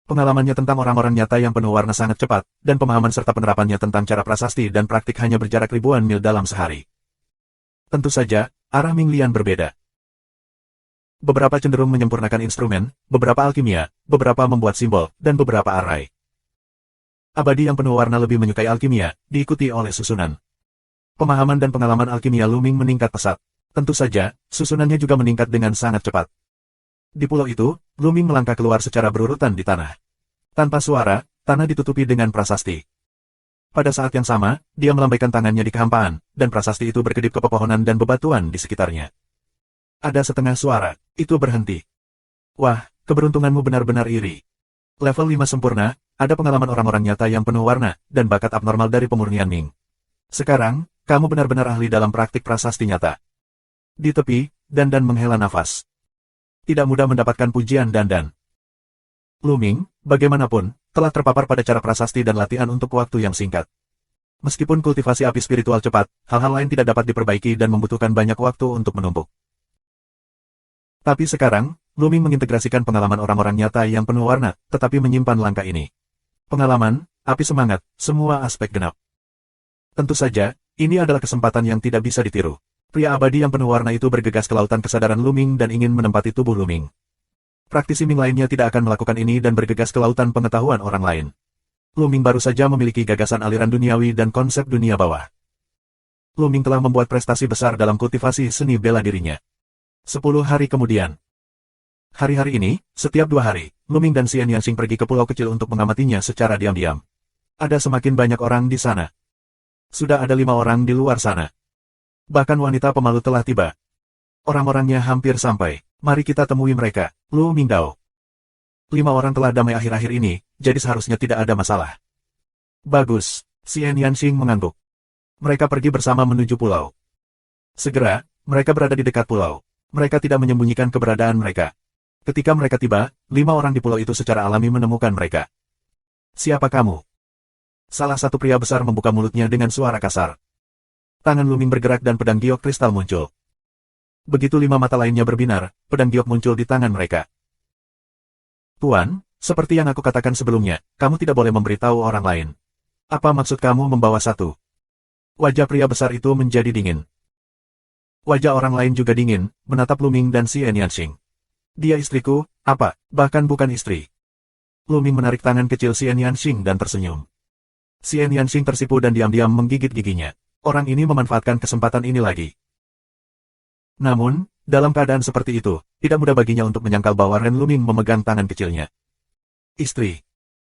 Pengalamannya tentang orang-orang nyata yang penuh warna sangat cepat, dan pemahaman serta penerapannya tentang cara prasasti dan praktik hanya berjarak ribuan mil dalam sehari. Tentu saja, arah Ming Lian berbeda. Beberapa cenderung menyempurnakan instrumen, beberapa alkimia, beberapa membuat simbol, dan beberapa arai. Abadi yang penuh warna lebih menyukai alkimia, diikuti oleh susunan. Pemahaman dan pengalaman alkimia Luming meningkat pesat. Tentu saja, susunannya juga meningkat dengan sangat cepat. Di pulau itu, Luming melangkah keluar secara berurutan di tanah. Tanpa suara, tanah ditutupi dengan prasasti. Pada saat yang sama, dia melambaikan tangannya di kehampaan, dan prasasti itu berkedip ke pepohonan dan bebatuan di sekitarnya. Ada setengah suara, itu berhenti. Wah, keberuntunganmu benar-benar iri. Level 5 sempurna, ada pengalaman orang-orang nyata yang penuh warna, dan bakat abnormal dari pemurnian Ming. Sekarang, kamu benar-benar ahli dalam praktik prasasti nyata. Di tepi, Dandan menghela nafas. Tidak mudah mendapatkan pujian Dandan. Luming, bagaimanapun, telah terpapar pada cara prasasti dan latihan untuk waktu yang singkat. Meskipun kultivasi api spiritual cepat, hal-hal lain tidak dapat diperbaiki dan membutuhkan banyak waktu untuk menumpuk. Tapi sekarang, Luming mengintegrasikan pengalaman orang-orang nyata yang penuh warna, tetapi menyimpan langkah ini. Pengalaman, api semangat, semua aspek genap. Tentu saja, ini adalah kesempatan yang tidak bisa ditiru. Pria abadi yang penuh warna itu bergegas ke lautan kesadaran Luming dan ingin menempati tubuh Luming. Praktisi Ming lainnya tidak akan melakukan ini dan bergegas ke lautan pengetahuan orang lain. Luming baru saja memiliki gagasan aliran duniawi dan konsep dunia bawah. Luming telah membuat prestasi besar dalam kultivasi seni bela dirinya. 10 hari kemudian. Hari-hari ini, setiap 2 hari, Luming dan Xian Yanxing pergi ke pulau kecil untuk mengamatinya secara diam-diam. Ada semakin banyak orang di sana. Sudah ada 5 orang di luar sana. Bahkan wanita pemalu telah tiba. Orang-orangnya hampir sampai. Mari kita temui mereka, Lu Mingdao. 5 orang telah damai akhir-akhir ini, jadi seharusnya tidak ada masalah. Bagus, Xian Yanxing mengangguk. Mereka pergi bersama menuju pulau. Segera, mereka berada di dekat pulau. Mereka tidak menyembunyikan keberadaan mereka. Ketika mereka tiba, 5 orang di pulau itu secara alami menemukan mereka. Siapa kamu? Salah satu pria besar membuka mulutnya dengan suara kasar. Tangan Luming bergerak dan pedang giok kristal muncul. Begitu 5 mata lainnya berbinar, pedang giok muncul di tangan mereka. Tuan, seperti yang aku katakan sebelumnya, kamu tidak boleh memberitahu orang lain. Apa maksud kamu membawa satu? Wajah pria besar itu menjadi dingin. Wajah orang lain juga dingin, menatap Luming dan Xian Yanxing. Dia istriku, apa? Bahkan bukan istri. Luming menarik tangan kecil Xian Yanxing dan tersenyum. Xian Yanxing tersipu dan diam-diam menggigit giginya. Orang ini memanfaatkan kesempatan ini lagi. Namun, dalam keadaan seperti itu, tidak mudah baginya untuk menyangkal bahwa Ren Luming memegang tangan kecilnya. Istri.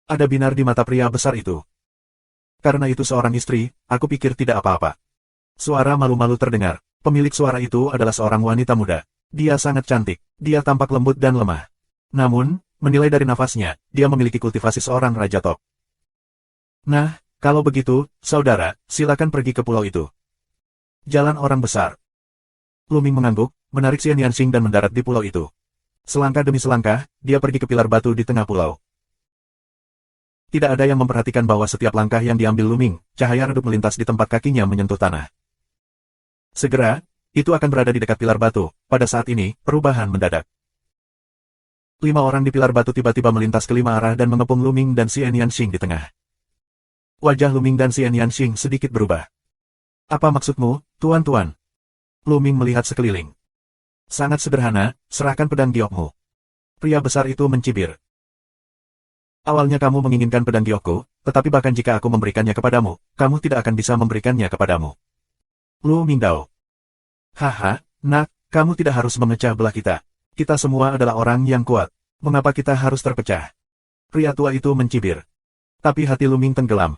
Ada binar di mata pria besar itu. Karena itu seorang istri, aku pikir tidak apa-apa. Suara malu-malu terdengar. Pemilik suara itu adalah seorang wanita muda. Dia sangat cantik. Dia tampak lembut dan lemah. Namun, menilai dari nafasnya, dia memiliki kultivasi seorang raja top. Nah, kalau begitu, saudara, silakan pergi ke pulau itu. Jalan orang besar. Luming mengangguk, menarik Xian Yanxing dan mendarat di pulau itu. Selangkah demi selangkah, dia pergi ke pilar batu di tengah pulau. Tidak ada yang memperhatikan bahwa setiap langkah yang diambil Luming, cahaya redup melintas di tempat kakinya menyentuh tanah. Segera, itu akan berada di dekat pilar batu. Pada saat ini, perubahan mendadak. 5 orang di pilar batu tiba-tiba melintas ke 5 arah dan mengepung Luming dan Xian Yanxing di tengah. Wajah Luming dan Xian Yanxing sedikit berubah. Apa maksudmu, tuan-tuan? Luming melihat sekeliling. Sangat sederhana, serahkan pedang giokmu. Pria besar itu mencibir. Awalnya kamu menginginkan pedang giokku, tetapi bahkan jika aku memberikannya kepadamu, kamu tidak akan bisa memberikannya kepadamu. Lu Mingdao. Haha, nak, kamu tidak harus memecah belah kita. Kita semua adalah orang yang kuat. Mengapa kita harus terpecah? Pria tua itu mencibir. Tapi hati Luming tenggelam.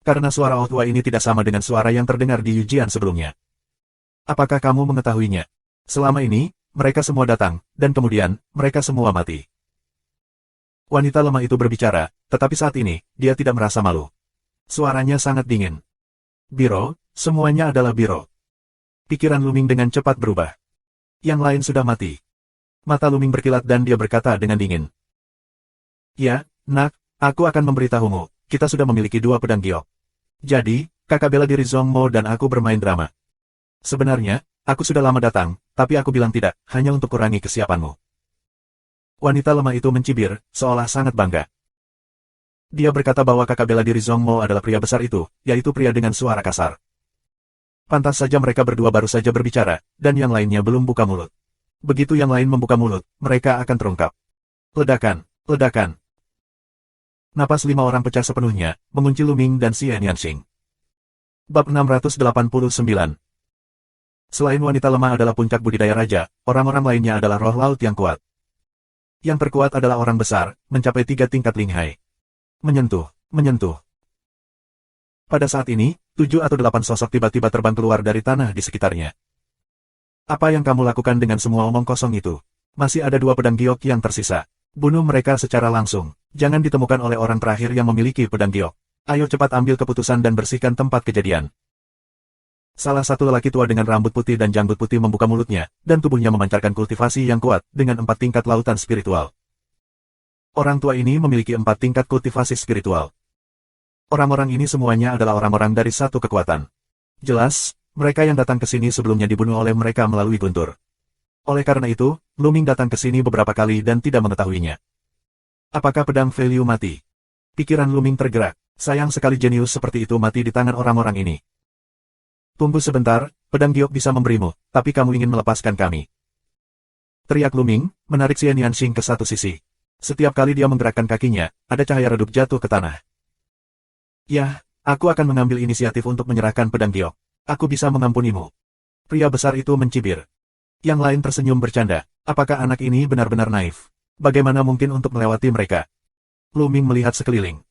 Karena suara oh tua ini tidak sama dengan suara yang terdengar di Yujian sebelumnya. Apakah kamu mengetahuinya? Selama ini, mereka semua datang, dan kemudian, mereka semua mati. Wanita lemah itu berbicara, tetapi saat ini, dia tidak merasa malu. Suaranya sangat dingin. Biro, semuanya adalah biro. Pikiran Luming dengan cepat berubah. Yang lain sudah mati. Mata Luming berkilat dan dia berkata dengan dingin. Ya, nak, aku akan memberitahumu, kita sudah memiliki 2 pedang giok. Jadi, kakak bela diri Zhongmo dan aku bermain drama. Sebenarnya, aku sudah lama datang, tapi aku bilang tidak, hanya untuk kurangi kesiapanmu. Wanita lemah itu mencibir, seolah sangat bangga. Dia berkata bahwa kakak bela diri Zhongmo adalah pria besar itu, yaitu pria dengan suara kasar. Pantas saja mereka berdua baru saja berbicara, dan yang lainnya belum buka mulut. Begitu yang lain membuka mulut, mereka akan terungkap. Ledakan, ledakan. Napas 5 orang pecah sepenuhnya, mengunci Luming dan Xian Yanxing. Bab 689. Selain wanita lemah adalah puncak budidaya raja, orang-orang lainnya adalah roh laut yang kuat. Yang terkuat adalah orang besar, mencapai 3 tingkat Linghai. Menyentuh, menyentuh. Pada saat ini, 7 atau 8 sosok tiba-tiba terbang keluar dari tanah di sekitarnya. Apa yang kamu lakukan dengan semua omong kosong itu? Masih ada 2 pedang giok yang tersisa. Bunuh mereka secara langsung. Jangan ditemukan oleh orang terakhir yang memiliki pedang giok. Ayo cepat ambil keputusan dan bersihkan tempat kejadian. Salah satu lelaki tua dengan rambut putih dan janggut putih membuka mulutnya, dan tubuhnya memancarkan kultivasi yang kuat, dengan 4 tingkat lautan spiritual. Orang tua ini memiliki 4 tingkat kultivasi spiritual. Orang-orang ini semuanya adalah orang-orang dari satu kekuatan. Jelas, mereka yang datang ke sini sebelumnya dibunuh oleh mereka melalui guntur. Oleh karena itu, Luming datang ke sini beberapa kali dan tidak mengetahuinya. Apakah pedang Value mati? Pikiran Luming tergerak. Sayang sekali jenius seperti itu mati di tangan orang-orang ini. Tunggu sebentar, pedang giok bisa memberimu, tapi kamu ingin melepaskan kami. Teriak Luming, menarik Xian Yanxing ke satu sisi. Setiap kali dia menggerakkan kakinya, ada cahaya redup jatuh ke tanah. Yah, aku akan mengambil inisiatif untuk menyerahkan pedang giok. Aku bisa mengampunimu. Pria besar itu mencibir. Yang lain tersenyum bercanda. Apakah anak ini benar-benar naif? Bagaimana mungkin untuk melewati mereka? Luming melihat sekeliling.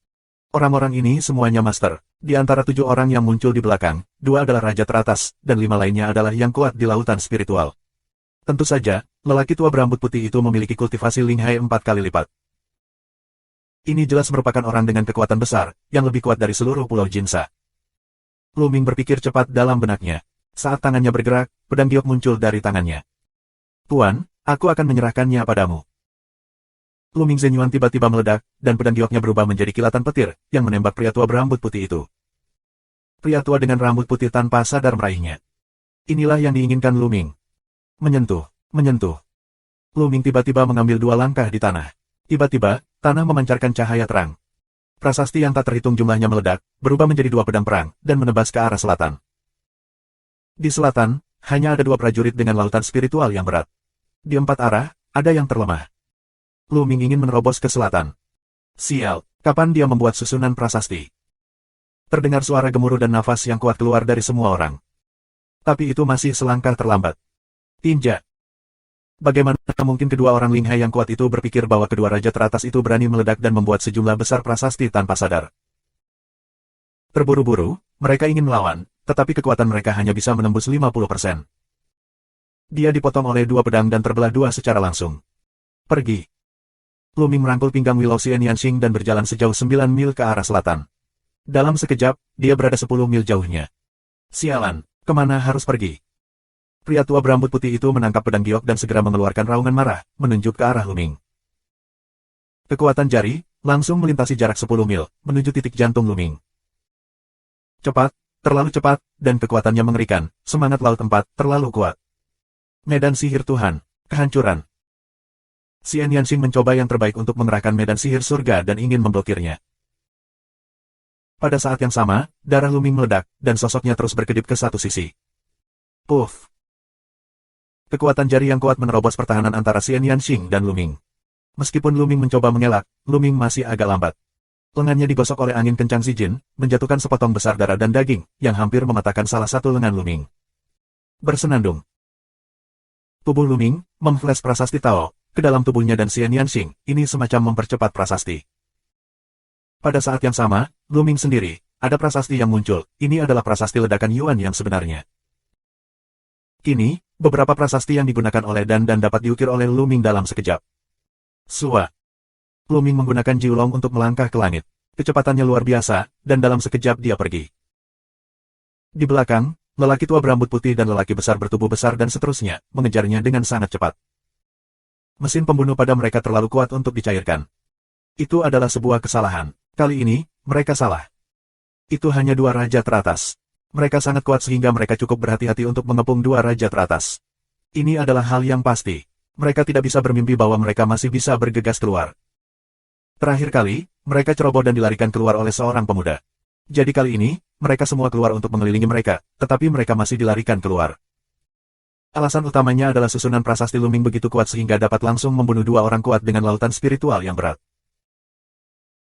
Orang-orang ini semuanya master. Di antara 7 orang yang muncul di belakang, 2 adalah raja teratas, dan 5 lainnya adalah yang kuat di lautan spiritual. Tentu saja, lelaki tua berambut putih itu memiliki kultivasi Linghai 4 kali lipat. Ini jelas merupakan orang dengan kekuatan besar, yang lebih kuat dari seluruh pulau Jinsa. Luming berpikir cepat dalam benaknya. Saat tangannya bergerak, pedang giok muncul dari tangannya. Tuan, aku akan menyerahkannya padamu. Luming Zenyuan tiba-tiba meledak, dan pedang gioknya berubah menjadi kilatan petir, yang menembak pria tua berambut putih itu. Pria tua dengan rambut putih tanpa sadar meraihnya. Inilah yang diinginkan Luming. Menyentuh, menyentuh. Luming tiba-tiba mengambil 2 langkah di tanah. Tiba-tiba, tanah memancarkan cahaya terang. Prasasti yang tak terhitung jumlahnya meledak, berubah menjadi 2 pedang perang, dan menebas ke arah selatan. Di selatan, hanya ada 2 prajurit dengan lautan spiritual yang berat. Di 4 arah, ada yang terlemah. Luming ingin menerobos ke selatan. Sial, kapan dia membuat susunan prasasti? Terdengar suara gemuruh dan nafas yang kuat keluar dari semua orang. Tapi itu masih selangkah terlambat. Tinja. Bagaimana mungkin kedua orang Linghai yang kuat itu berpikir bahwa kedua raja teratas itu berani meledak dan membuat sejumlah besar prasasti tanpa sadar? Terburu-buru, mereka ingin melawan, tetapi kekuatan mereka hanya bisa menembus 50%. Dia dipotong oleh 2 pedang dan terbelah 2 secara langsung. Pergi. Luming merangkul pinggang Willow Xian Yanxing dan berjalan sejauh 9 mil ke arah selatan. Dalam sekejap, dia berada 10 mil jauhnya. Sialan, kemana harus pergi? Pria tua berambut putih itu menangkap pedang giok dan segera mengeluarkan raungan marah, menunjuk ke arah Luming. Kekuatan jari, langsung melintasi jarak 10 mil, menuju titik jantung Luming. Cepat, terlalu cepat, dan kekuatannya mengerikan, semangat laut 4, terlalu kuat. Medan sihir Tuhan, kehancuran. Xian Yanxing mencoba yang terbaik untuk mengerahkan medan sihir surga dan ingin memblokirnya. Pada saat yang sama, darah Luming meledak, dan sosoknya terus berkedip ke satu sisi. Puff! Kekuatan jari yang kuat menerobos pertahanan antara Xian Yanxing dan Luming. Meskipun Luming mencoba mengelak, Luming masih agak lambat. Lengannya digosok oleh angin kencang Zijin, menjatuhkan sepotong besar darah dan daging, yang hampir mematahkan salah satu lengan Luming. Bersenandung. Tubuh Luming, memflash prasasti Tao, ke dalam tubuhnya dan Xian Yanxing, ini semacam mempercepat prasasti. Pada saat yang sama, Luming sendiri, ada prasasti yang muncul, ini adalah prasasti ledakan Yuan yang sebenarnya. Kini, beberapa prasasti yang digunakan oleh Dan dapat diukir oleh Luming dalam sekejap. Sua. Luming menggunakan Jiulong untuk melangkah ke langit. Kecepatannya luar biasa, dan dalam sekejap dia pergi. Di belakang, lelaki tua berambut putih dan lelaki besar bertubuh besar dan seterusnya, mengejarnya dengan sangat cepat. Mesin pembunuh pada mereka terlalu kuat untuk dicairkan. Itu adalah sebuah kesalahan. Kali ini, mereka salah. Itu hanya 2 raja teratas. Mereka sangat kuat sehingga mereka cukup berhati-hati untuk mengepung 2 raja teratas. Ini adalah hal yang pasti. Mereka tidak bisa bermimpi bahwa mereka masih bisa bergegas keluar. Terakhir kali, mereka ceroboh dan dilarikan keluar oleh seorang pemuda. Jadi kali ini, mereka semua keluar untuk mengelilingi mereka, tetapi mereka masih dilarikan keluar. Alasan utamanya adalah susunan prasasti Luming begitu kuat sehingga dapat langsung membunuh 2 orang kuat dengan lautan spiritual yang berat.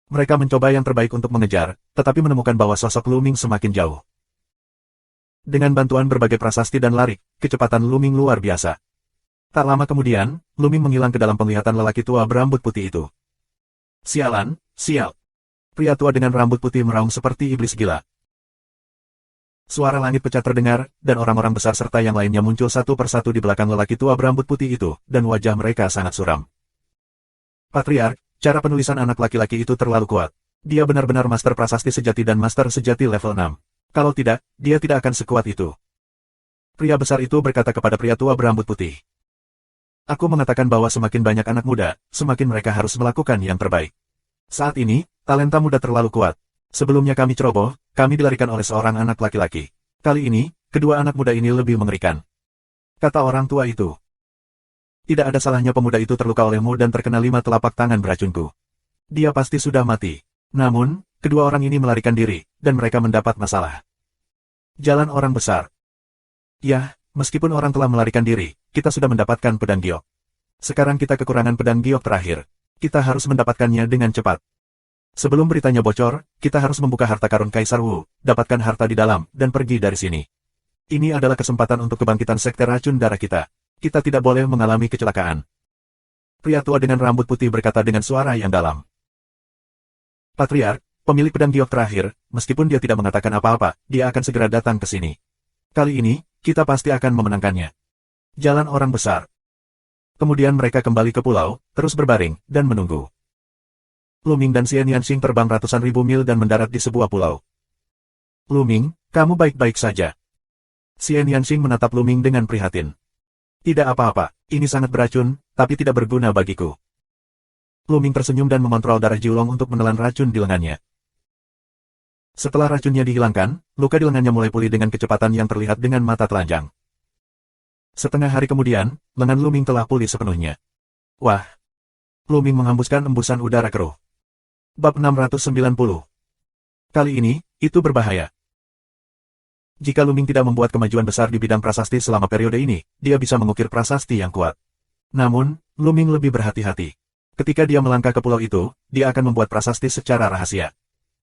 Mereka mencoba yang terbaik untuk mengejar, tetapi menemukan bahwa sosok Luming semakin jauh. Dengan bantuan berbagai prasasti dan larik, kecepatan Luming luar biasa. Tak lama kemudian, Luming menghilang ke dalam penglihatan lelaki tua berambut putih itu. Sialan, sial. Pria tua dengan rambut putih meraung seperti iblis gila. Suara langit pecah terdengar, dan orang-orang besar serta yang lainnya muncul satu persatu di belakang lelaki tua berambut putih itu, dan wajah mereka sangat suram. Patriark, cara penulisan anak laki-laki itu terlalu kuat. Dia benar-benar master prasasti sejati dan master sejati level 6. Kalau tidak, dia tidak akan sekuat itu. Pria besar itu berkata kepada pria tua berambut putih. Aku mengatakan bahwa semakin banyak anak muda, semakin mereka harus melakukan yang terbaik. Saat ini, talenta muda terlalu kuat. Sebelumnya kami ceroboh, kami dilarikan oleh seorang anak laki-laki. Kali ini, kedua anak muda ini lebih mengerikan. Kata orang tua itu. Tidak ada salahnya pemuda itu terluka olehmu dan terkena 5 telapak tangan beracunku. Dia pasti sudah mati. Namun, kedua orang ini melarikan diri, dan mereka mendapat masalah. Jalan orang besar. Yah, meskipun orang telah melarikan diri, kita sudah mendapatkan pedang giok. Sekarang kita kekurangan pedang giok terakhir. Kita harus mendapatkannya dengan cepat. Sebelum beritanya bocor, kita harus membuka harta karun Kaisar Wu, dapatkan harta di dalam, dan pergi dari sini. Ini adalah kesempatan untuk kebangkitan sekte racun darah kita. Kita tidak boleh mengalami kecelakaan. Pria tua dengan rambut putih berkata dengan suara yang dalam. Patriark, pemilik pedang giok terakhir, meskipun dia tidak mengatakan apa-apa, dia akan segera datang ke sini. Kali ini, kita pasti akan memenangkannya. Jalan orang besar. Kemudian mereka kembali ke pulau, terus berbaring, dan menunggu. Luming dan Xian Yanxing terbang ratusan ribu mil dan mendarat di sebuah pulau. Luming, kamu baik-baik saja. Xian Yanxing menatap Luming dengan prihatin. Tidak apa-apa, ini sangat beracun, tapi tidak berguna bagiku. Luming tersenyum dan memontrol darah Jiulong untuk menelan racun di lengannya. Setelah racunnya dihilangkan, luka di lengannya mulai pulih dengan kecepatan yang terlihat dengan mata telanjang. Setengah hari kemudian, lengan Luming telah pulih sepenuhnya. Wah! Luming menghembuskan embusan udara keruh. Bab 690. Kali ini, itu berbahaya. Jika Luming tidak membuat kemajuan besar di bidang prasasti selama periode ini, dia bisa mengukir prasasti yang kuat. Namun, Luming lebih berhati-hati. Ketika dia melangkah ke pulau itu, dia akan membuat prasasti secara rahasia.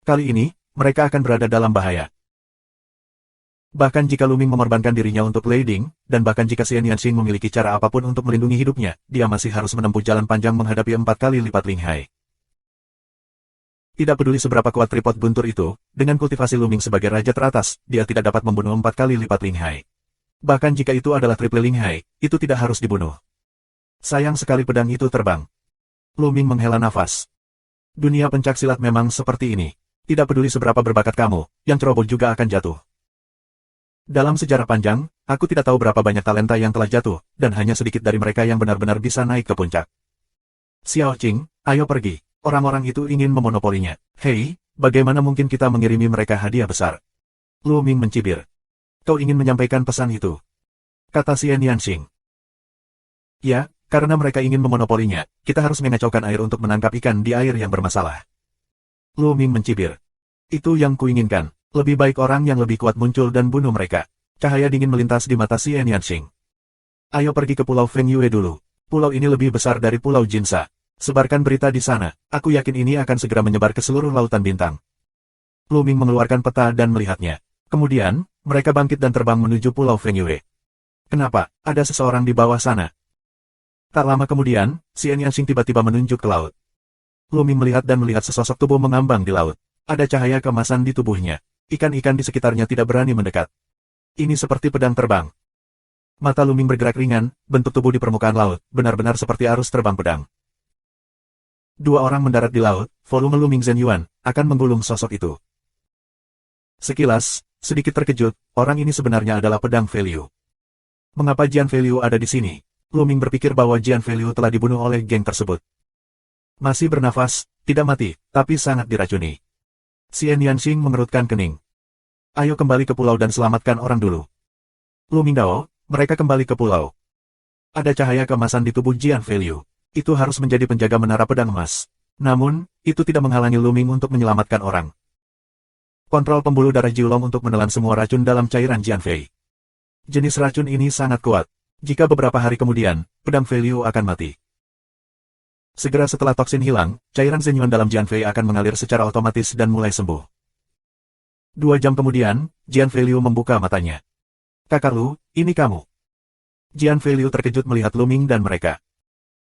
Kali ini, mereka akan berada dalam bahaya. Bahkan jika Luming mengorbankan dirinya untuk Lei Ding, dan bahkan jika Xian Yanxing memiliki cara apapun untuk melindungi hidupnya, dia masih harus menempuh jalan panjang menghadapi 4 kali lipat Ling Hai. Tidak peduli seberapa kuat tripod guntur itu, dengan kultivasi Luming sebagai raja teratas, dia tidak dapat membunuh 4 kali lipat Ling Hai. Bahkan jika itu adalah triple Ling Hai, itu tidak harus dibunuh. Sayang sekali pedang itu terbang. Luming menghela nafas. Dunia pencaksilat memang seperti ini. Tidak peduli seberapa berbakat kamu, yang ceroboh juga akan jatuh. Dalam sejarah panjang, aku tidak tahu berapa banyak talenta yang telah jatuh, dan hanya sedikit dari mereka yang benar-benar bisa naik ke puncak. Xiao Qing, ayo pergi. Orang-orang itu ingin memonopolinya. Hei, bagaimana mungkin kita mengirimi mereka hadiah besar? Luming mencibir. Kau ingin menyampaikan pesan itu? Kata Xian Yanxing. Ya, karena mereka ingin memonopolinya, kita harus mengacaukan air untuk menangkap ikan di air yang bermasalah. Luming mencibir. Itu yang kuinginkan. Lebih baik orang yang lebih kuat muncul dan bunuh mereka. Cahaya dingin melintas di mata Xian Yanxing. Ayo pergi ke Pulau Feng Yue dulu. Pulau ini lebih besar dari Pulau Jinsa. Sebarkan berita di sana. Aku yakin ini akan segera menyebar ke seluruh lautan bintang. Luming mengeluarkan peta dan melihatnya. Kemudian, mereka bangkit dan terbang menuju Pulau Feng Yue. Kenapa? Ada seseorang di bawah sana. Tak lama kemudian, Xian Yanxing tiba-tiba menunjuk ke laut. Luming melihat dan melihat sesosok tubuh mengambang di laut. Ada cahaya keemasan di tubuhnya. Ikan-ikan di sekitarnya tidak berani mendekat. Ini seperti pedang terbang. Mata Luming bergerak ringan, bentuk tubuh di permukaan laut, benar-benar seperti arus terbang pedang. Dua orang mendarat di laut, volume Luming Zhenyuan, akan menggulung sosok itu. Sekilas, sedikit terkejut, orang ini sebenarnya adalah pedang Value. Mengapa Jian Value ada di sini? Luming berpikir bahwa Jian Value telah dibunuh oleh geng tersebut. Masih bernafas, tidak mati, tapi sangat diracuni. Xian Yanxing mengerutkan kening. Ayo kembali ke pulau dan selamatkan orang dulu. Luming Dao, mereka kembali ke pulau. Ada cahaya keemasan di tubuh Jian Value. Itu harus menjadi penjaga menara pedang emas. Namun, itu tidak menghalangi Luming untuk menyelamatkan orang. Kontrol pembuluh darah Jiulong untuk menelan semua racun dalam cairan Jian Fei. Jenis racun ini sangat kuat. Jika beberapa hari kemudian, pedang Value akan mati. Segera setelah toksin hilang, cairan Zhenyuan dalam Jian Fei akan mengalir secara otomatis dan mulai sembuh. 2 jam kemudian, Jian Value membuka matanya. Kakak Lu, ini kamu. Jian Value terkejut melihat Luming dan mereka.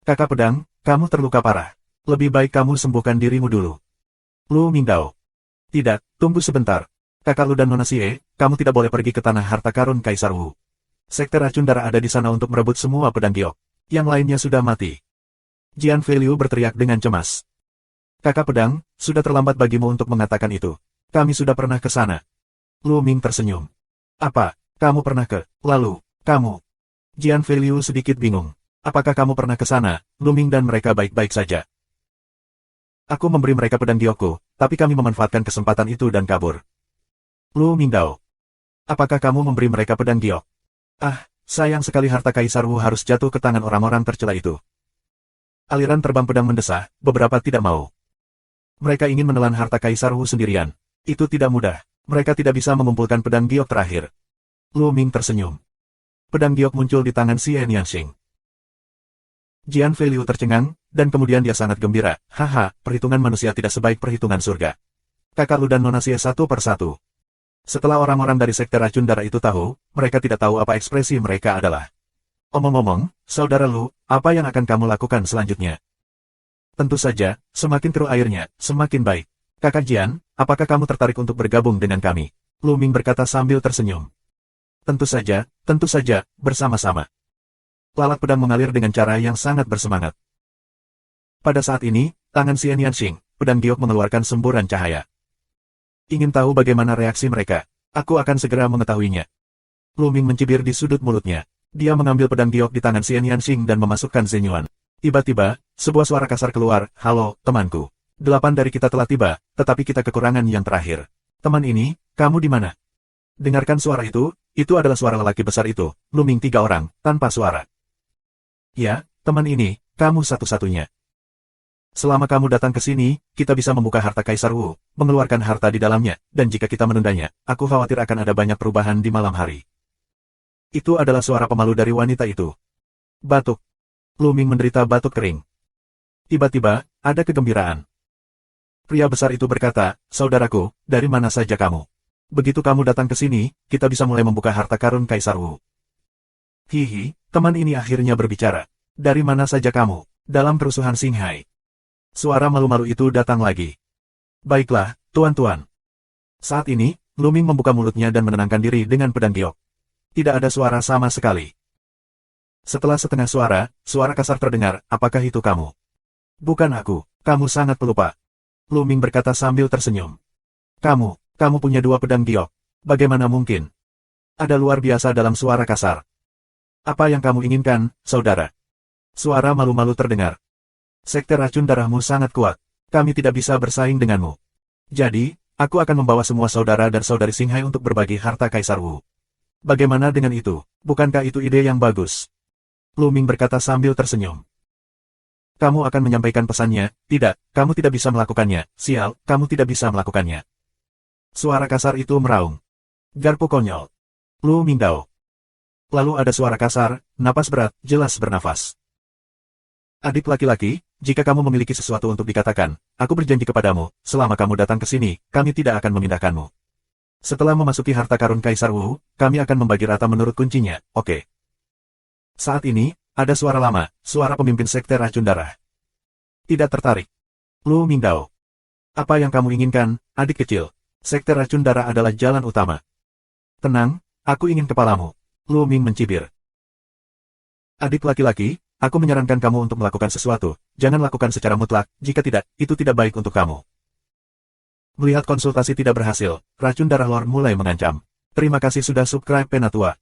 Kakak pedang, kamu terluka parah. Lebih baik kamu sembuhkan dirimu dulu. Luming Dao. Tidak, tunggu sebentar. Kakak Lu dan Nona Xie, kamu tidak boleh pergi ke tanah harta karun Kaisar Wu. Sekte racun darah ada di sana untuk merebut semua pedang giok. Yang lainnya sudah mati. Jian Value berteriak dengan cemas. Kakak pedang, sudah terlambat bagimu untuk mengatakan itu. Kami sudah pernah ke sana. Luming tersenyum. Apa? Kamu pernah ke? Lalu, kamu? Jian Value sedikit bingung. Apakah kamu pernah ke sana? Luming dan mereka baik-baik saja. Aku memberi mereka pedang giokku, tapi kami memanfaatkan kesempatan itu dan kabur. Luming Dao. Apakah kamu memberi mereka pedang giok? Ah, sayang sekali harta Kaisar Wu harus jatuh ke tangan orang-orang tercela itu. Aliran terbang pedang mendesah, beberapa tidak mau. Mereka ingin menelan harta Kaisar Wu sendirian. Itu tidak mudah. Mereka tidak bisa mengumpulkan pedang giok terakhir. Lu Ming tersenyum. Pedang giok muncul di tangan Xie Nianxing. Jian Feiliu tercengang, dan kemudian dia sangat gembira. Haha, perhitungan manusia tidak sebaik perhitungan surga. Kakak Lu dan Nona Xie satu persatu. Setelah orang-orang dari sekte racun darah itu tahu, mereka tidak tahu apa ekspresi mereka adalah. Omong-omong, saudara Lu, apa yang akan kamu lakukan selanjutnya? Tentu saja, semakin keruh airnya, semakin baik. Kakak Jian, apakah kamu tertarik untuk bergabung dengan kami? Lu Ming berkata sambil tersenyum. Tentu saja, bersama-sama. Lalat pedang mengalir dengan cara yang sangat bersemangat. Pada saat ini, tangan Xie Nianxing, pedang giok mengeluarkan semburan cahaya. Ingin tahu bagaimana reaksi mereka? Aku akan segera mengetahuinya. Lu Ming mencibir di sudut mulutnya. Dia mengambil pedang giok di tangan Xie Nianxing dan memasukkan Zenyuan. Tiba-tiba, sebuah suara kasar keluar, "Halo, temanku. 8 dari kita telah tiba, tetapi kita kekurangan yang terakhir. Teman ini, kamu di mana?" Dengarkan suara itu adalah suara lelaki besar itu, Lu Ming 3 orang, tanpa suara. Ya, teman ini, kamu satu-satunya. Selama kamu datang ke sini, kita bisa membuka harta Kaisar Wu, mengeluarkan harta di dalamnya, dan jika kita menundanya, aku khawatir akan ada banyak perubahan di malam hari. Itu adalah suara pemalu dari wanita itu. Batuk. Lu Ming menderita batuk kering. Tiba-tiba, ada kegembiraan. Pria besar itu berkata, "Saudaraku, dari mana saja kamu? Begitu kamu datang ke sini, kita bisa mulai membuka harta karun Kaisar Wu." Hihi, teman ini akhirnya berbicara. "Dari mana saja kamu?" Dalam kerusuhan Xinghai. Suara malu-malu itu datang lagi. "Baiklah, tuan-tuan." Saat ini, Lu Ming membuka mulutnya dan menenangkan diri dengan pedang giok. Tidak ada suara sama sekali. Setelah setengah suara kasar terdengar, "Apakah itu kamu?" "Bukan aku, kamu sangat pelupa." Lu Ming berkata sambil tersenyum. Kamu punya 2 pedang giok. Bagaimana mungkin?" Ada luar biasa dalam suara kasar. "Apa yang kamu inginkan, saudara?" Suara malu-malu terdengar. "Sekte racun darahmu sangat kuat. Kami tidak bisa bersaing denganmu. Jadi, aku akan membawa semua saudara dan saudari Xinghai untuk berbagi harta Kaisar Wu. Bagaimana dengan itu? Bukankah itu ide yang bagus?" Lu Ming berkata sambil tersenyum. "Kamu akan menyampaikan pesannya?" "Tidak, kamu tidak bisa melakukannya. Sial, kamu tidak bisa melakukannya." Suara kasar itu meraung. "Garpu konyol. Lu Ming Dao." Lalu ada suara kasar, napas berat, jelas bernafas. "Adik laki-laki, jika kamu memiliki sesuatu untuk dikatakan, aku berjanji kepadamu, selama kamu datang ke sini, kami tidak akan memindahkanmu. Setelah memasuki harta karun Kaisar Wu, kami akan membagi rata menurut kuncinya, oke?" Saat ini, ada suara lama, suara pemimpin sekte racun darah. "Tidak tertarik. Lu Ming Dao. Apa yang kamu inginkan, adik kecil? Sekte racun darah adalah jalan utama." "Tenang, aku ingin kepalamu." Lu Ming mencibir. "Adik laki-laki, aku menyarankan kamu untuk melakukan sesuatu, jangan lakukan secara mutlak, jika tidak, itu tidak baik untuk kamu." Melihat konsultasi tidak berhasil, racun darah Lord mulai mengancam. Terima kasih sudah subscribe Penatua.